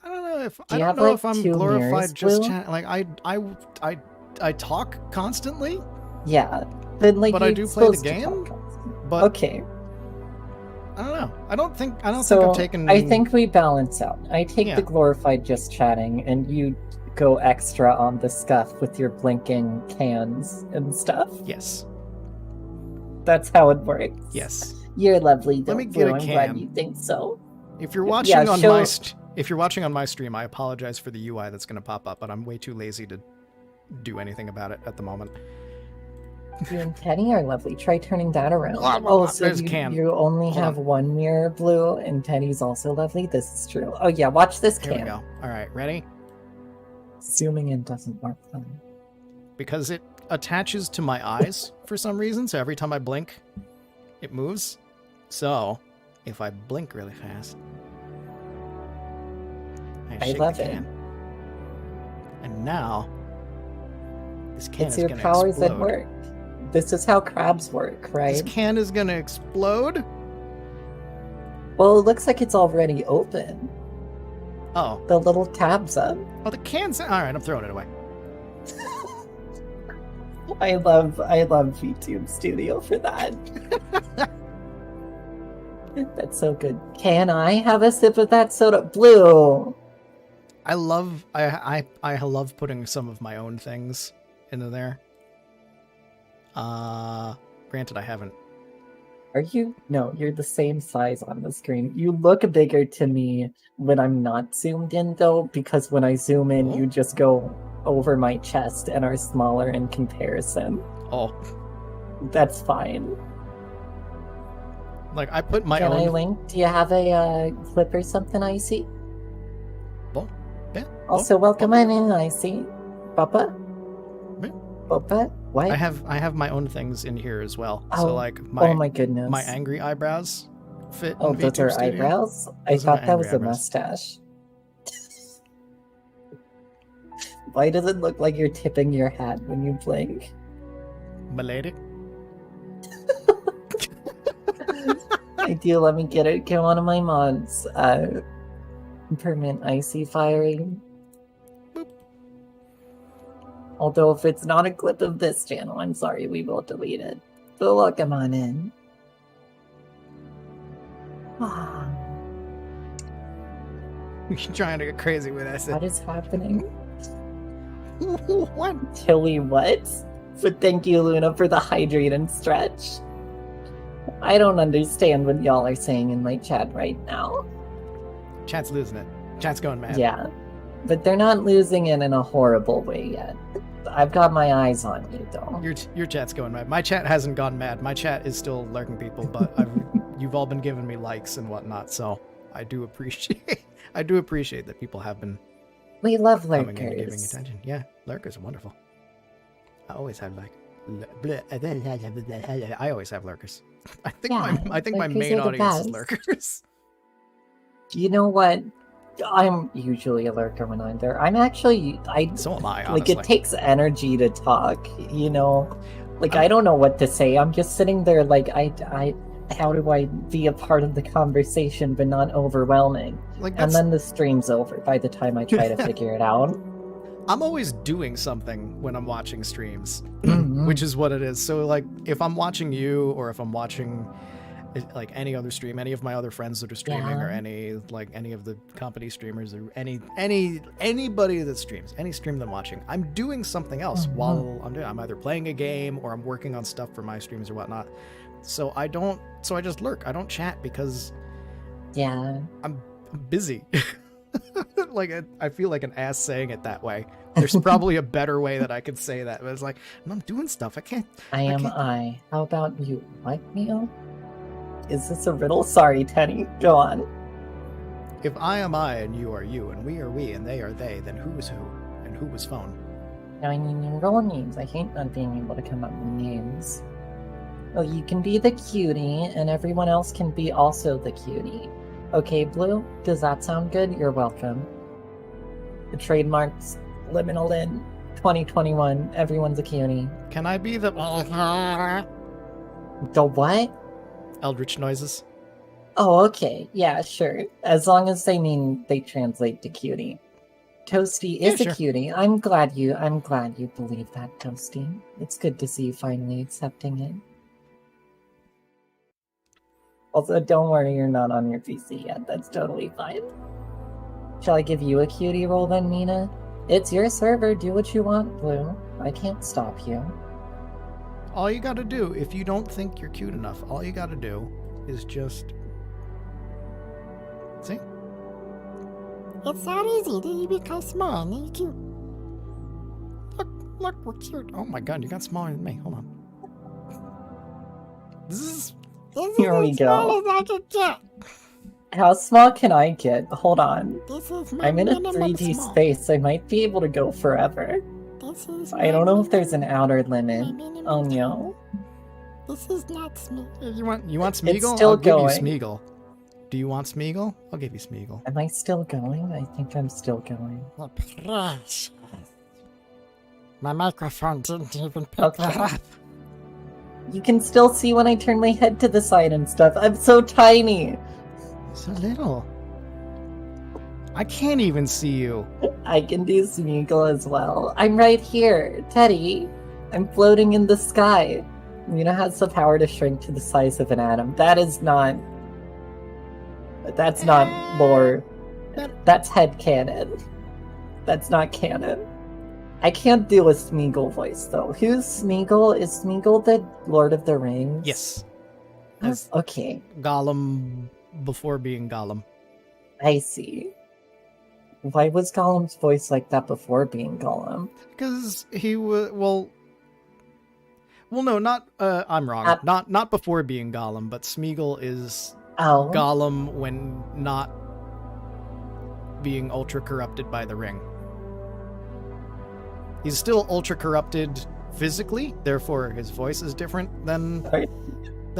I don't know if you I don't have, know like, if I'm 2 glorified mirrors, just Blue? chat. Like I talk constantly, Yeah, but like But I you're do play the supposed to game? talk. but Okay, I don't know. I don't think so I've taken. I think we balance out. I take Yeah. the glorified just chatting, and you go extra on the Scuff with your blinking cans and stuff. Yes. That's how it works. Yes. You're lovely. Let Though, me get a Blue. I'm glad can. you think so. If you're Yeah, watching on show- my if you're watching on my stream, I apologize for the UI that's going to pop up, but I'm way too lazy to do anything about it at the moment. You and Teddy are lovely. Try turning that around. Blah, blah, blah. So There's a can. you only Hold have on. one mirror, Blue, and Teddy's also lovely. This is true. Oh yeah, watch this Here we can. go. All right, ready? Zooming in doesn't work then. Because it attaches to my eyes for some reason, so every time I blink, it moves. So, if I blink really fast, I shake love the it. can. And now, this can It's is your going to powers explode. at work. This is how crabs work, right? This can is going to explode? Well, it looks like it's already open. Oh. The little tab's up. Oh, the can's... Alright, I'm throwing it away. I love VTube Studio for that. That's so good. Can I have a sip of that soda? Blue! I love putting some of my own things into there. Granted, I haven't. Are you? No, you're the same size on the screen. You look bigger to me when I'm not zoomed in, though, because when I zoom in, you just go over my chest and are smaller in comparison. Oh. That's fine. Like, I put my Can own... I link? Do you have a clip or something, Icy? Bon. Yeah. Also, welcome in, Icy. Papa? Yeah. Papa? What? I have my own things in here as well. Oh, So like oh my goodness. my angry eyebrows fit. Oh, in those VTube are Studio. eyebrows? I Those are my thought that was angry a eyebrows. mustache. Why does it look like you're tipping your hat when you blink? Milady. I do, let me get it. Get one of my mods. Permanent icy firing. Boop. Although if it's not a clip of this channel, I'm sorry, we will delete it. So welcome on in. You're trying to get crazy with that. What is happening? What? Tilly what? But thank you, Luna, for the hydrate and stretch. I don't understand what y'all are saying in my chat right now. Chat's losing it. Chat's going mad. Yeah, but they're not losing it in a horrible way yet. I've got my eyes on you, though. Your chat's going mad. My chat hasn't gone mad. My chat is still lurking people, but you've all been giving me likes and whatnot, so I do appreciate that people have been We love coming in and giving lurkers. attention. Yeah, lurkers are wonderful. I always have I always have lurkers. I think my lurkers main are the audience is best. lurkers. You know what? I'm usually a lurker when I'm there. I'm actually, So am I, like, honestly. it takes energy to talk, you know? Like, I don't know what to say. I'm just sitting there like, how do I be a part of the conversation but not overwhelming? Like, And that's, then the stream's over by the time I try to figure it out. I'm always doing something when I'm watching streams, Mhm. which is what it is. So, like, if I'm watching you or if I'm watching like any other stream, any of my other friends that are streaming, or Yeah. any of the company streamers, or anybody that streams, any stream that I'm watching, I'm doing something else Mhm. while I'm either playing a game or I'm working on stuff for my streams or whatnot. So I just lurk. I don't chat because Yeah. I'm busy. Like, I feel like an ass saying it that way. There's probably a better way that I could say that, but it's like, I'm doing stuff. I can't. I am can't- I. How about you? What, Neo? Is this a riddle? Sorry, Tenny. Go on. If I am I and you are you and we are we and they are they, then who is who and who was phone? Now, I mean, roll names. I hate not being able to come up with names. Well, you can be the cutie, and everyone else can be also the cutie. Okay, Blue? Does that sound good? You're welcome. The trademarks, LiminaLyn, 2021. Everyone's a cutie. Can I be the The what? eldritch noises? Oh, okay. Yeah, sure. As long as they mean they translate to cutie. Toasty is Yeah, a sure. cutie. I'm glad you believe that, Toasty. It's good to see you finally accepting it. Also, don't worry, you're not on your PC yet. That's totally fine. Shall I give you a cutie roll then, Mina? It's your server. Do what you want, Blue. I can't stop you. All you gotta do, if you don't think you're cute enough, all you gotta do is just... See? It's not easy. Then you become small and then you're cute. Look, we're cute. Oh my god, you got smaller than me. Hold on. This is... This is Here we as go. small as I can get. How small can I get? Hold on. This is my I'm in a minimum 3D small. space. I might be able to go forever. This is I don't know if there's an minimum- outer my limit. minimum Oh time. no. This is not Smee. You want Smeagol? still I'll give going. you Smeagol. Do you want Smeagol? I'll give you Smeagol. Am I still going? I think I'm still going. Oh, precious. My microphone didn't even pick that Okay. up. You can still see when I turn my head to the side and stuff. I'm so tiny. So little. I can't even see you. I can do Smeagol as well. I'm right here, Teddy. I'm floating in the sky. Luna has the power to shrink to the size of an atom. That's not lore. That's headcanon. That's not canon. I can't do a Smeagol voice though. Who's Smeagol? Is Smeagol the Lord of the Rings? Yes. As Okay, Gollum before being Gollum. I see. Why was Gollum's voice like that before being Gollum? Because he was well, no, not. I'm wrong. Not before being Gollum, but Smeagol is Oh, Gollum when not being ultra corrupted by the ring. He's still ultra corrupted physically, therefore his voice is different than Right.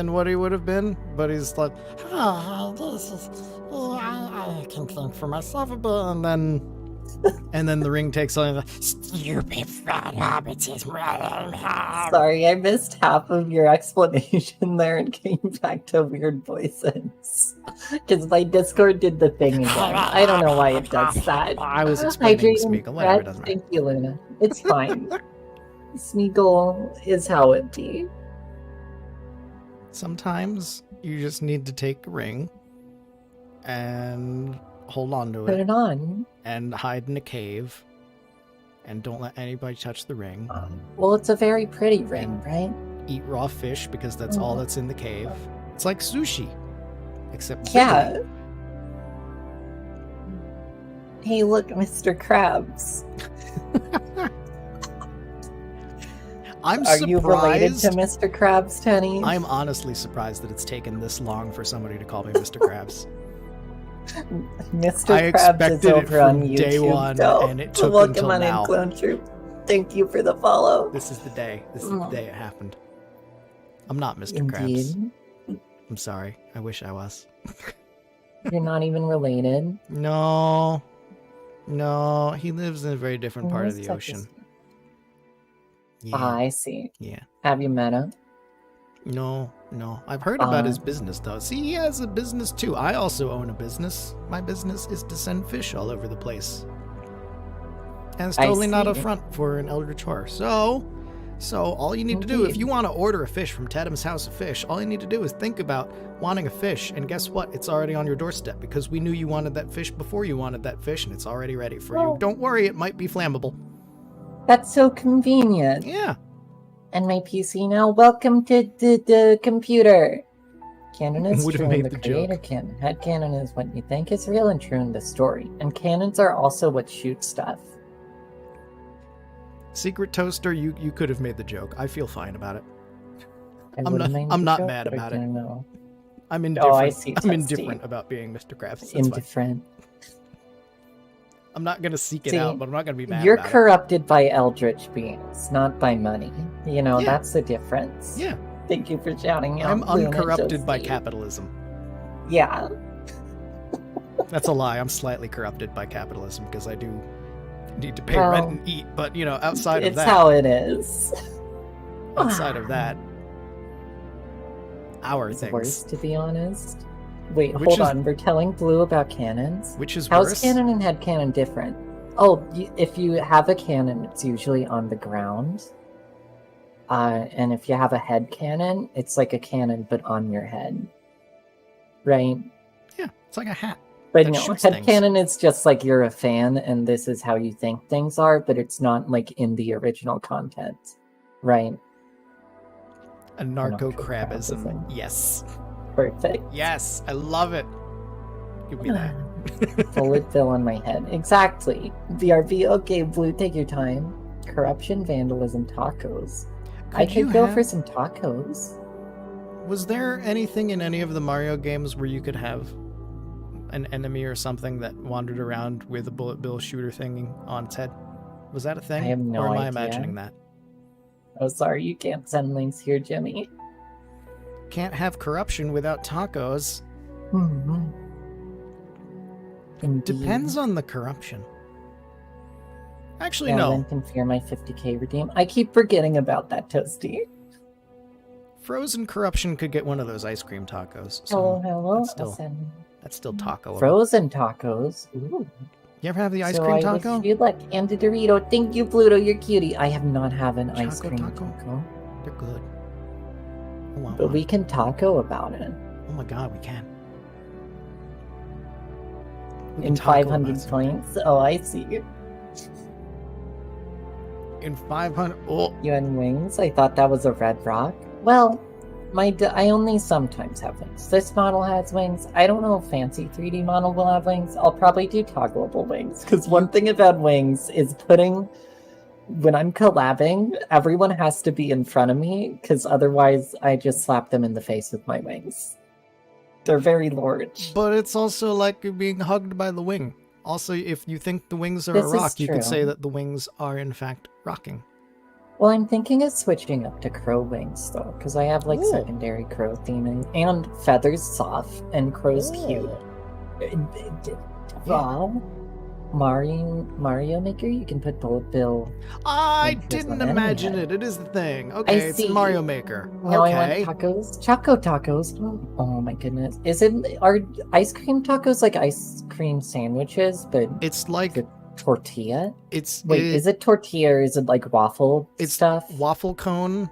what he would have been. But he's like, Oh, this is. I can think for myself. and then the ring takes on. Stupid fat hobbits is sorry, I missed half of your explanation there and came back to weird voices. Because my Discord did the thing again. I don't know why it does that. I was explaining Hydrating Smeagol. Whatever, breath, doesn't matter. thank you, Luna. It's fine. Smeagol is how it be. Sometimes you just need to take a ring and hold on to Put it it on. and hide in a cave and don't let anybody touch the ring. Well, it's a very pretty ring, right? Eat raw fish because that's all that's in the cave. It's like sushi, except Yeah. bigger. Hey, look, Mr. Krabs. I'm Are you related surprised. to Mr. Krabs, Tenny? I'm honestly surprised that it's taken this long for somebody to call me Mr. Krabs. Mr. I Krabs is expected it over on from YouTube. day one, though. and it took Welcome until on now. in, Clone Troop. Thank you for the follow. This is the day. This is the day it happened. I'm not Mr. Krabs. Indeed. I'm sorry. I wish I was. You're not even related. No. No, he lives in a very different part of Where's the Texas? ocean. Ah, I see. Yeah. Have you met him? No. I've heard about his business, though. See, he has a business, too. I also own a business. My business is to send fish all over the place. And it's I totally not a see. front for an eldritch horror. So all you need to do, if Indeed. you want to order a fish from Tedham's House of Fish, all you need to do is think about wanting a fish. And guess what? It's already on your doorstep because we knew you wanted that fish before you wanted that fish, and it's already ready for you. Oh. Don't worry, it might be flammable. That's so convenient. Yeah. And my PC now. Welcome to the computer. Canon is Would've true made in the the creator joke. canon. Headcanon is what you think is real and true in the story. And canons are also what shoot stuff. Secret Toaster, you could have made the joke. I feel fine about it. I I'm wouldn't not- mind I'm the not joke, mad but I about it. don't know. I'm indifferent. Oh, I see, I'm Toasty. indifferent about being Mr. Krabs. That's fine. Indifferent. I'm not gonna seek it See, out, but I'm not gonna be mad You're about corrupted by eldritch beings, not by money. You know, Yeah. that's the difference. it. Yeah, Thank you for shouting out. I'm Luna, uncorrupted by Josie. capitalism. Yeah. That's a lie. I'm slightly corrupted by capitalism because I do need to pay Well, rent and eat. But outside of It's that, how it is. outside of that, our It's things. worse, to be honest. Wait, Which hold is- on. We're telling Blue about cannons? Which is How's worse? cannon and headcanon different? Oh, if you have a cannon, it's usually on the ground. And if you have a head cannon, it's like a cannon but on your head. Right? Yeah, it's like a hat. But That no, shoots head things. cannon is just like you're a fan and this is how you think things are, but it's not like in the original content. Right? A narco Anarcho-crabism. crabism. Yes. Perfect. Yes. I love it. Give me that. Bullet bill on my head. Exactly. BRB. Okay, Blue, take your time. Corruption, vandalism, tacos. I Could you could go have- for some tacos. Was there anything in any of the Mario games where you could have an enemy or something that wandered around with a bullet bill shooter thing on its head? Was that a thing? I have no Or am I idea. imagining that? Oh, sorry, you can't send links here, Jimmy. Can't have corruption without tacos. Mm-hmm. Depends on the corruption. Actually, yeah, no. Lynn can fear my 50k redeem. I keep forgetting about that, Toasty. Frozen corruption could get one of those ice cream tacos. Hello, So hello. that's still taco. Frozen tacos. Ooh. You ever have the ice So cream I taco? wish you luck. And a Dorito. Thank you, Pluto. You're cutie. I have not had an ice Choco cream taco? taco. They're good. I want But one. we can taco about it. Oh my god, we can. We In can taco 500 about it. points. Oh, I see. In 500. Oh, You had wings? I thought that was a red rock. Well, I only sometimes have wings. This model has wings. I don't know if fancy 3D model will have wings. I'll probably do toggleable wings. Because one thing about wings is when I'm collabing, everyone has to be in front of me. Because otherwise, I just slap them in the face with my wings. They're very large. but it's also like being hugged by the wing. Also, if you think the wings are This a is rock, you could true. say that the wings are in fact rocking. Well, I'm thinking of switching up to crow wings, though. Because I have, like, Ooh. secondary crow theming. And feathers soft. And crow's cute. Wow. Mario Maker, you can put bullet bill. I Here's didn't one enemy imagine head. it. It is the thing. Okay, it's see. Mario Maker. Now Okay. I want tacos. Choco tacos. Oh my goodness. Are ice cream tacos like ice cream sandwiches, but It's like the tortilla? it's Wait, is it tortilla or is it like waffle it's stuff? waffle cone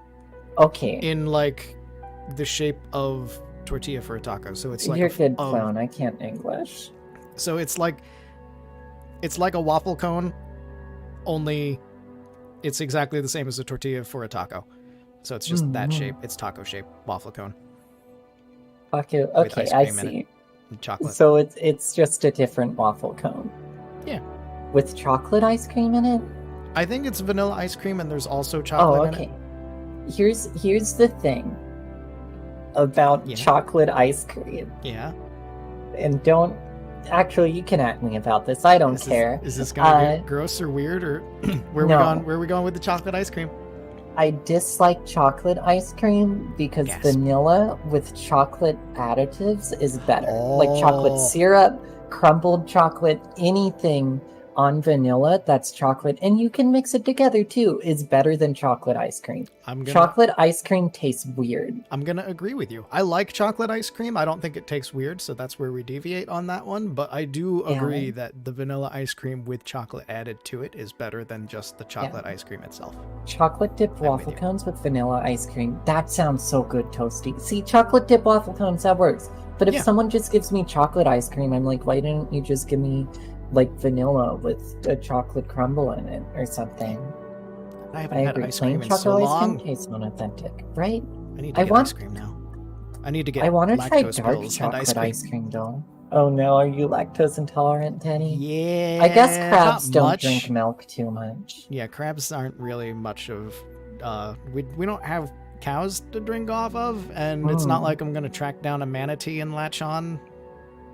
Okay. in like the shape of tortilla for a taco. So it's like You're good, oh, clown. I can't English. so it's like a waffle cone, only it's exactly the same as a tortilla for a taco. So it's just that shape. It's taco shape waffle cone Okay, With ice I cream in it. see. and chocolate. So it's just a different waffle cone. Yeah. With chocolate ice cream in it? I think it's vanilla ice cream, and there's also Oh, chocolate in okay. it. Here's the thing about Yeah. chocolate ice cream. Yeah. And don't actually, you can at me about this. I don't care. Is this gonna get gross or weird, or where no. we going with the chocolate ice cream? I dislike chocolate ice cream because Yes. vanilla with chocolate additives is better. Oh. Like chocolate syrup, crumbled chocolate, anything on vanilla that's chocolate, and you can mix it together too, is better than chocolate ice cream. Chocolate ice cream tastes weird. I'm gonna agree with you. I like chocolate ice cream. I don't think it tastes weird, so that's where we deviate on that one. But I do agree that the vanilla ice cream with chocolate added to it is better than just the chocolate ice cream itself. Chocolate dip with waffle you. cones with vanilla ice cream. That sounds so good, Toasty. See, chocolate dip waffle cones, that works. But if Yeah. someone just gives me chocolate ice cream, I'm like, why didn't you just give me like vanilla with a chocolate crumble in it or something? I haven't I had agree. ice Plain cream in so chocolate ice long. cream tastes unauthentic, right? I need to I get want- ice cream now. I need to get I want to try lactose dark pills and chocolate ice cream. though. Oh no, are you lactose intolerant, Teddy? Yeah. I guess crabs not don't much. drink milk too much. Yeah, crabs aren't really much of. We don't have cows to drink off of, and it's not Mm. like I'm gonna track down a manatee and latch on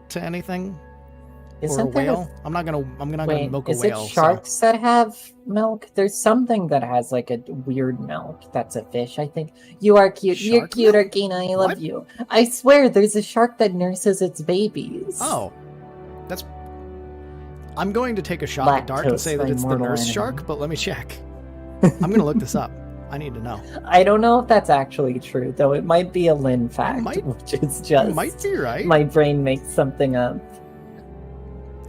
to anything. Isn't or a there whale. I'm not gonna Wait, milk a is whale. it sharks that have milk? There's something that has like a weird milk. That's a fish, I think. You are cute. You're Shark cute, milk? Arcana. I love What? you. I swear, there's a shark that nurses its babies. Oh, that's. I'm going to take a shot in the dark and Lactose say that for it's the mortal nurse enemy. shark, but let me check. I'm gonna look this up. I need to know. I don't know if that's actually true, though. It might be a Lynn fact, might- which is You just might be right. my brain makes something up.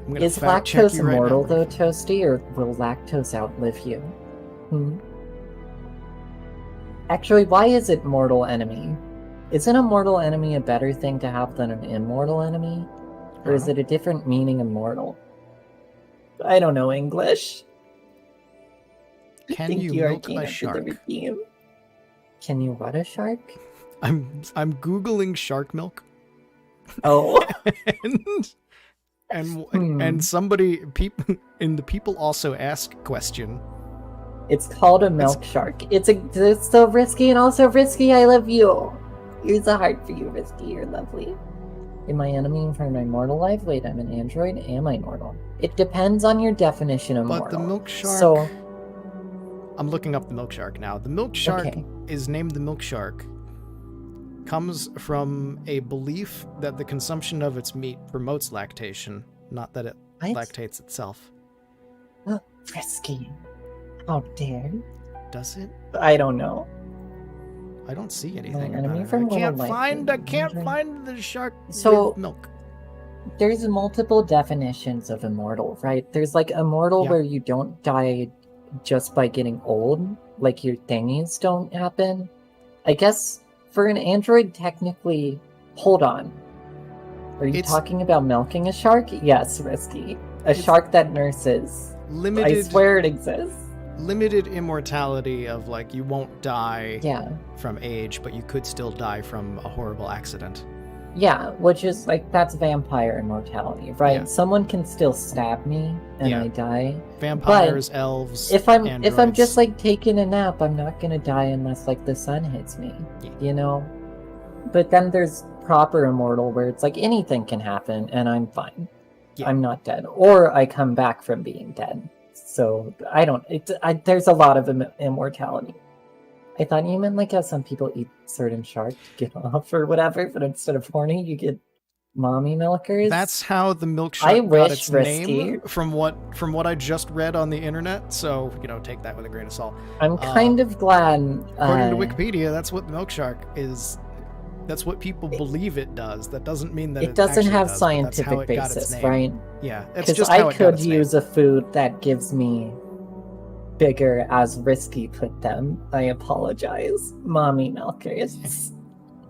I'm gonna Is fact check lactose you right immortal, now. though, Toasty, or will lactose outlive you? Actually, why is it mortal enemy? Isn't a mortal enemy a better thing to have than an immortal enemy? Or is Uh-huh. it a different meaning immortal? I don't know English. Can Thank you you, milk Arcana, a for the shark? redeem. Can you what, a shark? I'm googling shark milk, Oh, and Hmm. and somebody in the people also ask question. it's called a milk shark. It's so risky and also risky. I love you. Here's a heart for you, Risky. You're lovely. Am I enemy from my mortal life? Wait, I'm an android? Am I mortal? It depends on your definition of But mortal. the milk shark... So, I'm looking up the milk shark now. The milk shark okay. is named the milk shark. Comes from a belief that the consumption of its meat promotes lactation, not that it What? lactates itself. Oh, risky. How dare. Does it? I don't know. I don't see anything enemy about it. from I mortal can't life. find the shark So- with milk. There's multiple definitions of immortal, right? There's like immortal Yeah. where you don't die just by getting old, like your thingies don't happen. I guess for an android, technically, hold on. Are you It's- talking about milking a shark? Yes, risky. A shark that nurses. I Limited swear it exists. limited immortality of like you won't die Yeah. from age, but you could still die from a horrible accident. Yeah, which is like, that's vampire immortality, right? Yeah. Someone can still stab me and Yeah. I die. Vampires, elves, If I'm androids. just like taking a nap, I'm not gonna die unless like the sun hits me, Yeah. you know? But then there's proper immortal where it's like anything can happen and I'm fine. Yeah. I'm not dead. Or I come back from being dead. So I don't, there's a lot of immortality. I thought you meant like how some people eat certain shark to get off or whatever, but instead of horny, you get mommy milkers. That's how the milk I shark got wish, its Risky. name from what I just read on the internet. So take that with a grain of salt. I'm kind of glad. According to Wikipedia, that's what the milk shark is. That's what people believe it does. That doesn't mean that it doesn't actually have does, but that's how scientific it got its basis, name. right? Yeah, it's Because just how I it got could its use a food that gives me bigger, as Risky put them. I apologize. Mommy milkers.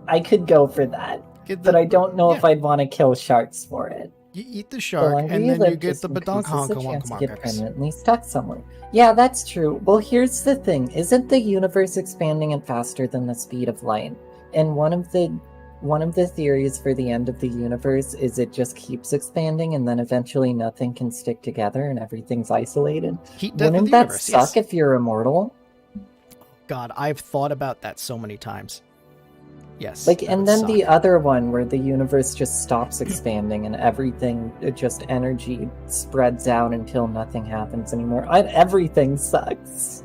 I could go for that, name. but I don't know if I'd want to kill sharks for it. You eat the The shark, longer and you then live, you get just the badonk increases the honka chance to wonka get monkas. permanently stuck somewhere. Yeah, that's true. Well, here's the thing. Isn't the universe expanding at faster than the speed of light? And one of the theories for the end of the universe is it just keeps expanding and then eventually nothing can stick together and everything's isolated. Heat death of Wouldn't the that universe. suck Yes. if you're immortal? God, I've thought about that so many times. Yes. Like, that and would then suck. the other one where the universe just stops expanding and everything, just energy spreads out until nothing happens anymore. Everything sucks.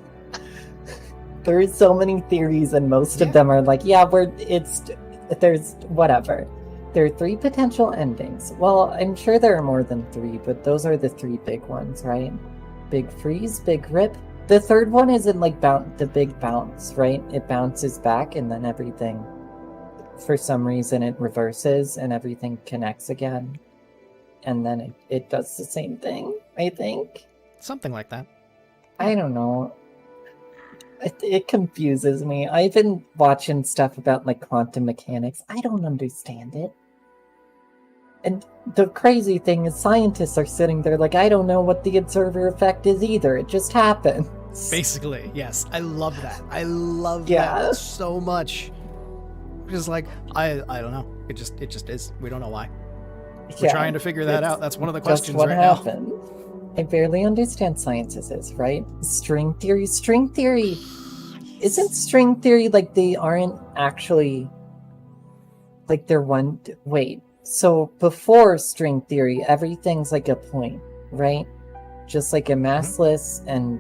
There are so many theories, and most of them are like, yeah, there's whatever. There are 3 potential endings. Well, I'm sure there are more than 3, but those are the 3 big ones, right? Big freeze, big rip. The third one isn't like the big bounce, right? It bounces back and then everything, for some reason, it reverses and everything connects again. And then it does the same thing, I think. Something like that. I don't know. It confuses me. I've been watching stuff about like quantum mechanics. I don't understand it. And the crazy thing is scientists are sitting there like, I don't know what the observer effect is either. It just happens. Basically, yes. I love that. I love Yeah. that so much. Just like I don't know. It just is. We don't know why. We're Yeah, trying to figure that it's out. That's one of the just questions what right happened. Now. I barely understand sciences, right? String theory. String theory. Isn't string theory like they aren't actually like they're one? Wait. So before string theory, everything's like a point, right? Just like a massless and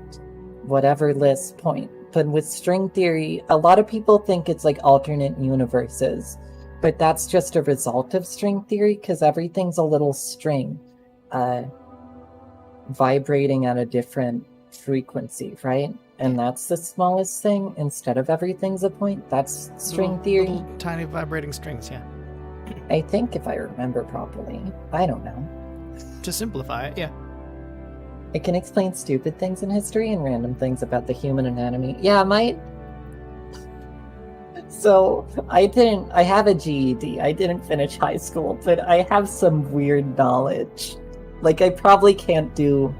whateverless point. But with string theory, a lot of people think it's like alternate universes, but that's just a result of string theory because everything's a little string, vibrating at a different frequency, right? And that's the smallest thing. Instead of everything's a point, that's string theory. Little tiny vibrating strings, yeah. I think if I remember properly. I don't know. To simplify it, yeah. It can explain stupid things in history and random things about the human anatomy. Yeah, So, I have a GED. I didn't finish high school, but I have some weird knowledge. Like, I probably can't do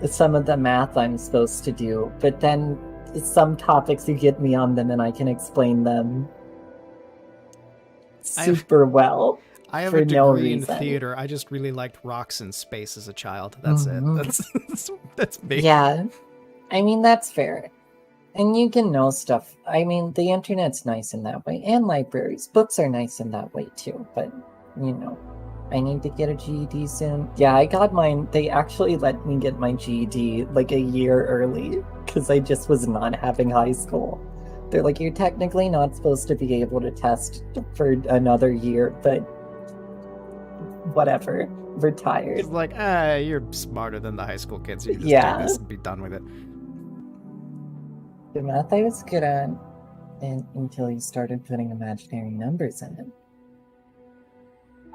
some of the math I'm supposed to do, but then some topics you get me on them and I can explain them super well. I have for a no degree in reason. theater. I just really liked rocks and space as a child. That's it. That's me. Yeah. I mean, that's fair. And you can know stuff. I mean, the internet's nice in that way, and libraries. Books are nice in that way too, but I need to get a GED soon. Yeah, I got mine. They actually let me get my GED like a year early because I just was not having high school. They're like, you're technically not supposed to be able to test for another year, but whatever. Retired. It's like, you're smarter than the high school kids. You just Yeah. take this and be done with it. The math I was good at until you started putting imaginary numbers in it.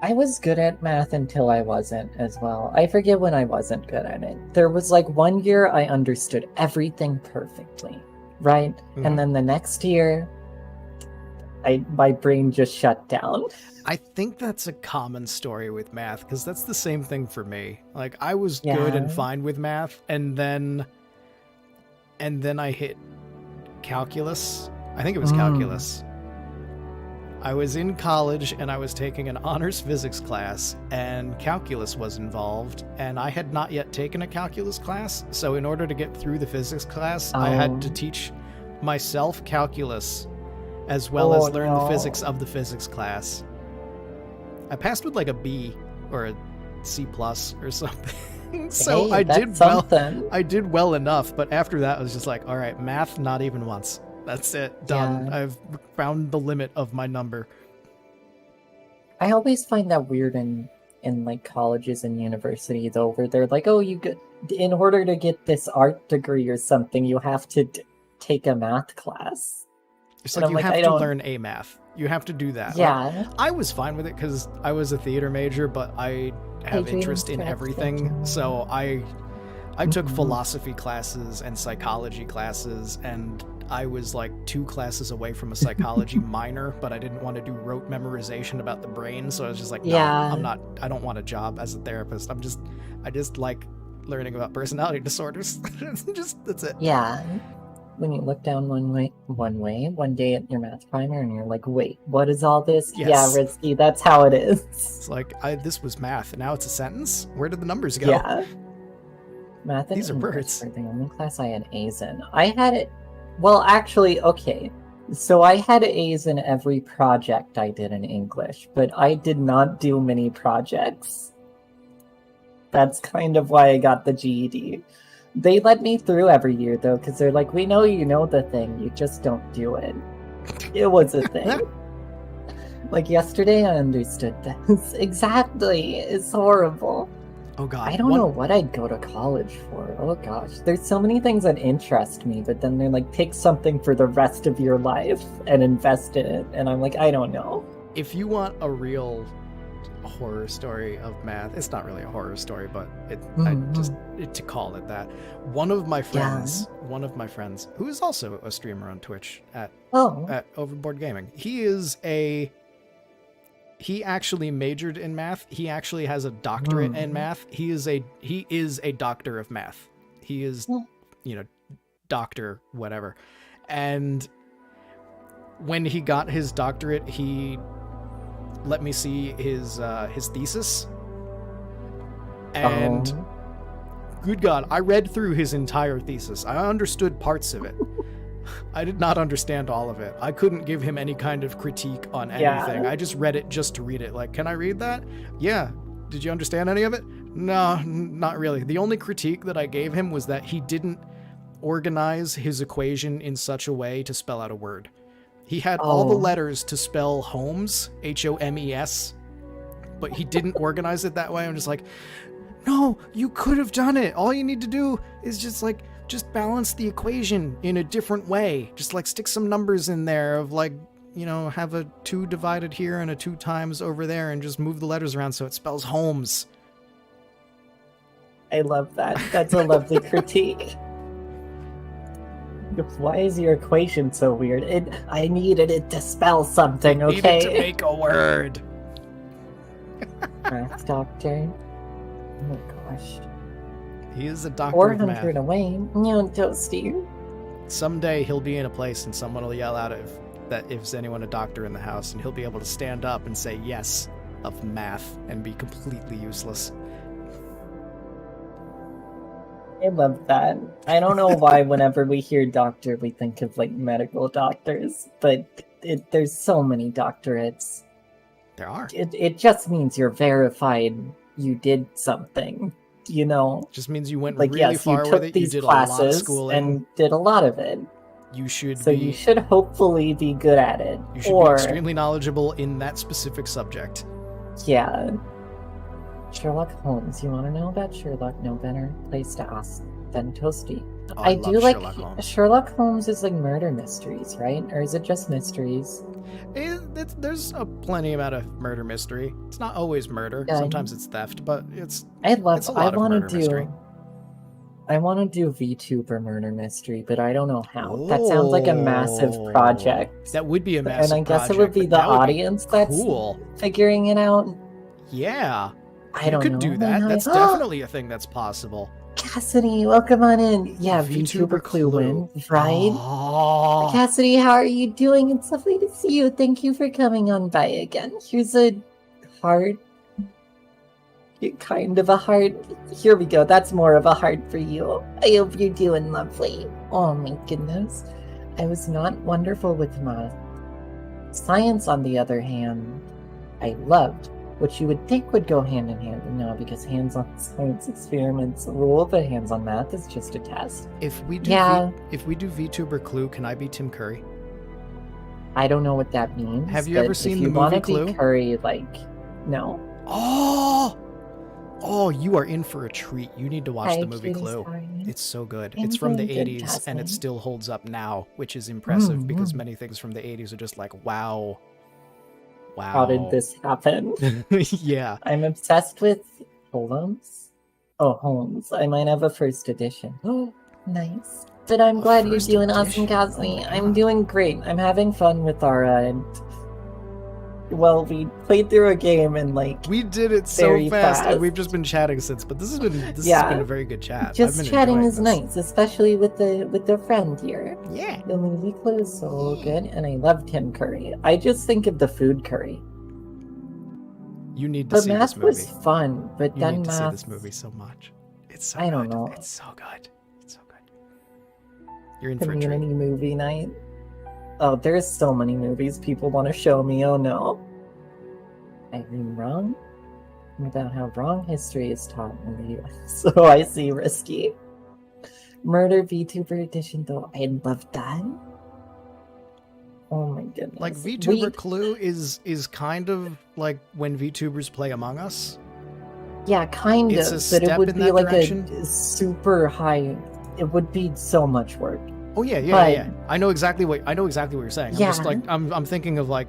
I was good at math until I wasn't as well. I forget when I wasn't good at it. There was like 1 year I understood everything perfectly, right? Mm-hmm. And then the next year, my brain just shut down. I think that's a common story with math, because that's the same thing for me. Like, I was good and fine with math, and then I hit calculus. I think it was calculus. I was in college and I was taking an honors physics class, and calculus was involved, and I had not yet taken a calculus class, so in order to get through the physics class, I had to teach myself calculus as well as learn the physics of the physics class. I passed with like a B or a C plus or something. So hey, I did well enough, but after that I was just like, all right, math, not even once. That's it. Done. Yeah. I've found the limit of my number. I always find that weird in like colleges and university though, where they're like, oh, in order to get this art degree or something, you have to take a math class. It's like you have to learn a math. You have to do that. Yeah. Like, I was fine with it because I was a theater major, but I have interest in everything. So I took philosophy classes and psychology classes, and I was like 2 classes away from a psychology minor, but I didn't want to do rote memorization about the brain. So I was just like, no, I don't want a job as a therapist. I just like learning about personality disorders. That's it. Yeah. When you look down one day at your math primer and you're like, wait, what is all this? Yes. Yeah, Rizky, that's how it is. It's like, this was math, and now it's a sentence? Where did the numbers go? Yeah. Math and These are birds. Were the only class I had A's in. I had it, well, actually, okay. So I had A's in every project I did in English, but I did not do many projects. That's kind of why I got the GED. They let me through every year, though, because they're like, we know you know the thing, you just don't do it. It was a thing. Like, yesterday I understood this. Exactly. It's horrible. Oh, God. I don't know what I'd go to college for. Oh, gosh. There's so many things that interest me, but then they're like, pick something for the rest of your life and invest in it. And I'm like, I don't know. If you want a real horror story of math, it's not really a horror story, but to call it that, one of my friends who is also a streamer on Twitch at Overboard Gaming, he actually majored in math. He actually has a doctorate in math. He is a doctor of math. He is doctor whatever. And when he got his doctorate, he let me see his thesis, and good God, I read through his entire thesis. I understood parts of it. I did not understand all of it. I couldn't give him any kind of critique on anything. I just read it just to read it. Like, can I read that? Yeah. Did you understand any of it? No, not really. The only critique that I gave him was that he didn't organize his equation in such a way to spell out a word. He had all the letters to spell Holmes, Homes, but he didn't organize it that way. I'm just like, no, you could have done it. All you need to do is just balance the equation in a different way. Just like stick some numbers in there of like, have a 2 divided here and a 2 times over there, and just move the letters around so it spells Holmes. I love that. That's a lovely critique. Why is your equation so weird? I needed it to spell something, okay? Needed to make a word. Math doctor. Oh my gosh. He is a doctor of math. 400 away. No, toasty. Someday he'll be in a place and someone will yell out if there's anyone a doctor in the house, and he'll be able to stand up and say yes of math and be completely useless. I love that. I don't know why whenever we hear doctor, we think of like medical doctors, but there's so many doctorates. There are. It just means you're verified you did something, you know? Just means you went Like, really yes, far you with took it. You these did a lot of classes schooling. and did a lot of it. You should So you should hopefully be good at it. You should be extremely knowledgeable in that specific subject. Yeah. Sherlock Holmes. You want to know about Sherlock? No better place to ask than Toasty. Oh, I do like Sherlock Holmes. Sherlock Holmes is like murder mysteries, right? Or is it just mysteries? There's a plenty amount of murder mystery. It's not always murder. Yeah. Sometimes it's theft, but it's I a lot of murder mystery. I want to do Vtuber murder mystery, but I don't know how. That sounds like a massive project. That would be a massive project. And I guess it project, would be the audience that's cool. figuring it out. Yeah. I don't know. You could do that. That's definitely a thing that's possible. Cassidy, welcome on in. Yeah, VTuber Clue win, right? Oh. Cassidy, how are you doing? It's lovely to see you. Thank you for coming on by again. Here's a heart. Kind of a heart. Here we go. That's more of a heart for you. I hope you're doing lovely. Oh my goodness. I was not wonderful with math. Science, on the other hand, I loved. Which you would think would go hand in hand, but no, because hands-on science experiments rule, but hands-on math is just a test. If we do VTuber Clue, can I be Tim Curry? I don't know what that means. Have you ever seen the movie Clue? If you want to be Curry, like, no. Oh, you are in for a treat. You need to watch the movie Clue. It's so good. It's from the 80s, and it still holds up now, which is impressive because many things from the 80s are just like, wow. Wow. How did this happen? Yeah. I'm obsessed with Holmes. Oh, Holmes. I might have a first edition. Oh, nice. But I'm glad you're doing awesome, Cassidy. I'm doing great. I'm having fun with our, we played through a game and we did it so fast, and we've just been chatting since. But this has been a very good chat. Just chatting is nice, especially with the friend here. Yeah, the movie Clue is so good, and I love Tim Curry. I just think of the food curry. You need to see this movie. Math was fun, but you then need to math. see this movie so much. It's so I don't know. It's so good. It's so good. You're in for a treat. Community movie night. Oh, there's so many movies people want to show me. Oh no. I've been wrong about how wrong history is taught in the US. So I see risky. Murder VTuber edition though. I love that. Oh my goodness. Like VTuber Clue is kind of like when VTubers play Among Us. Yeah, kind of. But it would be like a super high. It would be so much work. Oh yeah. I know exactly what you're saying. Yeah. I'm just like I'm thinking of like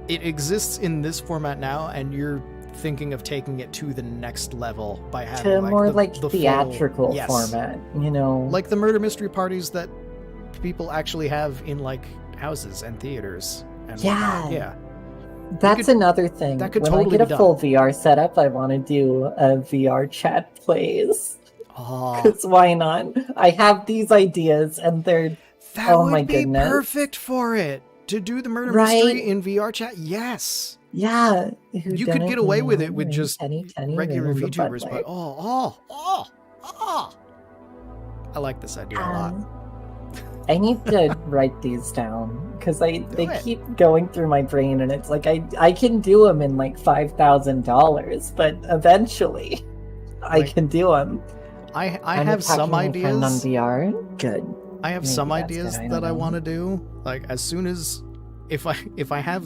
it exists in this format now, and you're thinking of taking it to the next level by having to more the theatrical full, format, you know, like the murder mystery parties that people actually have in like houses and theaters. And yeah. That's another thing. That could when totally I get a full VR setup, I want to do a VR chat plays. Because why not? I have these ideas, and they're would be perfect for it. To do the murder mystery in VR chat, yes. Yeah. You could get away with it with just regular VTubers, but I like this idea a lot. I need to write these down because they keep going through my brain, and it's like I can do them in like $5,000, but eventually I can do them. I have some ideas on VR. Good. I have some ideas that I want to do. Like as soon as if I have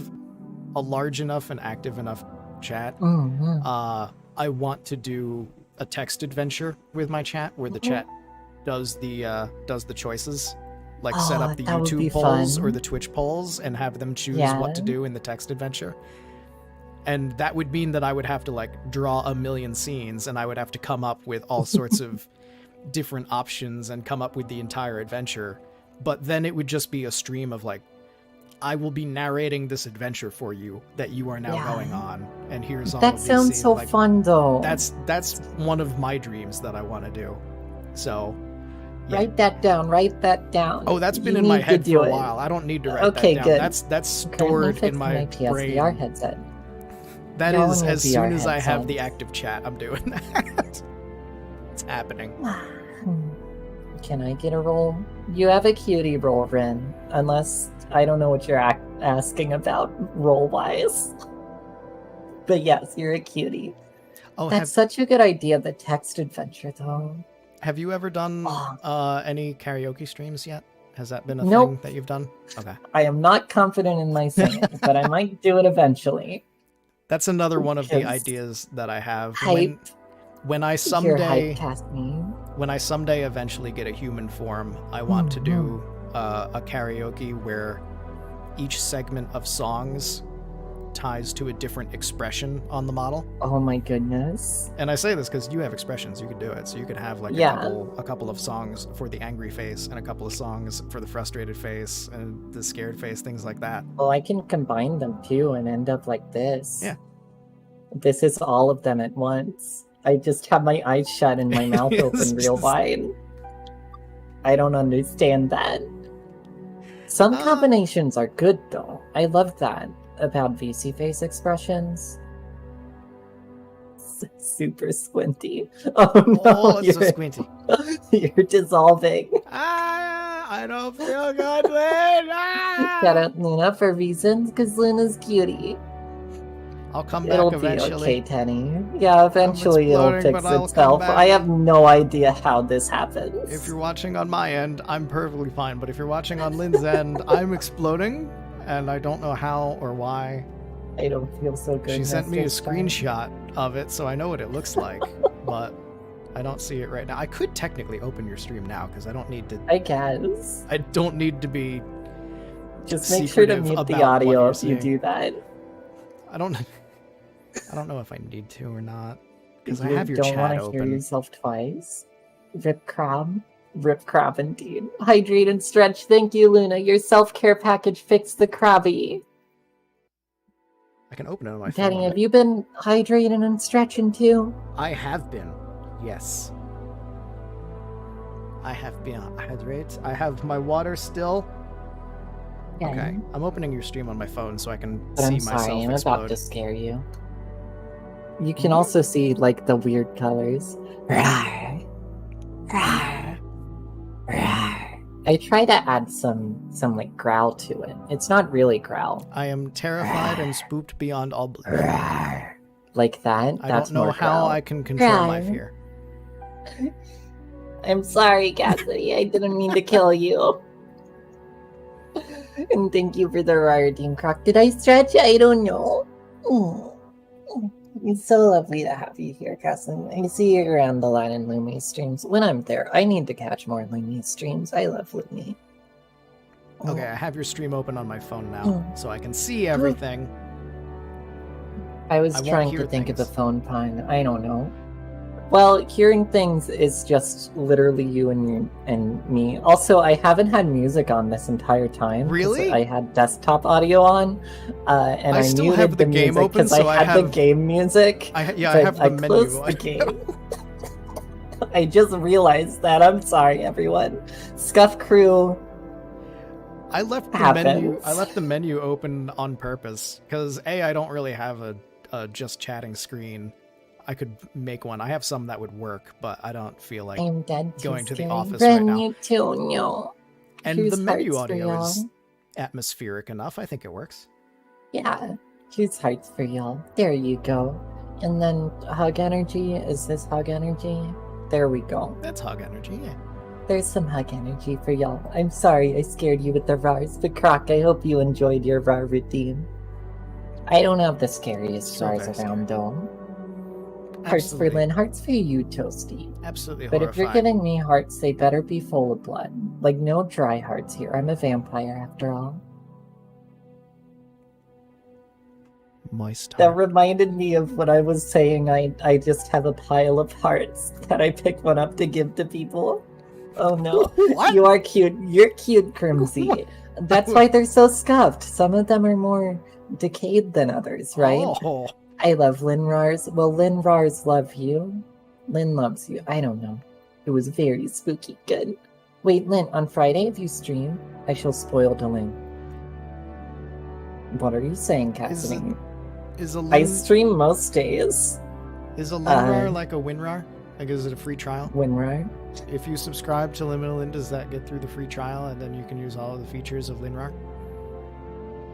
a large enough and active enough chat, I want to do a text adventure with my chat where the chat does the choices, like set up the YouTube polls or the Twitch polls and have them choose what to do in the text adventure. And that would mean that I would have to like draw a million scenes, and I would have to come up with all sorts of different options and come up with the entire adventure. But then it would just be a stream of like, I will be narrating this adventure for you that you are now going on, and here's all of these sounds scenes. so fun though. That's one of my dreams that I want to do. So write that down. Oh, that's been in my head for a while. I don't need to write that down. Good. That's stored in my brain. PSVR headset. That is as soon as I have the active chat, I'm doing that. It's happening. Can I get a roll? You have a cutie roll, Ren. Unless I don't know what you're asking about roll-wise. But yes, you're a cutie. Oh, That's such a good idea, the text adventure, though. have you ever done Oh. any karaoke streams yet? Has that been a Nope. thing that you've done? Okay. I am not confident in my singing, but I might do it eventually. That's another one of the Because ideas that I have. Hype. When I You're someday hypecasting. when I someday eventually get a human form, I want to do a karaoke where each segment of songs ties to a different expression on the model. Oh my goodness. And I say this because you have expressions, you could do it. So you could have like Yeah. a couple of songs for the angry face and a couple of songs for the frustrated face and the scared face, things like that. Well, I can combine them too and end up like this. Yeah. This is all of them at once. I just have my eyes shut and my mouth open real wide. I don't understand that. Some combinations are good though. I love that about VC face expressions. Super squinty. Oh no, Oh, it's so squinty. You're dissolving. I don't feel good, Lynn. Shout out Luna for reasons, because Luna's cutie. I'll come back It'll eventually. be okay, Tenny. Yeah, eventually it'll exploding, fix but I'll come itself. back. I have no idea how this happens. If you're watching on my end, I'm perfectly fine. But if you're watching on Lynn's end, I'm exploding, and I don't know how or why. I don't feel so good. She sent me a That's fine. screenshot of it, so I know what it looks like, but I don't see it right now. I could technically open your stream now because I don't need to. I guess. I don't need to be. Just make sure to secretive mute the about what audio you're if you seeing. do that. I don't know if I need to or not because I You have your don't chat want to hear open. yourself twice. Rip crab. Rip crab indeed. Hydrate and stretch. Thank you, Luna. Your self-care package fixed the crabby. I can open it on my Daddy, phone. have you been hydrating and stretching too? I have been. Yes. I have been hydrate. I have my water still. Okay. I'm opening your stream on my phone so I can But see I'm myself sorry, I'm explode. about to scare you. You can also see like the weird colors. Rawr. Rawr. Rawr. I try to add some like growl to it. It's not really growl. I am terrified and spooked beyond all belief. Rawr. Like that. I That's don't know more how growl. I can control my Rawr. fear. I'm sorry, Cassidy. I didn't mean to kill you. And thank you for the rariting croc. Did I stretch? I don't know. It's so lovely to have you here, Cassidy. I see you around the Line and Lumi streams. When I'm there, I need to catch more Lumi streams. I love Lumi. Okay, I have your stream open on my phone now, so I can see everything. I was I won't trying hear to think of a things. phone pun. I don't know. Well, hearing things is just literally you and me. Also, I haven't had music on this entire time. 'cause Really? I had desktop audio on, and I I still muted have the game music open, 'cause so I I had the have- game music. I but have the I menu. closed the game. I just realized that. I'm sorry, everyone. Scuff Crew. I left the Happens. menu. I left the menu open on purpose because I don't really have a just chatting screen. I could make one. I have some that would work, but I don't feel like. I'm dead. going to the scary. office right now. You too, no. And Here's the menu hearts for audio y'all. is atmospheric enough. I think it works. Yeah, here's hearts for y'all. There you go. And then hug energy. Is this hug energy? There we go. That's hug energy. Yeah. There's some hug energy for y'all. I'm sorry I scared you with the rars, but Croc, I hope you enjoyed your rar routine. I don't have the scariest So rars very around though. Hearts for Lynn, hearts for you, Toasty. Absolutely But if you're horrifying. giving me hearts, they better be full of blood. Like, no dry hearts here. I'm a vampire after all. Moist That heart. reminded me of what I was saying. I just have a pile of hearts that I pick one up to give to people. Oh no. What? You are cute. You're cute, Crimsy. That's why they're so scuffed. Some of them are more decayed than others, right? Oh. I love Lynn Rars. Well, Lynn Rars love you. Lynn loves you. I don't know. It was very spooky good. Wait, Lynn, on Friday, if you stream, I shall spoil to Lynn. What are you saying, Cassidy? Is a I Lin, stream most days. is a Linrar uh, like a WinRAR? Like, is it a free trial? WinRAR. If you subscribe to LiminaLyn, does that get through the free trial and then you can use all of the features of LinRAR?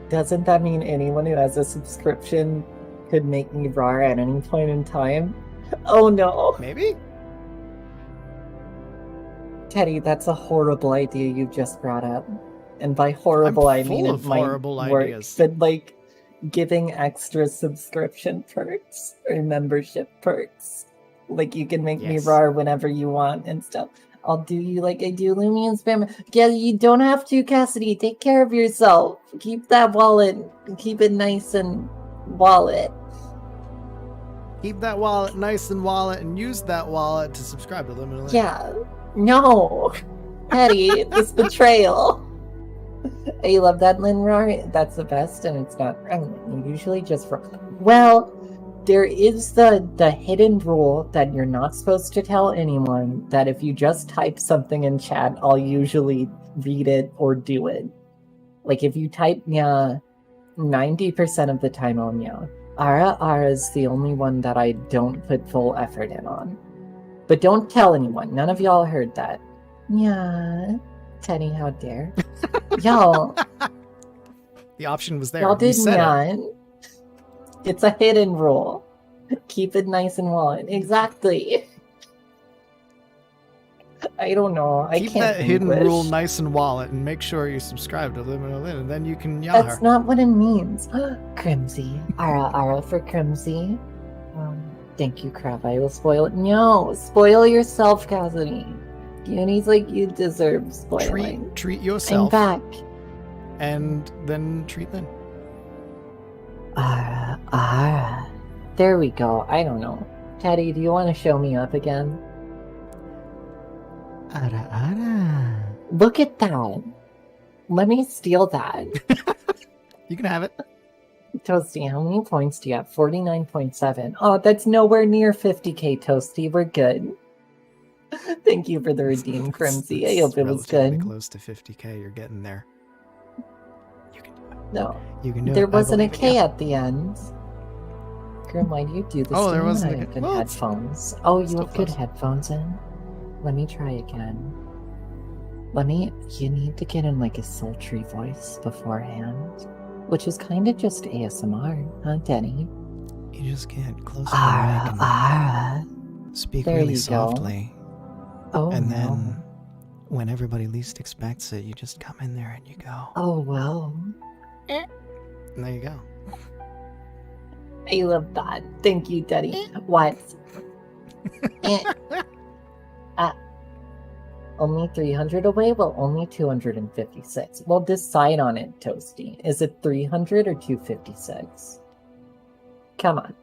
Doesn't that mean anyone who has a subscription could make me roar at any point in time. Oh no. Maybe? Teddy, that's a horrible idea you just brought up. And by horrible, I mean full it of might horrible work, ideas. but like giving extra subscription perks or membership perks. Like you can make me Yes. roar whenever you want and stuff. I'll do you like I do Lumi and Spam. Yeah, you don't have to, Cassidy. Take care of yourself. Keep that wallet. Keep it nice and wallet. Keep that wallet nice and wallet and use that wallet to subscribe to LiminaLyn. Yeah. No. Teddy, this betrayal. I love that, Lynn Roar. That's the best, and it's not usually just for. Well, there is the hidden rule that you're not supposed to tell anyone that if you just type something in chat, I'll usually read it or do it. Like if you type yeah, 90% of the time I'll yeah. Ara's the only one that I don't put full effort in on. But don't tell anyone. None of y'all heard that. Yeah. Teddy, how dare. Y'all. The option was there. Y'all You did said not. it. It's a hidden rule. Keep it nice and wallet. Exactly. I don't know. Keep I can't that hidden English. rule nice and wallet and make sure you subscribe to LiminaLyn and then you can yell That's her. not what it means. Crimsy. Ara for Crimsy. Thank you, crap. I will spoil it. No, spoil yourself, Cassidy. Goonies like you deserve spoiling. Treat I'm yourself back. and then treat Lynn. Ara. There we go. I don't know. Teddy, do you want to show me up again? Ara. Look at that. Let me steal that. You can have it. Toasty, how many points do you have? 49.7. Oh, that's nowhere near 50k, Toasty. We're good. Thank you for the redeem, Crimsy. I hope it was relatively good. Close to 50k, you're getting there. You can do it. No, You can do there it. I wasn't a believe in you. K at the end. Grim, why do you do this? Oh, to there me wasn't when I a have K. good Well, it's headphones. Oh, you still have good close. headphones in? Let me try again. You need to get in like a sultry voice beforehand. Which is kind of just ASMR, huh, Denny? You just get close to the mic and Ara. speak There really you go. softly. Oh, And no. then when everybody least expects it, you just come in there and you go. Oh, well. And there you go. I love that. Thank you, Denny. What? Only 300 away? Well, only 256. Well, decide on it, Toasty. Is it 300 or 256? Come on.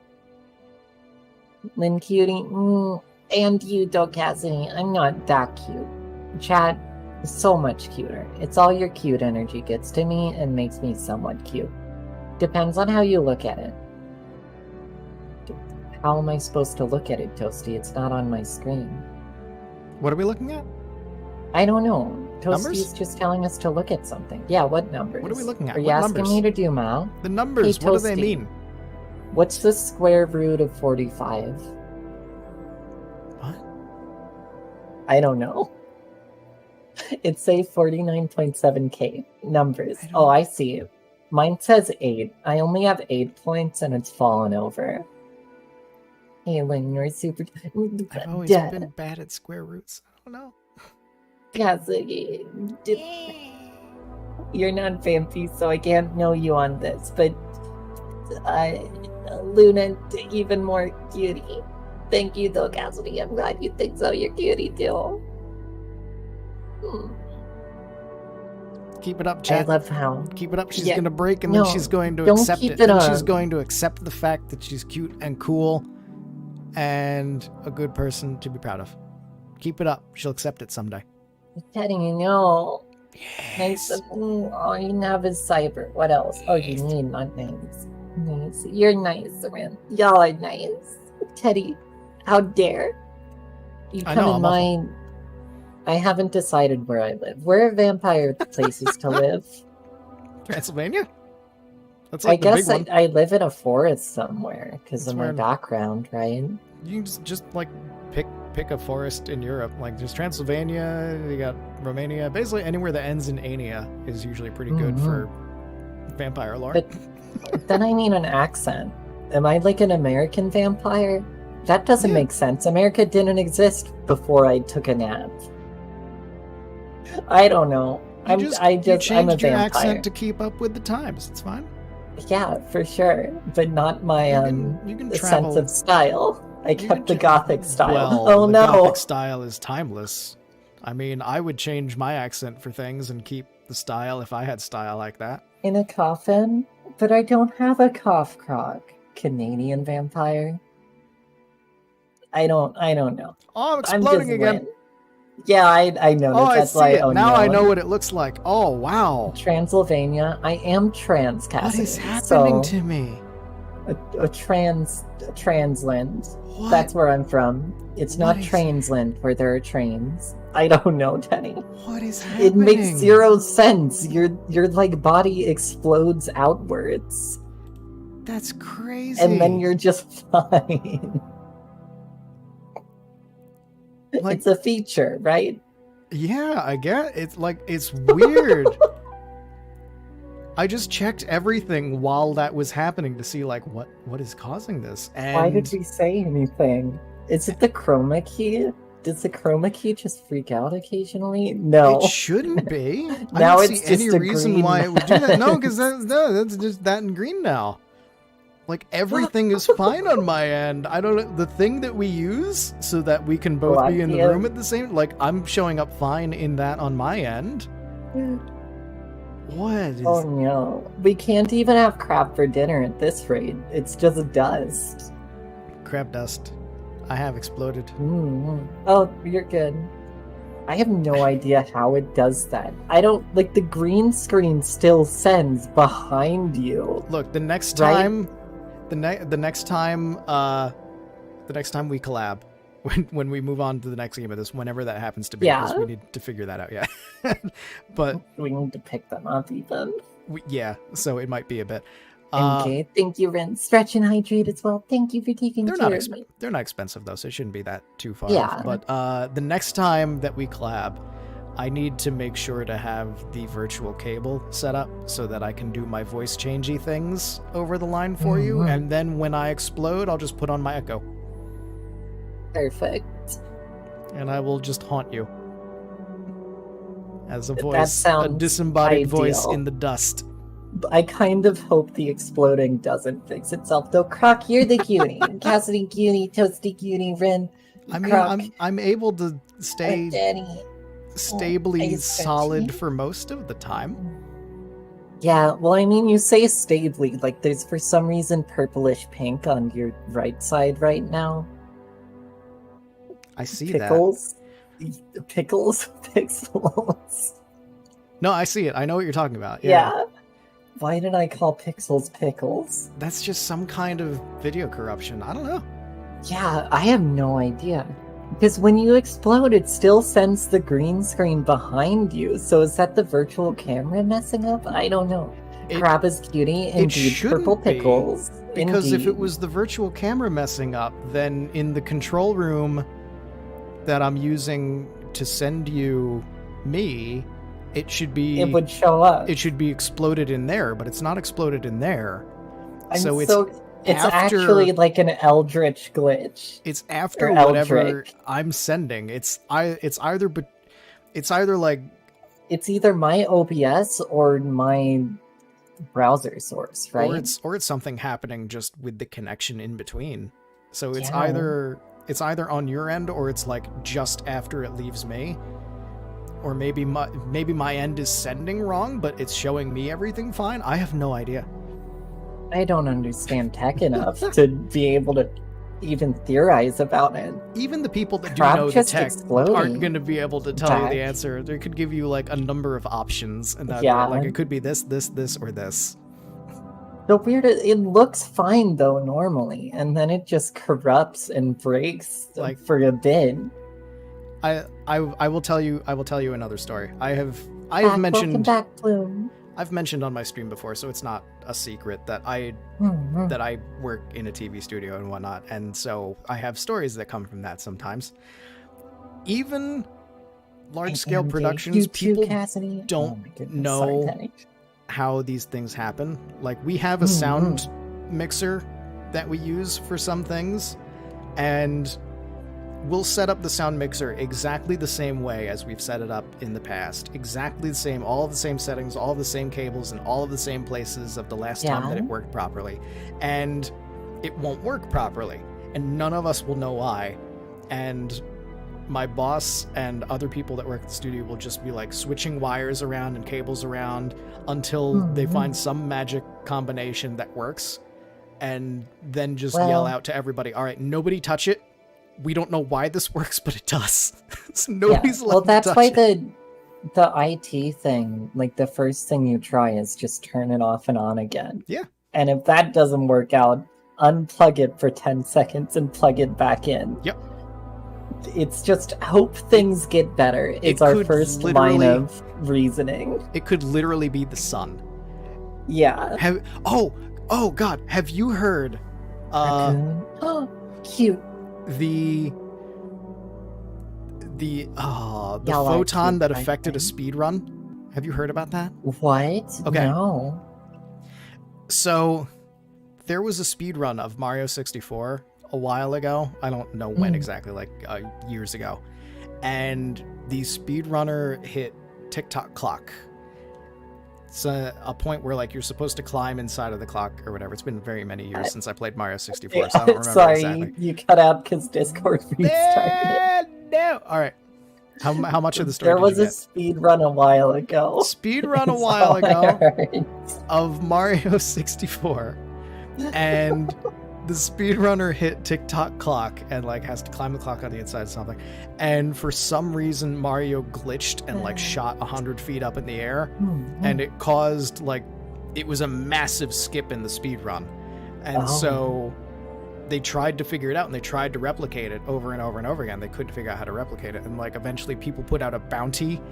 Lynn Cutie, and you, Dokazini. I'm not that cute. Chat is so much cuter. It's all your cute energy gets to me and makes me somewhat cute. Depends on how you look at it. How am I supposed to look at it, Toasty? It's not on my screen. What are we looking at? I don't know. Numbers? Toasty's just telling us to look at something. Yeah, what numbers? What are we looking at? Are you What asking numbers? me to do, Mal? The numbers, Hey, what do they Toasty. mean? What's the square root of 45? What? I don't know. It says 49.7k. Numbers. I don't- Oh, I see. Mine says 8. I only have 8 points and it's fallen over. Hey, Lynn, you're super... I've always Dead. been bad at square roots. I don't know. Cassidy, you're not vampy, so I can't know you on this, but Luna, even more cutie. Thank you, though, Cassidy. I'm glad you think so. You're cutie, too. Keep it up, I chat. love how... Keep it up. She's Yeah. gonna break, and No, then she's going to don't accept keep it. it Then she's up. going to accept the fact that she's cute and cool, and a good person to be proud of. Keep it up. She'll accept it someday. Teddy, you know. Nice. Yes. All you have is cyber. What else? Oh, you need not names. Nice. You're nice, man. Y'all are nice. Teddy, how dare you I come know, in I'm my... I haven't decided where I live. Where are vampire places to live? Transylvania? That's I like the guess big one. I live in a forest somewhere because That's of my where- background, right? You can just like pick a forest in Europe. Like there's Transylvania, you got Romania. Basically anywhere that ends in Ania is usually pretty good for vampire lore. But then I need an accent. Am I like an American vampire? That doesn't Yeah. make sense. America didn't exist before I took a nap. I don't know. You I'm a changed your vampire. accent to keep up with the times. It's fine. Yeah, for sure, but not my You can sense travel. of style. I kept the gothic style. Well, Oh the no! Gothic style is timeless. I mean, I would change my accent for things and keep the style if I had style like that. In a coffin, but I don't have a cough crock. Canadian vampire. I don't know. Oh, I'm I'm exploding just again. Lynn. Yeah, I know. Oh, I That's see why. it. Oh, Now no. I know what it looks like. Oh, wow. Transylvania. I am trans, Cassidy. What is happening so to me? a transland. What? That's where I'm from. It's What not is- Transland where there are trains. I don't know, Tenny. What is happening? It makes zero sense. Your like body explodes outwards, That's crazy. and then you're just fine. Like- It's a feature, right? Yeah, I get it's like it's weird. I just checked everything while that was happening to see like what is causing this. And Why did we say anything? Is it the chroma key? Does the chroma key just freak out occasionally? No. it shouldn't be. I Now don't it's see any just a reason green why it would do that. No, mask. because that's just that in green now. Like everything is fine on my end. I don't know the thing that we use so that we can both be in the Black room at the same. Like I'm showing up fine in that on my end. What is? Oh no. We can't even have crab for dinner at this rate. It's just dust. Crab dust. I have exploded. Oh, you're good. I have no idea how it does that. I don't like the green screen still sends behind you. Look, the next Right? time, the next time we collab, when we move on to the next game of this, whenever that happens to be, because Yeah. we need to figure that out. Yeah, but We need to pick them up even. yeah, so it might be a bit. Okay, thank you, Ren. Stretch and hydrate as well. Thank you for taking They're care not of me. they're not expensive though, so it shouldn't be that too far. Yeah. Off. But the next time that we collab, I need to make sure to have the virtual cable set up so that I can do my voice changey things over the line for you, Mhm. and then when I explode, I'll just put on my echo, Perfect. and I will just haunt you as a That voice, a sounds disembodied voice ideal. in the dust. I kind of hope the exploding doesn't fix itself, though. Croc, you're the cutie. Cassidy cutie, Toasty cutie, Ren. I mean, Croc, I'm able to stay Danny. stably you solid stretchy? for most of the time. Yeah, well, I mean, you say stably. Like, there's for some reason purplish pink on your right side right now. I see Pickles. Pickles? Pixels. No, I see it. I know what you're talking about. Yeah. Why did I call pixels pickles? That's just some kind of video corruption. I don't know. Yeah, I have no idea. Because when you explode, it still sends the green screen behind you. So is that the virtual camera messing up? I don't know. Crab is cutie, indeed. Purple shouldn't be, pickles. Because if it indeed. was the virtual camera messing up, then in the control room that I'm using to send you me, it should be it would show up. it should be exploded in there, but it's not exploded in there. It's after- actually like an eldritch glitch. It's after Or whatever Eldritch. I'm sending. It's either like It's either my OBS or my browser source, right? or it's something happening just with the connection in between. So it's Yeah. either on your end or it's like just after it leaves me. Or maybe my end is sending wrong, but it's showing me everything fine. I have no idea. I don't understand tech enough to be able to even theorize about it. Even the people that do Crab know the just tech exploding. aren't going to be able to tell you the Jack. answer. They could give you like a number of options, and that Yeah. like it could be this, or this. The weird, it looks fine though normally, and then it just corrupts and breaks Like- for a bit. I will tell you another story. I've Welcome mentioned back, Bloom. I've mentioned on my stream before, so it's not a secret that I work in a TV studio and whatnot, and so I have stories that come from that sometimes. Even large scale productions, people don't know how these things happen. Like we have a sound mixer that we use for some things, and we'll set up the sound mixer exactly the same way as we've set it up in the past. Exactly the same, all of the same settings, all of the same cables, and all of the same places of the last time that it worked properly. And it won't work properly, and none of us will know why. And my boss and other people that work at the studio will just be like switching wires around and cables around until they find some magic combination that works, and then just yell out to everybody, all right, nobody touch it. We don't know why this works, but it does. So nobody's allowed to touch why it. the IT thing, like the first thing you try is just turn it off and on again. Yeah. And if that doesn't work out, unplug it for 10 seconds and plug it back in. Yep. It's just hope things get better. It's our first line of reasoning. It could literally be the sun. Yeah. Oh God, have you heard Oh, cute. the photon that affected a speed run? Have you heard about that? What? Okay. No. So there was a speed run of Mario 64 a while ago. I don't know when exactly, like years ago. And the speedrunner hit TikTok clock. It's a point where like you're supposed to climb inside of the clock or whatever. It's been very many years since I played Mario 64, so I don't remember Sorry, exactly. you cut out because Discord restarted. No. All right. How much of the story There did was you a get? speed run a while ago. Speed run a That's while all I ago heard. of Mario 64, and the speedrunner hit TikTok clock and like has to climb the clock on the inside of something, and for some reason Mario glitched and like shot 100 feet up in the air, and it caused like it was a massive skip in the speed run, and so they tried to figure it out and they tried to replicate it over and over and over again. They couldn't figure out how to replicate it, and like eventually people put out a bounty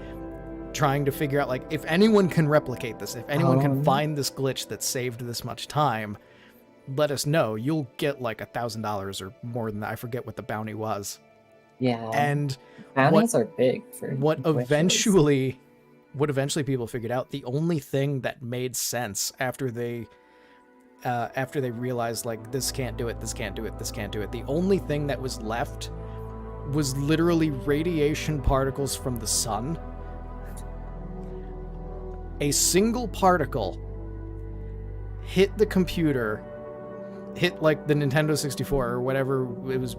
trying to figure out like if anyone can replicate this, if anyone can find this glitch that saved this much time, let us know. You'll get like $1,000 or more than that. I forget what the bounty was. Yeah. And bounties are big for what glitches. eventually people figured out, the only thing that made sense after they realized like this can't do it, the only thing that was left was literally radiation particles from the sun. A single particle hit the computer, hit like the Nintendo 64 or whatever it was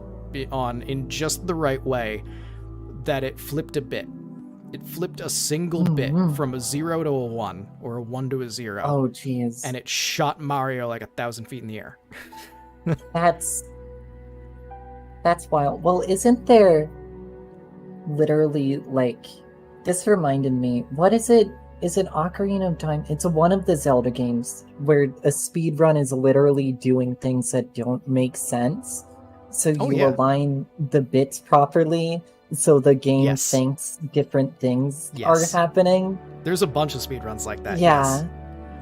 on in just the right way that it flipped a bit. It flipped a single bit from a 0 to a 1 or a 1 to a 0. Oh, jeez. And it shot Mario like 1,000 feet in the air. That's wild. Well, isn't there literally like, this reminded me, what is it? Is it Ocarina of Time? It's one of the Zelda games where a speed run is literally doing things that don't make sense. So you align the bits properly, so the game thinks different things are happening. There's a bunch of speed runs like that. Yeah.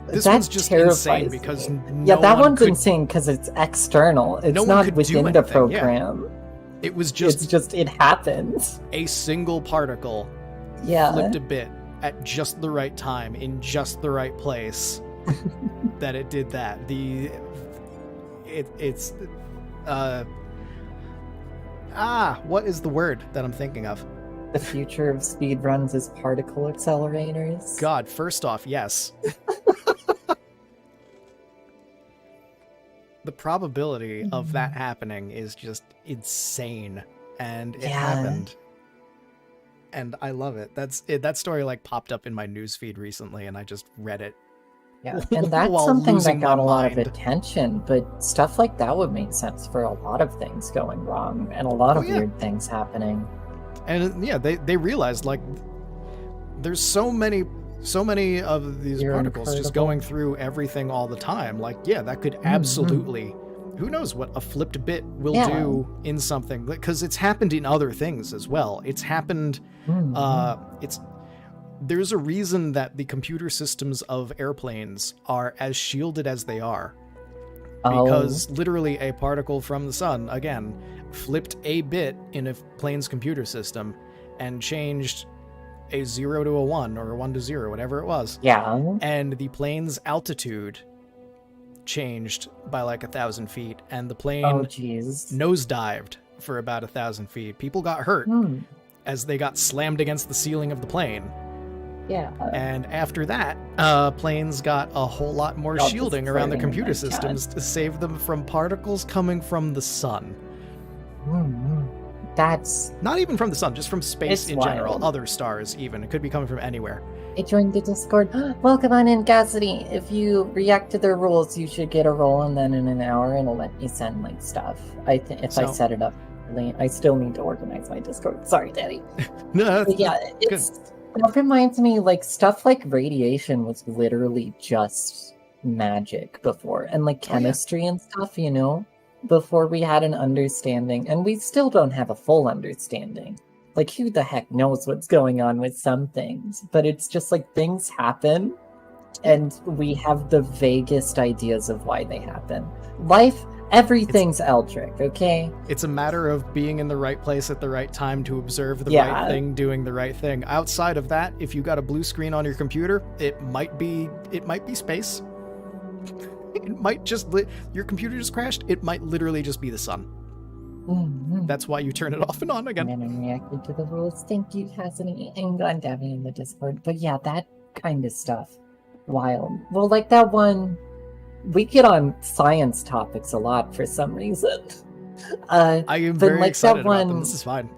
This one's just insane because that one's insane because it's external. It's not within the program. Yeah. It was just it happens. A single particle flipped a bit at just the right time in just the right place that it did that. What is the word that I'm thinking of? The future of speedruns is particle accelerators. God, first off, yes. The probability of that happening is just insane, and it happened. And I love it. That story like popped up in my newsfeed recently, and I just read it. Yeah, and that's something that got a lot of attention, but stuff like that would make sense for a lot of things going wrong and a lot of weird things happening. And they realized like there's so many of these particles just going through everything all the time. Like, that could absolutely, who knows what a flipped bit will do in something, because it's happened in other things as well. It's happened, there's a reason that the computer systems of airplanes are as shielded as they are. Because literally a particle from the sun, again, flipped a bit in a plane's computer system and changed a 0 to a 1 or a 1 to 0, whatever it was. Yeah. And the plane's altitude changed by like 1,000 feet, and the Oh, plane jeez. nosedived for about 1,000 feet. People got hurt as they got slammed against the ceiling of the plane. Yeah. And after that, planes got a whole lot more Y'all just shielding around the flirting in computer my systems to save them from particles coming from the sun. That's... Not even from the sun, just from space It's in general. wild. Other stars, even. It could be coming from anywhere. I joined the Discord. Welcome on in, Cassidy. If you react to their rules, you should get a roll, and then in an hour it'll let me send like stuff. If I So- set it up early, I still need to organize my Discord. Sorry, Daddy. No, that's, But yeah, that reminds me, like, stuff like radiation was literally just magic before, and like chemistry and stuff, you know, before we had an understanding, and we still don't have a full understanding. Like, who the heck knows what's going on with some things? But it's just like things happen, and we have the vaguest ideas of why they happen. Life, everything's eldritch, okay? It's a matter of being in the right place at the right time to observe the Yeah. right thing, doing the right thing. Outside of that, if you got a blue screen on your computer, it might be space. It might just your computer just crashed. It might literally just be the sun. That's why you turn it off and on again. And I'm reacting to the rules. Thank you, Cassidy, and Gundavy in the Discord. But yeah, that kind of stuff. Wild. Well, like that one, we get on science topics a lot for some reason. I am but very like excited that about them. one- This is fine.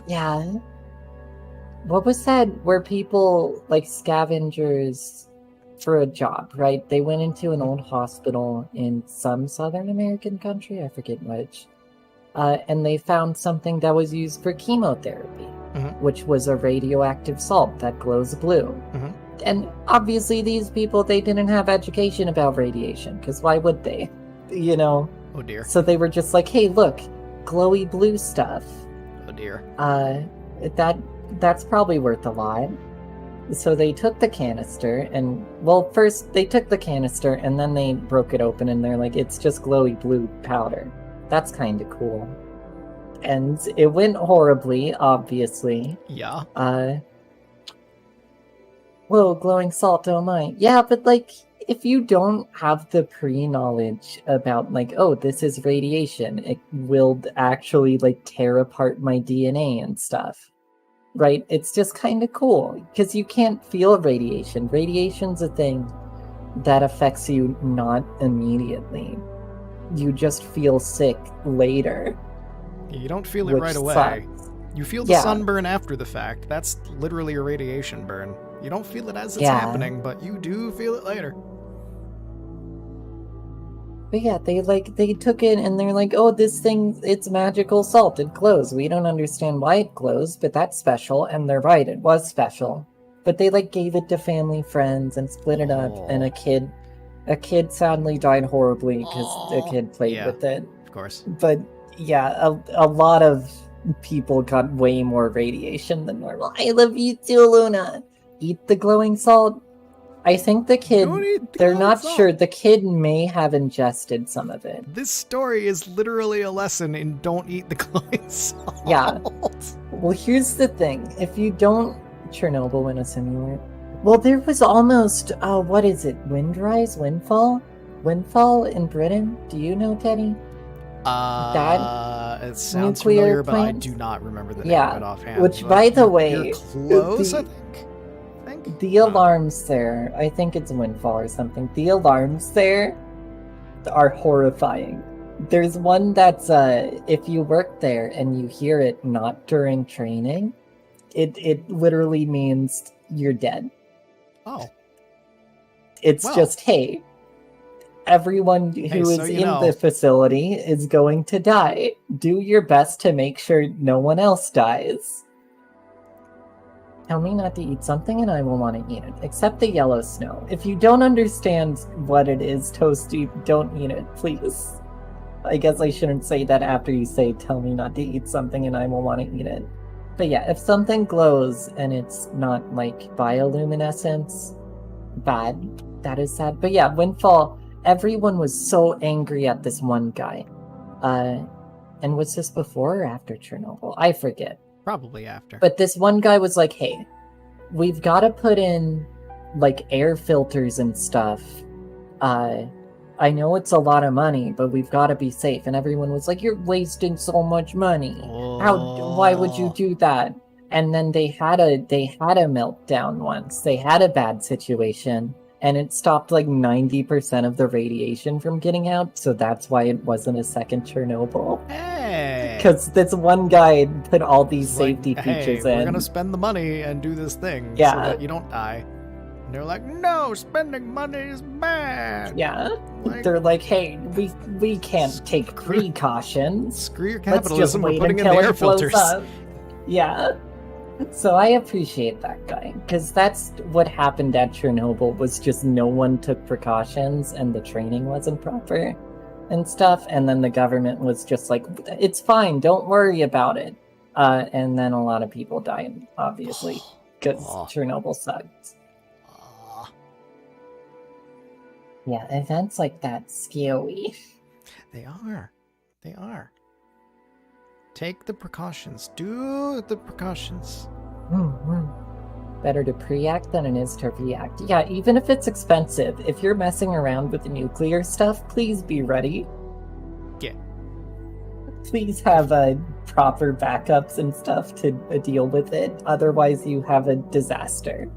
Yeah. What was that where people, like scavengers for a job, right? They went into an old hospital in some Southern American country, I forget which. And they found something that was used for chemotherapy, which was a radioactive salt that glows blue. And obviously these people, they didn't have education about radiation, because why would they? You know? Oh dear. So they were just like, hey, look, glowy blue stuff. Oh dear. That's probably worth a lot. So they took the canister and, well, first they took the canister and then they broke it open and they're like, it's just glowy blue powder. That's kind of cool. And it went horribly, obviously. Yeah. Whoa, glowing salt, oh my. Yeah, but like, if you don't have the pre-knowledge about like, oh, this is radiation, it will actually like tear apart my DNA and stuff. Right? It's just kind of cool because you can't feel radiation. Radiation's a thing that affects you not immediately. You just feel sick later. You don't feel it which right away. sucks. You feel the Yeah. sunburn after the fact. That's literally a radiation burn. You don't feel it as it's Yeah. happening, but you do feel it later. But yeah, they took it and they're like, oh, this thing, it's magical salt. It glows. We don't understand why it glows, but that's special. And they're right, it was special. But they like gave it to family, friends, and split it up. And a kid sadly died horribly because a kid played Yeah. with it. Of course. But yeah, a lot of people got way more radiation than normal. I love you too, Luna. Eat the glowing salt. I think the kid, Don't eat the they're glowing not salt. sure. The kid may have ingested some of it. This story is literally a lesson in don't eat the glowing salt. Yeah. Well, here's the thing. If you don't... Chernobyl in a simulator. Well, there was almost... what is it? Windrise? Windfall? Windfall in Britain? Do you know, Teddy? It sounds nuclear familiar, but I plant? do not remember the name Yeah, of it offhand. which, but by the way, you're close, the- I think. The alarms there, I think it's Windfall or something. The alarms there are horrifying. There's one that's, if you work there and you hear it not during training, it literally means you're dead. Oh, It's Well. just, hey, everyone who is so you in know. the facility is going to die. Do your best to make sure no one else dies. Tell me not to eat something and I will want to eat it, except the yellow snow. If you don't understand what it is, Toasty, don't eat it, please. I guess I shouldn't say that after you say, tell me not to eat something and I will want to eat it. But yeah, if something glows and it's not like bioluminescence, bad. That is sad. But yeah, Windfall, everyone was so angry at this one guy. And was this before or after Chernobyl? I forget. probably after. But this one guy was like, hey, we've got to put in like air filters and stuff I know it's a lot of money, but we've got to be safe. And everyone was like, you're wasting so much money. Why would you do that? And then they had a meltdown once. They had a bad situation, and it stopped like 90% of the radiation from getting out. So that's why it wasn't a second Chernobyl. Hey! Because this one guy put all these safety like, features hey, in. We're gonna spend the money and do this thing so that you don't die. And they're like, no, spending money is bad. Yeah. Like, They're like, hey, we can't take precautions. Screw your Let's just capitalism. We're wait putting in the until air it blows filters. up. Yeah. So I appreciate that guy, because that's what happened at Chernobyl, was just no one took precautions and the training wasn't proper and stuff, and then the government was just like, it's fine, don't worry about it. And then a lot of people died, obviously, because Chernobyl sucked. Yeah, events like that scary. They are. They are. Take the precautions. Do the precautions. Better to pre-act than it is to react. Yeah, even if it's expensive, if you're messing around with the nuclear stuff, please be ready. Yeah. Please have proper backups and stuff to deal with it. Otherwise, you have a disaster.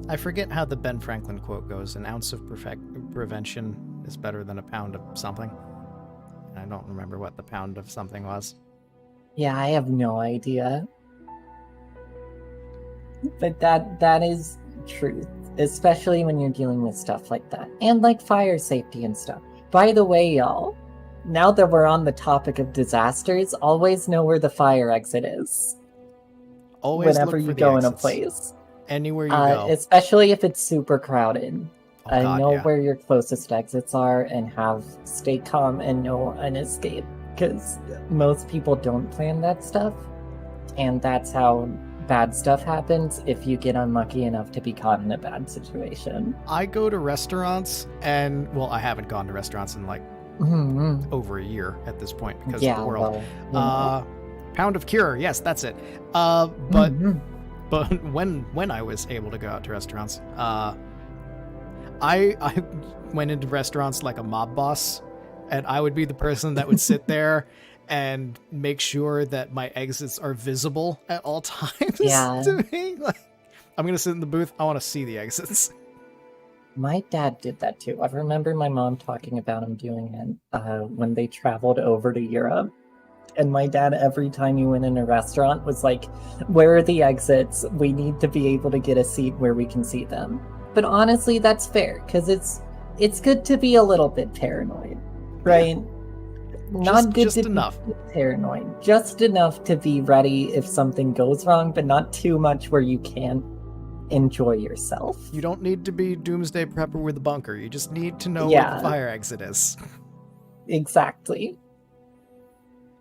I forget how the Ben Franklin quote goes. An ounce of prevention is better than a pound of something. I don't remember what the pound of something was. Yeah, I have no idea. But that is truth, especially when you're dealing with stuff like that. And like fire safety and stuff. By the way, y'all, now that we're on the topic of disasters, always know where the fire exit is. Always whenever look for you the go in a exits. place. Anywhere you go. Especially if it's super crowded. Oh, God, know yeah. where your closest exits are and stay calm and know an escape. Because most people don't plan that stuff. And that's how bad stuff happens if you get unlucky enough to be caught in a bad situation. I go to restaurants and, well, I haven't gone to restaurants in like over a year at this point because of the world. Well, Pound of Cure, yes, that's it. But when I was able to go out to restaurants, I went into restaurants like a mob boss, and I would be the person that would sit there and make sure that my exits are visible at all times to me. Like, I'm going to sit in the booth. I want to see the exits. My dad did that too. I remember my mom talking about him doing it when they traveled over to Europe. And my dad, every time he went in a restaurant, was like, where are the exits? We need to be able to get a seat where we can see them. But honestly, that's fair, because it's good to be a little bit paranoid, right? Not good to be paranoid. Just enough to be ready if something goes wrong, but not too much where you can't enjoy yourself. You don't need to be doomsday prepper with a bunker. You just need to know where the fire exit is. Exactly.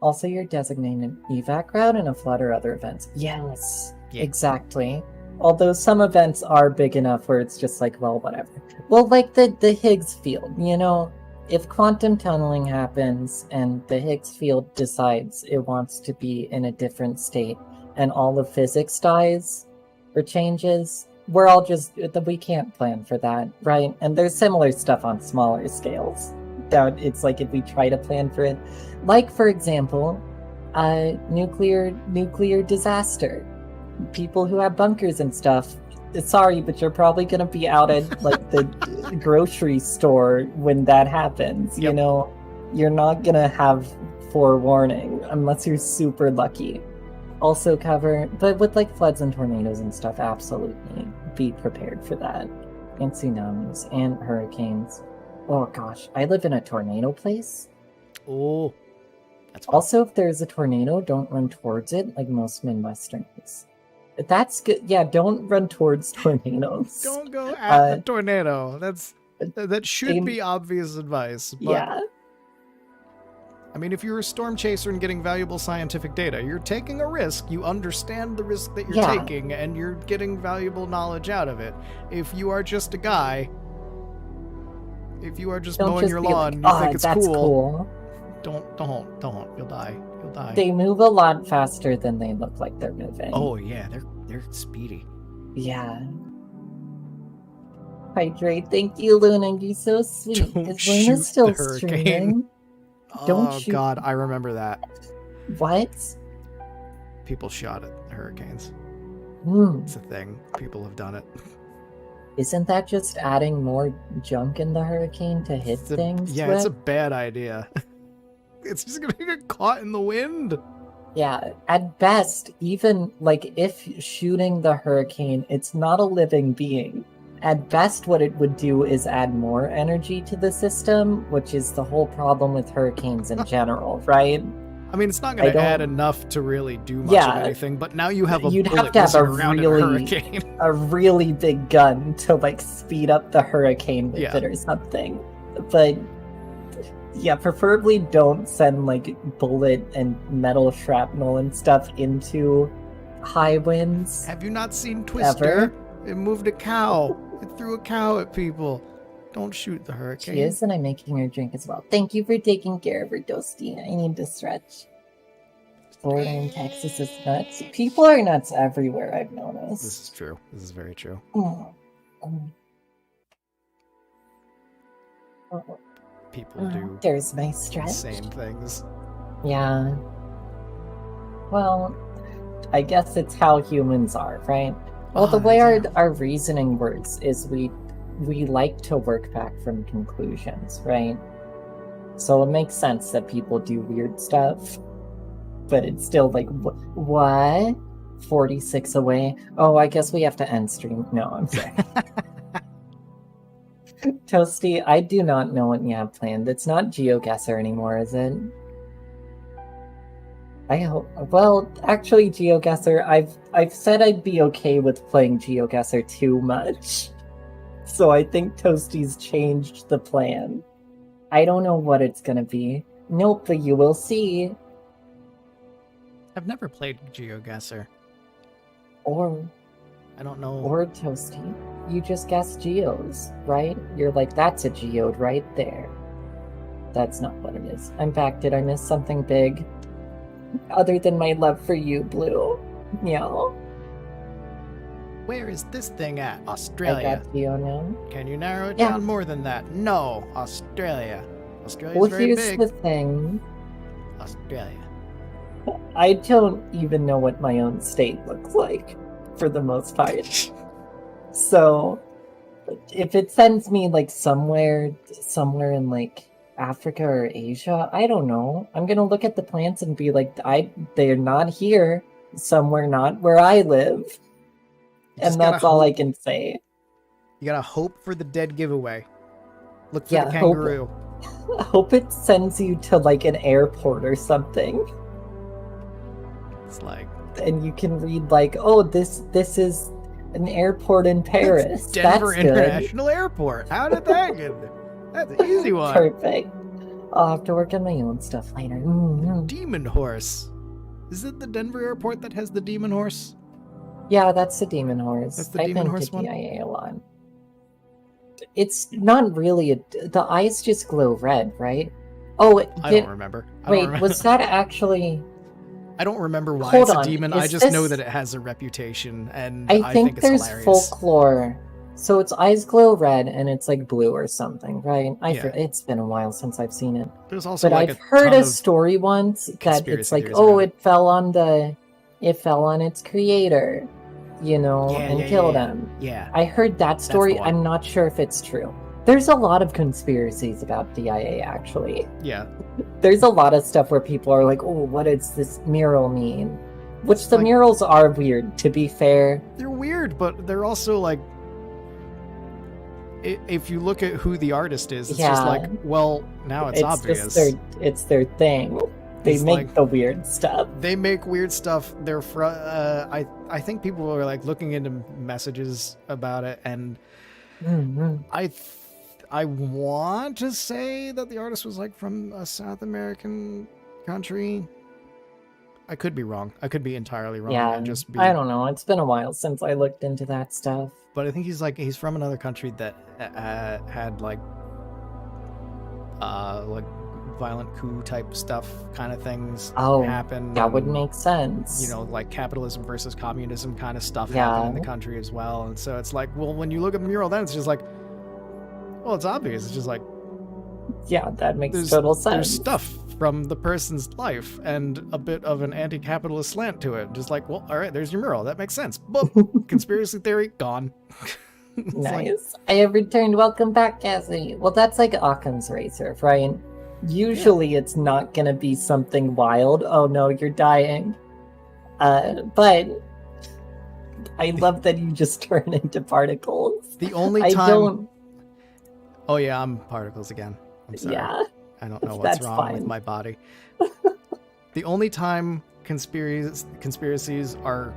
Also, you're designated evac route in a flood or other events. Yes, exactly. Although some events are big enough where it's just like, well, whatever. Well, like the Higgs field, you know? If quantum tunneling happens and the Higgs field decides it wants to be in a different state and all of physics dies or changes, we're all just, we can't plan for that, right? And there's similar stuff on smaller scales. That it's like if we try to plan for it, like for example, nuclear disaster. People who have bunkers and stuff, sorry, but you're probably gonna be out at like the grocery store when that happens. You know, you're not gonna have forewarning unless you're super lucky. Also but with like floods and tornadoes and stuff, absolutely be prepared for that. And tsunamis and hurricanes. Oh gosh, I live in a tornado place. Oh, that's fun. Also, if there's a tornado, don't run towards it like most Midwesterners. That's good. Yeah, don't run towards tornadoes. Don't go at the tornado. That should be obvious advice. But, yeah. I mean, if you're a storm chaser and getting valuable scientific data, you're taking a risk. You understand the risk that you're taking, and you're getting valuable knowledge out of it. If you are just a guy, if you are just mowing your lawn and you think it's cool, don't. You'll die. They move a lot faster than they look like they're moving. Oh yeah, they're speedy. Yeah. Hydrate. Thank you, Luna. You're so sweet. Don't Is shoot Luna still the hurricane. streaming? Don't Oh shoot. god, I remember that. What? People shot at hurricanes. Hmm. It's a thing. People have done it. Isn't that just adding more junk in the hurricane to hit things? Yeah, with? it's a bad idea. It's just gonna get caught in the wind. Yeah, at best, even like if shooting the hurricane, it's not a living being. At best, what it would do is add more energy to the system, which is the whole problem with hurricanes in general, right? I mean, it's not going to add enough to really do much of anything, but now you have a you'd bullet have to have whizzing around in a hurricane. a really big gun to like speed up the hurricane with Yeah. it or something. But yeah, preferably don't send like bullet and metal shrapnel and stuff into high winds. Have you not seen Twister? Ever? It moved a cow. It threw a cow at people. Don't shoot the hurricane. She is, and I'm making her drink as well. Thank you for taking care of her, Toasty. I need to stretch. Florida and Texas is nuts. People are nuts everywhere, I've noticed. This is true. This is very true. People do There's my stretch. insane things. Yeah. Well, I guess it's how humans are, right? Well, the way our reasoning works is we like to work back from conclusions, right? So it makes sense that people do weird stuff, but it's still like, what? 46 away? Oh, I guess we have to end stream. No, I'm sorry. Toasty, I do not know what you have planned. It's not GeoGuessr anymore, is it? I hope. Well, actually, GeoGuessr, I've said I'd be okay with playing GeoGuessr too much. So I think Toasty's changed the plan. I don't know what it's gonna be. Nope, but you will see. I've never played GeoGuessr. Or I don't know. Or Toasty, you just guess geos, right? You're like, that's a geode right there. That's not what it is. I'm back. Did I miss something big? Other than my love for you, Blue. Yeah. Where is this thing at? I Australia. got Geo now. Can you narrow it Yeah. down more than that? No. Australia. Australia's Well, very here's big. the thing. Australia. I don't even know what my own state looks like, for the most part. So, if it sends me like somewhere in like Africa or Asia, I don't know. I'm gonna look at the plants and be like, they're not here. Somewhere not where I live. And just gotta that's all I hope. can say. You gotta hope for the dead giveaway. Look for Yeah, the hope- kangaroo. I hope it sends you to like an airport or something. It's like And you can read like, oh, this is an airport in Paris. Denver That's good. International Airport. How did that get there? That's an easy one. Perfect. I'll have to work on my own stuff later. Mhm. Demon Horse. Is it the Denver airport that has the demon horse? Yeah, that's the demon horse. That's the I've demon been horse to one? DIA a lot. It's not really the eyes just glow red, right? Oh, I don't remember. wait, was that actually? I don't remember why Hold it's a on, demon. is I just know this- that it has a reputation, and I think it's there's hilarious. folklore. So its eyes glow red, and it's like blue or something, right? Yeah. It's been a while since I've seen it. There's also But like I've a heard ton a of story once that conspiracy it's like, theories oh, about it fell on its creator, and killed him. Yeah. I heard that the story. one. I'm not sure if it's true. There's a lot of conspiracies about DIA, actually. Yeah. There's a lot of stuff where people are like, oh, what does this mural mean? Which the Like- murals are weird, to be fair. They're weird, but they're also like, if you look at who the artist is, it's just Yeah. like, well, now it's obvious. It's their thing. They It's make like- the weird stuff. They make weird stuff. They're I think people are like looking into messages about it, and Mhm. I want to say that the artist was like from a South American country. I could be wrong. I could be entirely wrong. Yeah, and just be, I don't know. It's been a while since I looked into that stuff. But I think he's from another country that had like violent coup type stuff kind of things Oh, happen. that would and, make sense. like capitalism versus communism kind of stuff Yeah. happen in the country as well. And so it's like, well, when you look at the mural, then it's just like, Well, it's obvious. It's just like Yeah, that makes there's total sense. there's stuff from the person's life and a bit of an anti-capitalist slant to it. Just like, well, all right, there's your mural. That makes sense. Boom. Conspiracy theory gone. It's like, Nice. I have returned. Welcome back, Cassidy. Well, that's like Occam's razor, right? Usually it's not gonna be something wild. Oh no, you're dying. But I love that you just turn into particles. the only I time. don't. Oh yeah, I'm particles again. I'm sorry. Yeah. I don't know what's That's wrong with fine. my body. The only time conspiracies are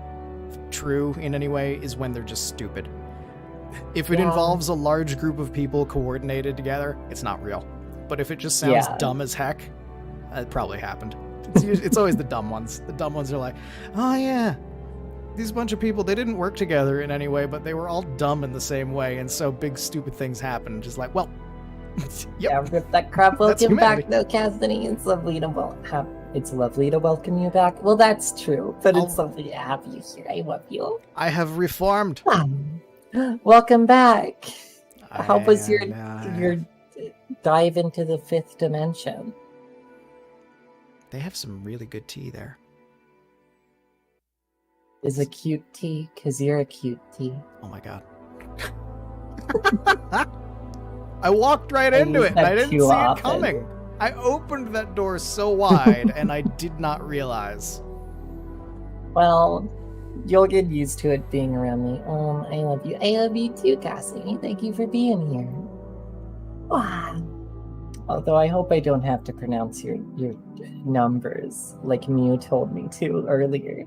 true in any way is when they're just stupid. If it Yeah. involves a large group of people coordinated together, it's not real. But if it just sounds Yeah. dumb as heck, it probably happened. It's always the dumb ones. The dumb ones are like, oh yeah, these bunch of people, they didn't work together in any way, but they were all dumb in the same way, and so big stupid things happen. Just like, well, yep. Yeah, rip that crap. That's Welcome back, humanity. though, Cassidy. It's lovely to It's lovely to welcome you back. Well, that's true, but it's lovely to have you here. I love you. I have reformed. Welcome back. How was your And, your dive into the fifth dimension? They have some really good tea there. Is a cute tea? Cause you're a cute tea. Oh my god. I walked right I into use it, and I that didn't see too it often. coming. I opened that door so wide, and I did not realize. Well, you'll get used to it being around me. I love you. I love you too, Cassie. Thank you for being here. Wow. Although I hope I don't have to pronounce your numbers like Mew told me to earlier.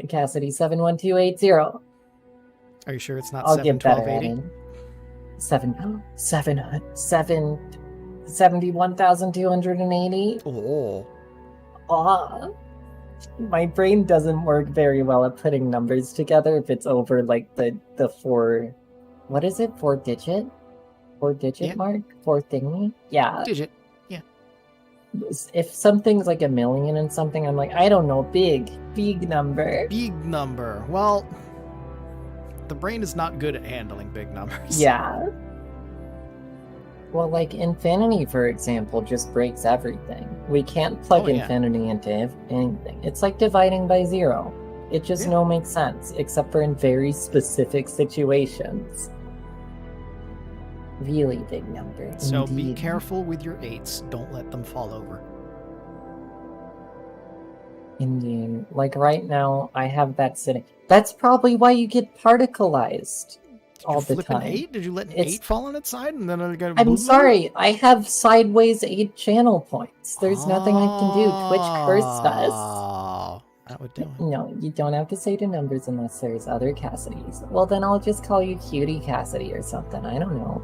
Cassidy 71280. Are you sure it's not I'll get better at 71280? it. 71,280. Oh. Ah. My brain doesn't work very well at putting numbers together if it's over like the four, what is it? 4-digit Yeah. mark? 4 thingy? Yeah. Digit. If something's like a million and something, I'm like, I don't know, big number. Big number. Well, the brain is not good at handling big numbers. Yeah. Well, like infinity, for example, just breaks everything. We can't plug Oh, yeah. infinity into anything. It's like dividing by 0. It just Yeah. no makes sense, except for in very specific situations. Really big number. So be indeed. careful with your 8s. Don't let them fall over. Indeed. Like right now, I have that sitting. That's probably why you get particleized all Did you the flip an time. 8? Did you let an It's- 8 fall on its side and then it got I'm sorry, I have sideways 8 channel points. There's nothing I can do. Twitch cursed us. Oh, that would do it. No, you don't have to say the numbers unless there's other Cassidys. Well, then I'll just call you Cutie Cassidy or something. I don't know.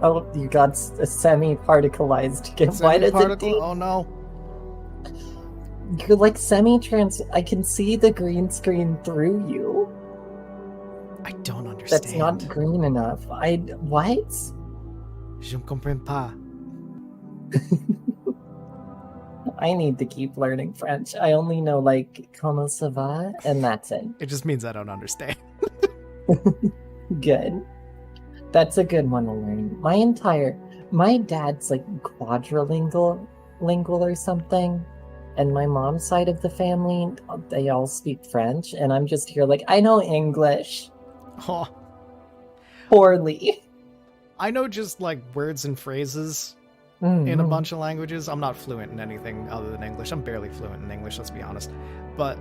Oh, you got a semi-particleized gift. Why does it Semi-particle? do? Oh no. You're like semi-trans. I can see the green screen through you. I don't understand. That's not green enough. What? Je ne comprends pas. I need to keep learning French. I only know like comment ça va, and that's it. It just means I don't understand. Good. That's a good one to learn. My dad's like quadrilingual or something, and my mom's side of the family, they all speak French, and I'm just here like, I know English Oh, poorly. I know just like words and phrases Mm. in a bunch of languages. I'm not fluent in anything other than English. I'm barely fluent in English, let's be honest. But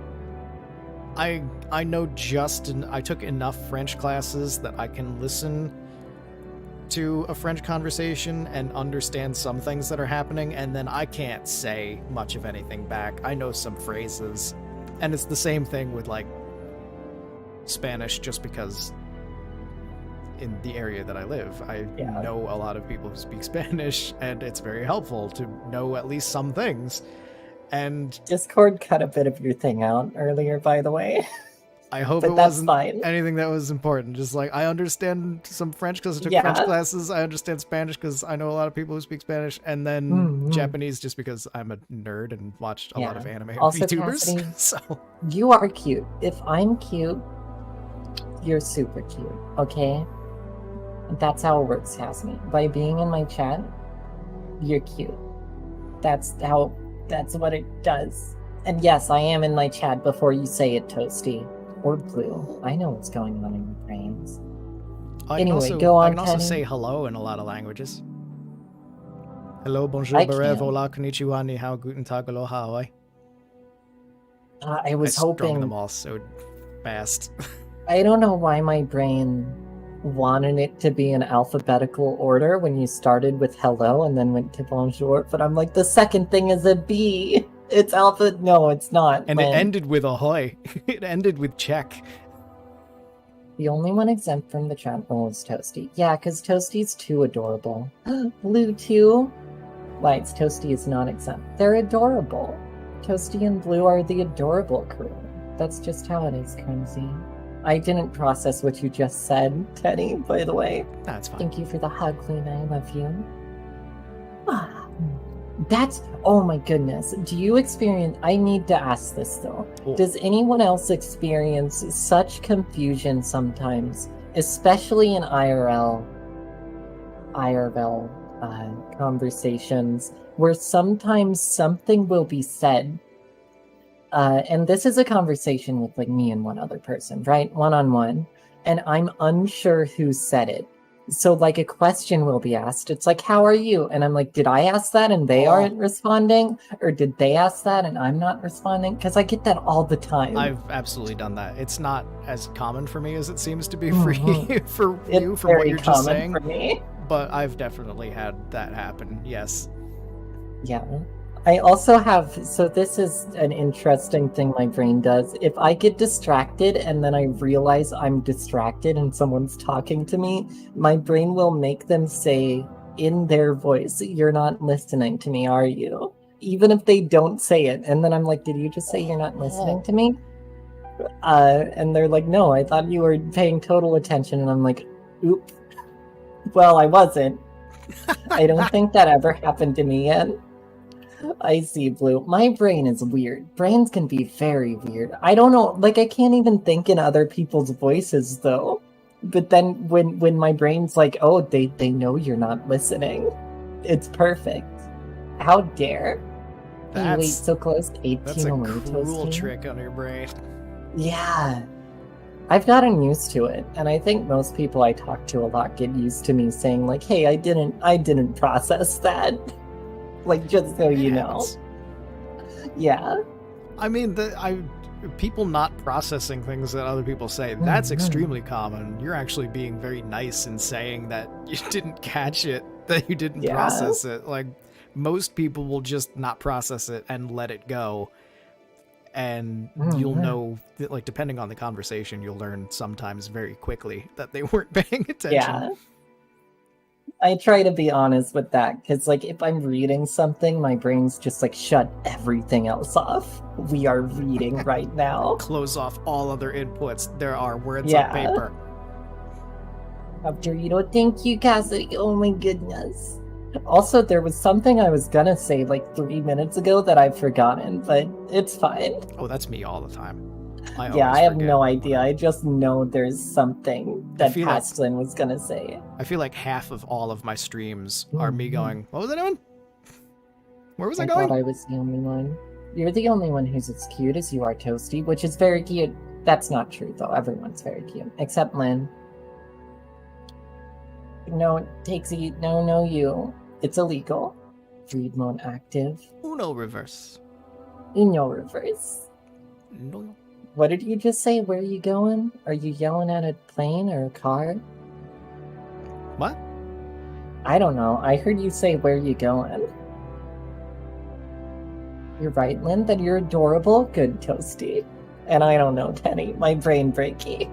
I know I took enough French classes that I can listen to a French conversation and understand some things that are happening, and then I can't say much of anything back. I know some phrases. And it's the same thing with like Spanish, just because in the area that I live, I Yeah. know a lot of people who speak Spanish, and it's very helpful to know at least some things. And Discord cut a bit of your thing out earlier, by the way. I hope But it that's wasn't fine. anything that was important. Just like, I understand some French because I took Yeah. French classes. I understand Spanish because I know a lot of people who speak Spanish. And then Mhm. Japanese just because I'm a nerd and watched a lot of Yeah. anime Also, VTubers. Cassidy, So, You are cute. If I'm cute, you're super cute, okay? That's how it works, Hasmi. By being in my chat, you're cute. That's what it does. And yes, I am in my chat before you say it, Toasty. Or Blue. I know what's going on in your brains. Anyway, go on, I can also Penny. say hello in a lot of languages. Hello, bonjour, I berev, can. hola, konnichiwa, ni hao, guten tag, aloha, oi. I was strung hoping... them all so fast. I don't know why my brain wanted it to be in alphabetical order when you started with hello and then went to bonjour, but I'm like, the second thing is a B. It's alpha. No, it's not. And it ended with ahoy. It ended with check. The only one exempt from the chat rule is Toasty. Yeah, because Toasty's too adorable. Blue too? Lights, Toasty is not exempt. They're adorable. Toasty and Blue are the adorable crew. That's just how it is, Crimsy. I didn't process what you just said, Teddy, by the way. That's fine. Thank you for the hug, Lena. I love you. That's... Oh my goodness. Do you experience... I need to ask this, though. Oh. Does anyone else experience such confusion sometimes, especially in IRL conversations, where sometimes something will be said, and this is a conversation with, like, me and one other person, right? One-on-one, and I'm unsure who said it. So, like, a question will be asked. It's like, how are you? And I'm like, did I ask that and they aren't responding? Or did they ask that and I'm not responding? Because I get that all the time. I've absolutely done that. It's not as common for me as it seems to be for you, from what you're just saying. For me. But I've definitely had that happen, yes. Yeah. I also have, so this is an interesting thing my brain does. If I get distracted and then I realize I'm distracted and someone's talking to me, my brain will make them say in their voice, "You're not listening to me, are you?" Even if they don't say it. And then I'm like, did you just say you're not listening to me? And they're like, no, I thought you were paying total attention. And I'm like, oops. Well, I wasn't. I don't think that ever happened to me yet. I see, Blue. My brain is weird. Brains can be very weird. I don't know, like, I can't even think in other people's voices, though. But then when my brain's like, oh, they know you're not listening, it's perfect. How dare. You wait so close, 18 That's a away, cruel Toasty. trick on your brain. Yeah. I've gotten used to it, and I think most people I talk to a lot get used to me saying, like, hey, I didn't process that. Like, just so you know. Yeah. I mean, people not processing things that other people say, that's extremely common. You're actually being very nice in saying that you didn't catch it, that you didn't process it. Like, most people will just not process it and let it go. And you'll know, that, like, depending on the conversation, you'll learn sometimes very quickly that they weren't paying attention. Yeah. I try to be honest with that, because, like, if I'm reading something, my brain's just like, shut everything else off. We are reading right now. Close off all other inputs. There are words on paper. Dorito, thank you, Cassidy. Oh my goodness. Also, there was something I was gonna say like 3 minutes ago that I've forgotten, but it's fine. Oh, that's me all the time. I have no idea. I just know there's something that Pastlin was gonna say. I feel like half of all of my streams are me going, what was I doing? Where was I going? I thought I was the only one. You're the only one who's as cute as you are, Toasty, which is very cute. That's not true, though. Everyone's very cute. Except Lynn. No, Takesy. No, you. It's illegal. Read mode active. Uno reverse. Uno reverse. No. What did you just say? Where are you going? Are you yelling at a plane or a car? What? I don't know. I heard you say, where are you going? You're right, Lynn, that you're adorable. Good, Toasty. And I don't know, Penny. My brain breaky.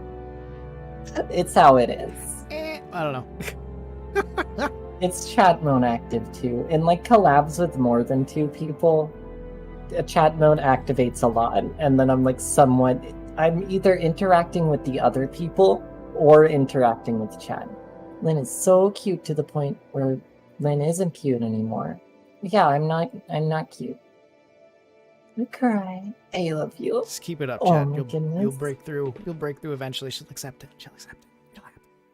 It's how it is. I don't know. It's chat mode active, too. In, like, collabs with more than 2 people, a chat mode activates a lot, and then I'm like I'm either interacting with the other people or interacting with chat. Lynn is so cute to the point where Lynn isn't cute anymore. Yeah, I'm not cute. You cry. I love you. Just keep it up, Oh chat. my goodness. You'll break through. You'll break through eventually. She'll accept it. She'll accept it.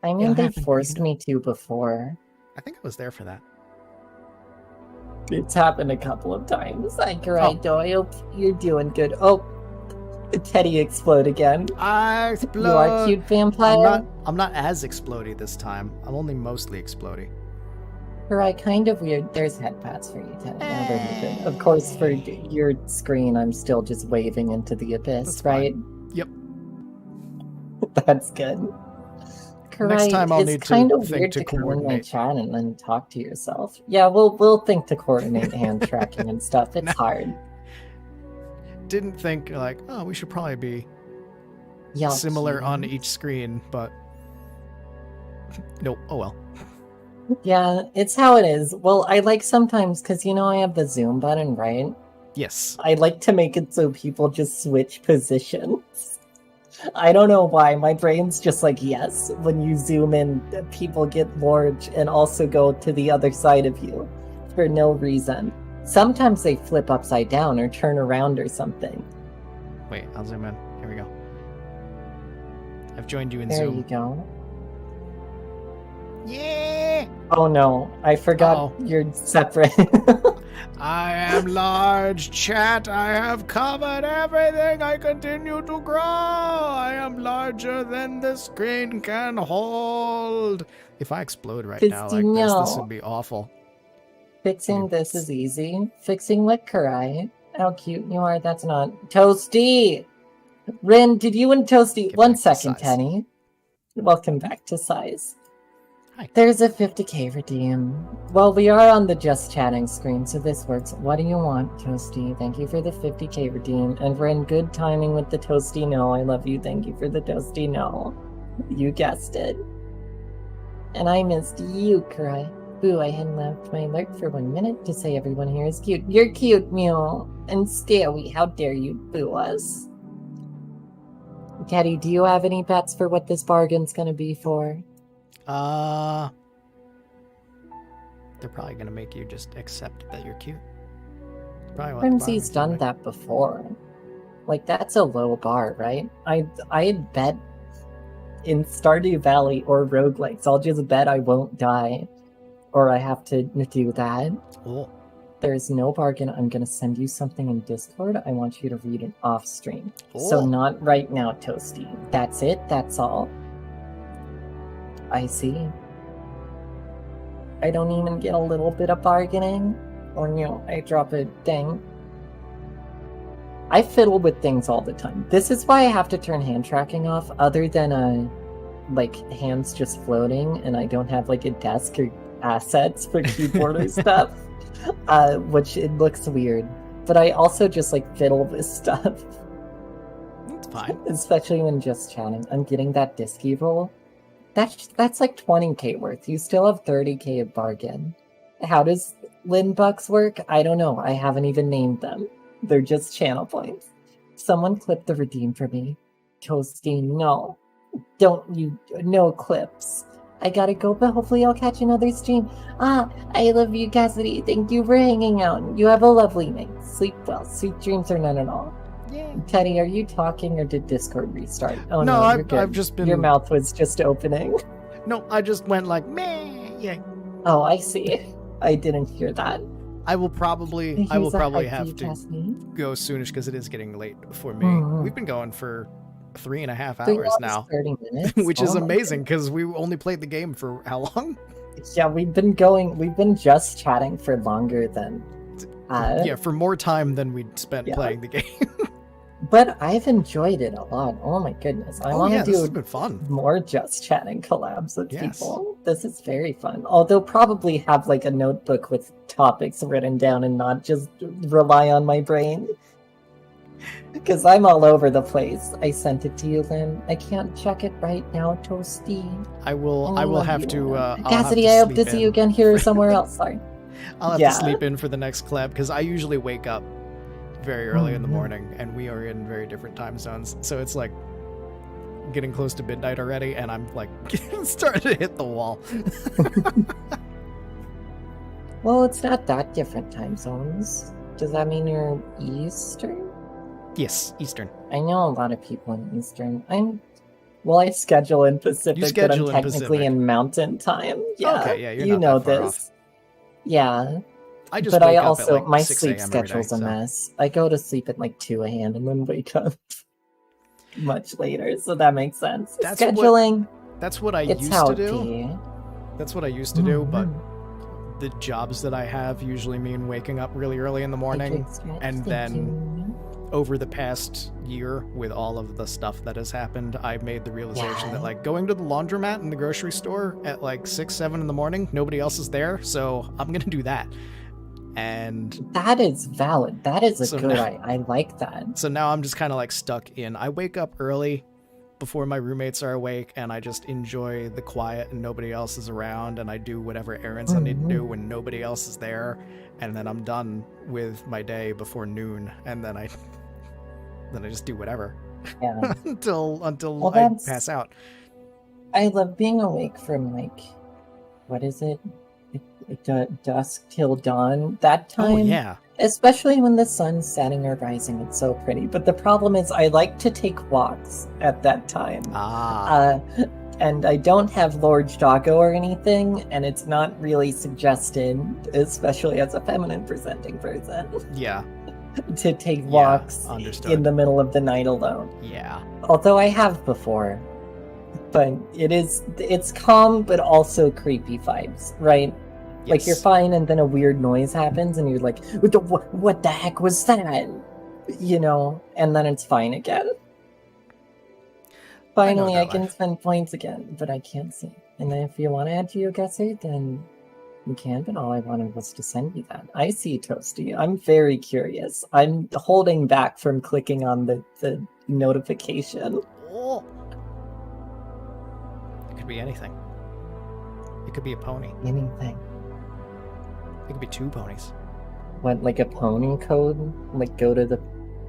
I mean, It'll they happen, forced Keido. me to before. I think I was there for that. It's happened a couple of times. Like, Keido, I hope you're doing good. Oh, Teddy explode again. I explode. You are cute vampire. I'm not as explodey this time. I'm only mostly explodey. Karai, kind of weird. There's head pats for you, Teddy. Now they're moving. Of course, for your screen, I'm still just waving into the abyss, That's right? fine. Yep. That's good. Karai, Next time I'll it's need to kind of think weird to to come in my coordinate. chat and then talk to yourself. Yeah, we'll think to coordinate hand tracking and stuff. It's No. hard. Didn't think like, oh, we should probably be Yeah, similar on each screen, but nope. Oh well. Yeah, it's how it is. Well, I like sometimes, because I have the zoom button, right? Yes. I like to make it so people just switch positions. I don't know why. My brain's just like, yes, when you zoom in, people get large and also go to the other side of you for no reason. Sometimes they flip upside down or turn around or something. Wait, I'll zoom in. Here we go. I've joined you in There Zoom. you go. Yeah! Oh no, I forgot you're separate. I am large, chat. I have covered everything. I continue to grow. I am larger than the screen can hold. If I explode right now like this would be awful. Fixing this is easy. Fixing what, Karai? How cute you are. That's not Toasty. Rin, did you and Toasty? Get One back to second, size. Tenny. Welcome back to Size. Hi. There's a 50k redeem. Well, we are on the just chatting screen, so this works. What do you want, Toasty? Thank you for the 50k redeem. And Rin, good timing with the Toasty no. I love you. Thank you for the Toasty no. You guessed it. And I missed you, Karai. Boo, I had left my alert for 1 minute to say everyone here is cute. You're cute, Mew. And scary. How dare you boo us? Teddy, do you have any bets for what this bargain's gonna be for? They're probably gonna make you just accept that you're cute. Probably what the Frenzy's bargain's gonna done be. that before. Like, that's a low bar, right? I'd bet in Stardew Valley or roguelikes, I'll just bet I won't die. Or I have to do that. Oh, There's no bargain. I'm gonna send you something in Discord. I want you to read it off stream. So Oh. not right now, Toasty. That's it. That's all. I see. I don't even get a little bit of bargaining. Or I drop a ding. I fiddle with things all the time. This is why I have to turn hand tracking off, other than like hands just floating and I don't have like a desk or assets for keyboard or stuff. Which it looks weird. But I also just like fiddle with stuff. that's fine. Especially when just chatting. I'm getting that disky roll. That's like 20k worth. You still have 30k of bargain. How does Lyn Bucks work? I don't know. I haven't even named them. They're just channel points. Someone clip the redeem for me. Toasty, no. No clips. I gotta go, but hopefully I'll catch another stream. I love you, Cassidy. Thank you for hanging out. You have a lovely night. Sleep well. Sweet dreams or none at all. Yeah. Teddy, are you talking or did Discord restart? Oh No, no, I've- you're good. I've just been- Your mouth was just opening. No, I just went like, meh. Yeah. Oh, I see. I didn't hear that. I will probably Here's a hug for have you, to Cassidy. go soonish because it is getting late for me. Mhm. We've been going for 3.5 3 hours now, 30 minutes. which is Oh my amazing because we only played the game for how long? goodness. Yeah, we've been just chatting for longer than. Yeah, for more time than we'd spent Yeah. playing the game. But I've enjoyed it a lot. Oh my goodness. I want to this has do been fun. more just chatting collabs with Yes. people. This is very fun. Although probably have like a notebook with topics written down and not just rely on my brain. Because I'm all over the place. I sent it to you, Lynn. I can't check it right now, Toasty. I will love have you. to. I'll have Cassidy, to I hope sleep to see you in. again here or somewhere else. Sorry. I'll have Yeah. to sleep in for the next collab because I usually wake up very early in the Mhm. morning, and we are in very different time zones. So it's like getting close to midnight already, and I'm like starting to hit the wall. Well, it's not that different time zones. Does that mean you're Eastern? Yes, Eastern. I know a lot of people in Eastern. Well, I schedule in Pacific, schedule but in I'm technically Pacific. in Mountain Time. Yeah, Okay, yeah, you're you not know that far this. Yeah, I just but wake I up also at like my 6 sleep a.m. every day, schedule's a so. mess. I go to sleep at like 2 a.m. and then wake up much later, so that makes sense. That's Scheduling, That's what I it's used how to it do. be. That's what I used to do, but Mhm. the jobs that I have usually mean waking up really early in the morning, and then over the past year, with all of the stuff that has happened, I've made the realization that like going to the laundromat in the grocery store at like 6, 7 in the morning, nobody else is there, so I'm gonna do that. And that is valid. That is a So good. now- I like that. so now I'm just kind of like stuck in. I wake up early before my roommates are awake, and I just enjoy the quiet and nobody else is around, and I do whatever errands I need to do when nobody else is there, and then I'm done with my day before noon, and then I just do whatever Yeah, until Well, I that's- pass out. I love being awake from like, what is it? Dusk till dawn. That time. Oh yeah. Especially when the sun's setting or rising, it's so pretty. But the problem is, I like to take walks at that time. And I don't have large doggo or anything, and it's not really suggested, especially as a feminine presenting person, Yeah. to take walks understood. in the middle of the night alone. Yeah. Although I have before. But it's calm, but also creepy vibes, right? Like you're Yes. fine, and then a weird noise happens, and you're like, "What the heck was that?" You know, and then it's fine again. Finally, I that can life. spend points again, but I can't see. And then if you want to add GeoGuessr, then you can. But all I wanted was to send you that. I see, Toasty. I'm very curious. I'm holding back from clicking on the notification. Oh. It could be anything. It could be a pony. Anything. It could be 2 ponies. What, like a pony code? Like go to the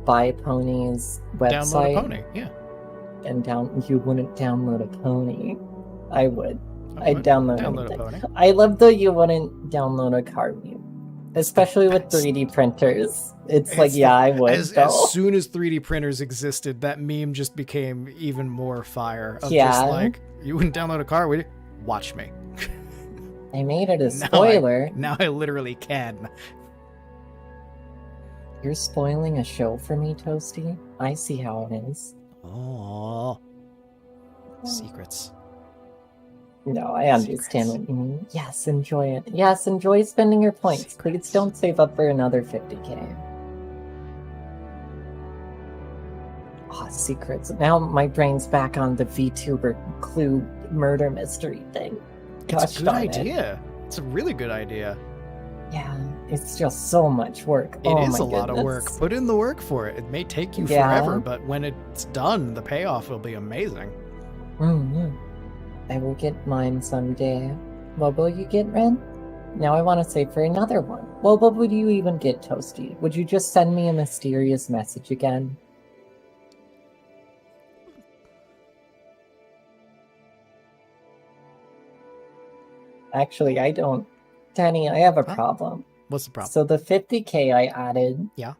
Buy Ponies website Download a pony. Yeah. and you wouldn't download a pony. I would. I I'd would download a anything. pony. I love though you wouldn't download a car meme. Especially with best. 3D printers. It's It's like, the- yeah, I would As though. soon as 3D printers existed, that meme just became even more fire. Of Yeah. just like, you wouldn't download a car, would you? Watch me. I made it a Now I- spoiler. Now I literally can. You're spoiling a show for me, Toasty. I see how it is. Oh. Secrets. No, I understand what you mean. Yes, enjoy it. Yes, enjoy spending your points. Please don't save up for another 50k. Oh, secrets. Now my brain's back on the VTuber clue murder mystery thing. It's Gosh a good darn it. idea. It's a really good idea. Yeah, it's just so much work. It is my a lot of work. goodness. Put in the work for it. It may take you Yeah. forever, but when it's done, the payoff will be amazing. Mm-hmm. I will get mine someday. What will you get, Ren? Now I want to save for another one. Well, what would you even get, Toasty? Would you just send me a mysterious message again? Actually, I don't. Danny, I have a Huh? problem. What's the problem? So the 50k I added, Yeah.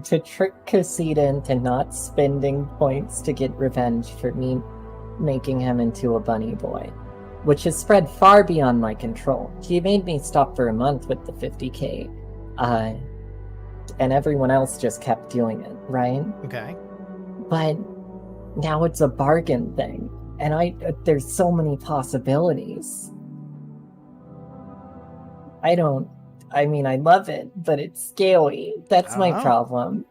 To trick Casita into not spending points to get revenge for me making him into a bunny boy, which is spread far beyond my control. He made me stop for a month with the 50k, and everyone else just kept doing it, right? Okay. But now it's a bargain thing, and there's so many possibilities. I mean, I love it, but it's scary. That's my Oh. problem.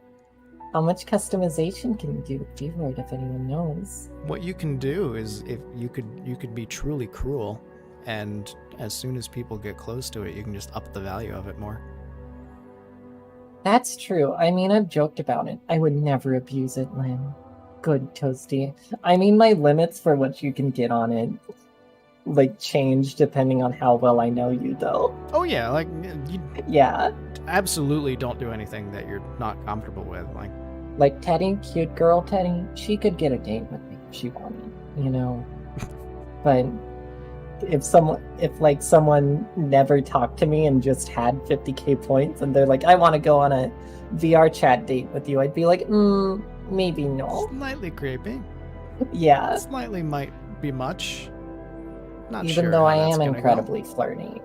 How much customization can you do with Vtuber if anyone knows? What you can do is if you could be truly cruel, and as soon as people get close to it, you can just up the value of it more. That's true. I mean, I've joked about it. I would never abuse it, Lynn. Good, Toasty. I mean, my limits for what you can get on it, like, change depending on how well I know you, though. Oh yeah, like you Yeah. absolutely don't do anything that you're not comfortable with. Like Teddy, cute girl Teddy, she could get a date with me if she wanted, you know? But if someone never talked to me and just had 50k points and they're like, I want to go on a VR chat date with you, I'd be like, maybe no. Slightly creepy. Yeah. Slightly might be much. Not Even sure though how I that's am gonna go. incredibly flirty.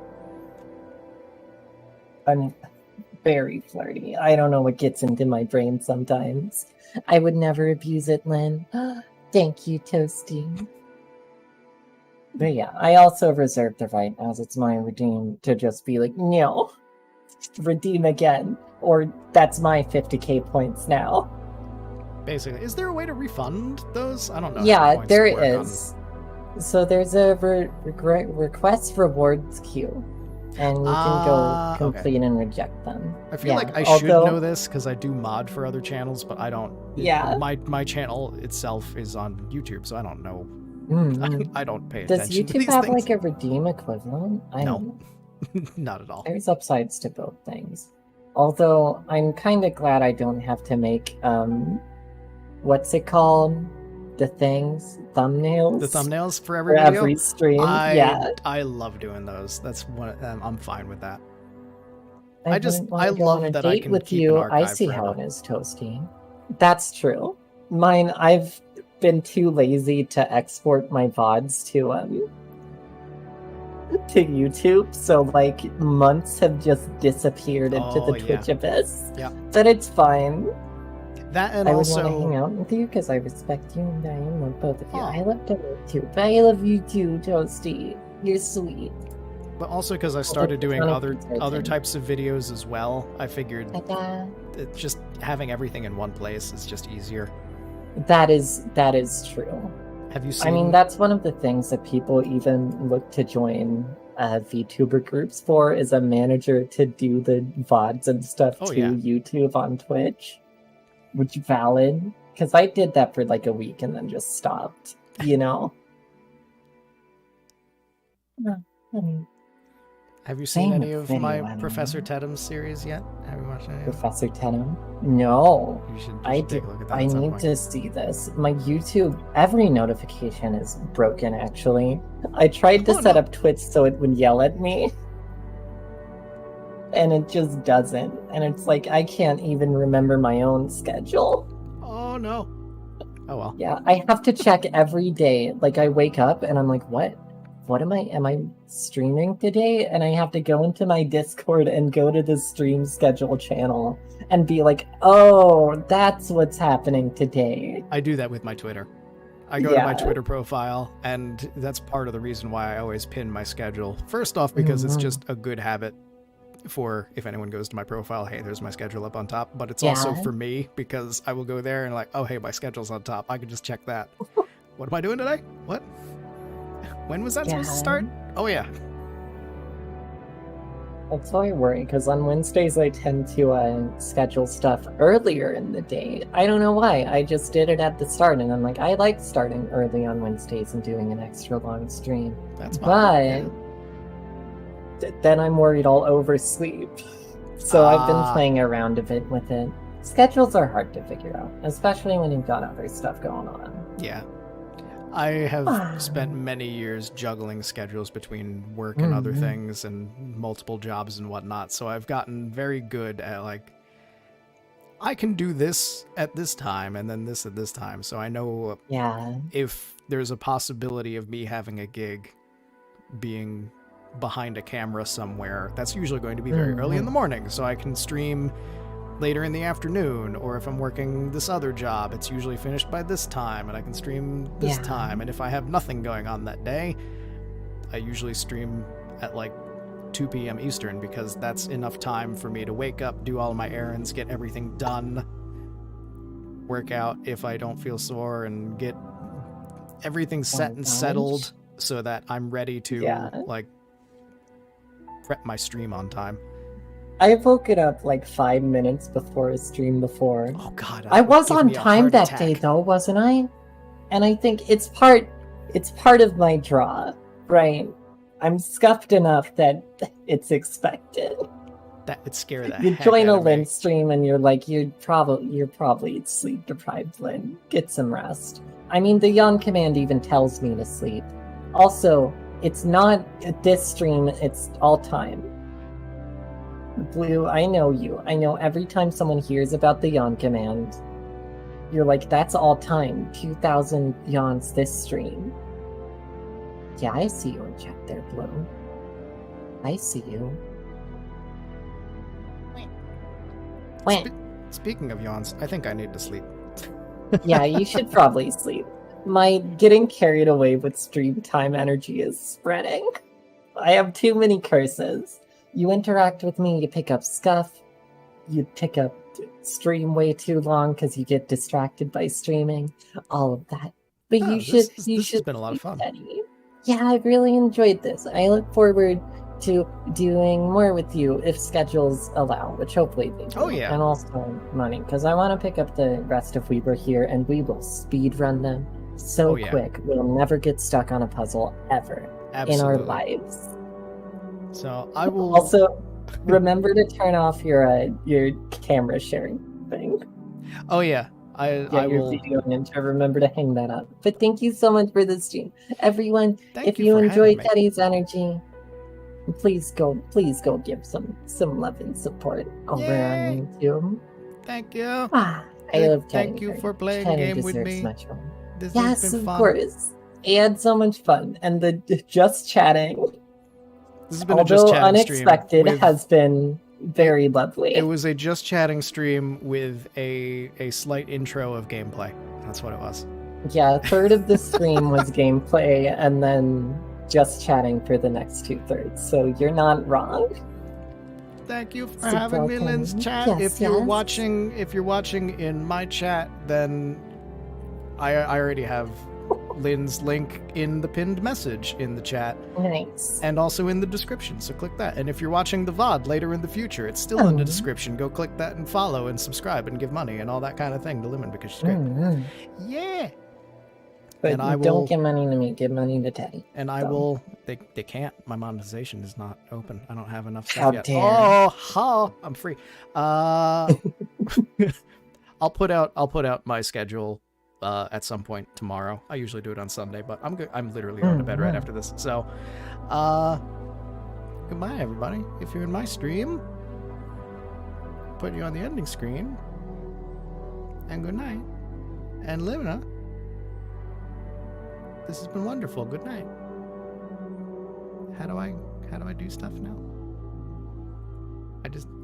I'm very flirty. I don't know what gets into my brain sometimes. I would never abuse it, Lynn. Thank you, Toasty. But yeah, I also reserve the right, as it's my redeem, to just be like, no, redeem again, or that's my 50k points now. Basically, is there a way to refund those? I don't know. how Yeah, points there work on- is. So there's a request rewards queue, and you can go okay. complete and reject them. I feel Yeah, like I should although- know this because I do mod for other channels, but I don't. Yeah. My channel itself is on YouTube, so I don't know. Mm. I don't pay Does attention to YouTube these have things. like a redeem equivalent? I No. don't know. Not at all. There's upsides to both things. Although I'm kind of glad I don't have to make what's it called? The things, thumbnails. The thumbnails for for every video. every stream. I Yeah, love doing those. That's what I'm fine with that. I wouldn't wanna go love on a that I date can with keep you. an I archive see how forever. it is, Toasty. That's true. Mine, I've been too lazy to export my VODs to YouTube, so like months have just disappeared into the Oh, Twitch abyss. Yeah. But it's fine. That and I would want to also hang out with you because I respect you and I love both of you. Aw. I love Toasty too, but I love you too, Toasty. You're sweet. but also because I started doing ton of other consulting. types of videos as well. I figured Ta-da. just having everything in one place is just easier. That is true. Have you seen? I mean, that's one of the things that people even look to join VTuber groups for, is a manager to do the VODs and stuff Oh, to yeah. YouTube on Twitch. Which valid, because I did that for like a week and then just stopped, you know? Have you seen Same any of video, my I don't Professor know. Tedum's series yet? Have you watched any of it? Professor Tenem? No. You should I take a look at that. I at some need point. to see this. My YouTube, every notification is broken, actually. I tried to Oh, set no. up Twitch so it would yell at me. And it just doesn't. And it's like, I can't even remember my own schedule. Oh no. Oh well. Yeah, I have to check every day. Like, I wake up and I'm like, what? What am I streaming today? And I have to go into my Discord and go to the stream schedule channel and be like, oh, that's what's happening today. I do that with my Twitter. I go to my Yeah. Twitter profile, and that's part of the reason why I always pin my schedule. First off, because it's Mhm. just a good habit for if anyone goes to my profile, hey, there's my schedule up on top. But it's also Yeah. for me because I will go there and like, oh, hey, my schedule's on top. I can just check that. What am I doing today? What? When was that supposed to Yeah. start? Oh yeah. That's why I worry, because on Wednesdays I tend to schedule stuff earlier in the day. I don't know why. I just did it at the start, and I'm like, I like starting early on Wednesdays and doing an extra long stream. That's But fine. Yeah. then I'm worried I'll oversleep. So I've been Ah. playing around a bit with it. Schedules are hard to figure out, especially when you've got other stuff going on. Yeah. I have spent many years juggling schedules between work and other Mhm. things and multiple jobs and whatnot, so I've gotten very good at, like, I can do this at this time and then this at this time, so I know Yeah. if there's a possibility of me having a gig being behind a camera somewhere, that's usually going to be very early in the morning, so I can stream later in the afternoon, or if I'm working this other job, it's usually finished by this time and I can stream this Yeah. time. And if I have nothing going on that day, I usually stream at like 2 p.m. Eastern, because that's enough time for me to wake up, do all my errands, get everything done, work out if I don't feel sore, and get everything set and gosh. settled so that I'm ready to Yeah. like prep my stream on time. I woke it up like 5 minutes before a stream before. Oh god, I that would was give on me a time heart that attack. day though, wasn't I? And I think it's part of my draw, right? I'm scuffed enough that it's expected. That would scare the You heck join out a of me. Lynn stream and you're like, you're probably sleep deprived, Lynn. Get some rest. I mean, the yawn command even tells me to sleep. Also, it's not this stream, it's all time. Blue, I know you. I know every time someone hears about the yawn command, You're like, that's all time. 2,000 yawns this stream. Yeah, I see you in chat there, Blue. I see you. Wait. Speaking of yawns, I think I need to sleep. Yeah, you should probably sleep. My getting carried away with stream time energy is spreading. I have too many curses. You interact with me, you pick up scuff, you pick up stream way too long because you get distracted by streaming, all of that. But Oh, you should this has been a lot of fun. Steady. Yeah, I've really enjoyed this. I look forward to doing more with you if schedules allow, which hopefully they do. Oh, yeah. And also money, because I want to pick up the rest of We Were Here, and we will speed run them so Oh, yeah. quick. We'll never get stuck on a puzzle ever in our Absolutely. lives. So I will Also, remember to turn off your camera sharing thing. Oh yeah, I Your will. video ninja. Remember to hang that up. But thank you so much for the stream, everyone. Thank if you you for enjoy having me. Teddy's energy, please go give some love and support over Yay. on YouTube. Thank you. Ah, I love Teddy. Thank you very for much. playing Teddy the game with deserves me. much more. This Yes, has been of fun. course. I had so much fun, and the just chatting, This has been a although just chatting unexpected, stream. has been very lovely. It was a just chatting stream with a slight intro of gameplay. That's what it was. Yeah, a third of the stream was gameplay, and then just chatting for the next 2/3. So you're not wrong. Thank you for Super having me, welcome. Lynn's chat. Yes, if you're yes. watching in my chat, then I already have Lynn's link in the pinned message in the chat Nice. and also in the description. So click that. And if you're watching the VOD later in the future, it's still in the description. Go click that and follow and subscribe and give money and all that kind of thing to Lemon because she's great. Mhm. Yeah. But And I will- don't give money to me. Give money to Teddy. And I So. will. They can't. My monetization is not open. I don't have enough stuff How yet. dare. Oh, I'm free. I'll put out my schedule at some point tomorrow. I usually do it on Sunday, but I'm good. I'm literally going to bed right after this. So, goodbye, everybody. If you're in my stream, put you on the ending screen. And good night. And Limina, this has been wonderful. Good night. How do I do stuff now?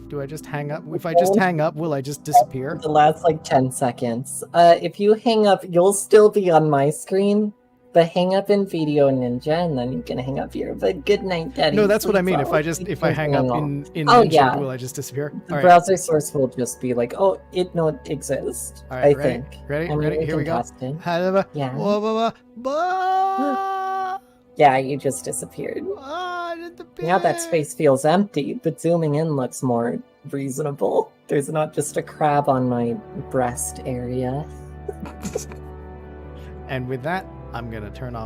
Do I just hang up? If I just hang up, will I just disappear? The last 10 seconds. If you hang up, you'll still be on my screen. But hang up in Video Ninja, and then you can hang up here. But good night, Teddy. No, that's what I mean. Sleep well. If I hang up in Oh, Ninja, yeah. will I just disappear? The All right. browser source will just be like, oh, it no exists. All right, I ready? think. Ready? I mean, Ready? Here we can go. test it. Yeah. Yeah, you just disappeared. Now that space feels empty, but zooming in looks more reasonable. There's not just a crab on my breast area. And with that, I'm gonna turn off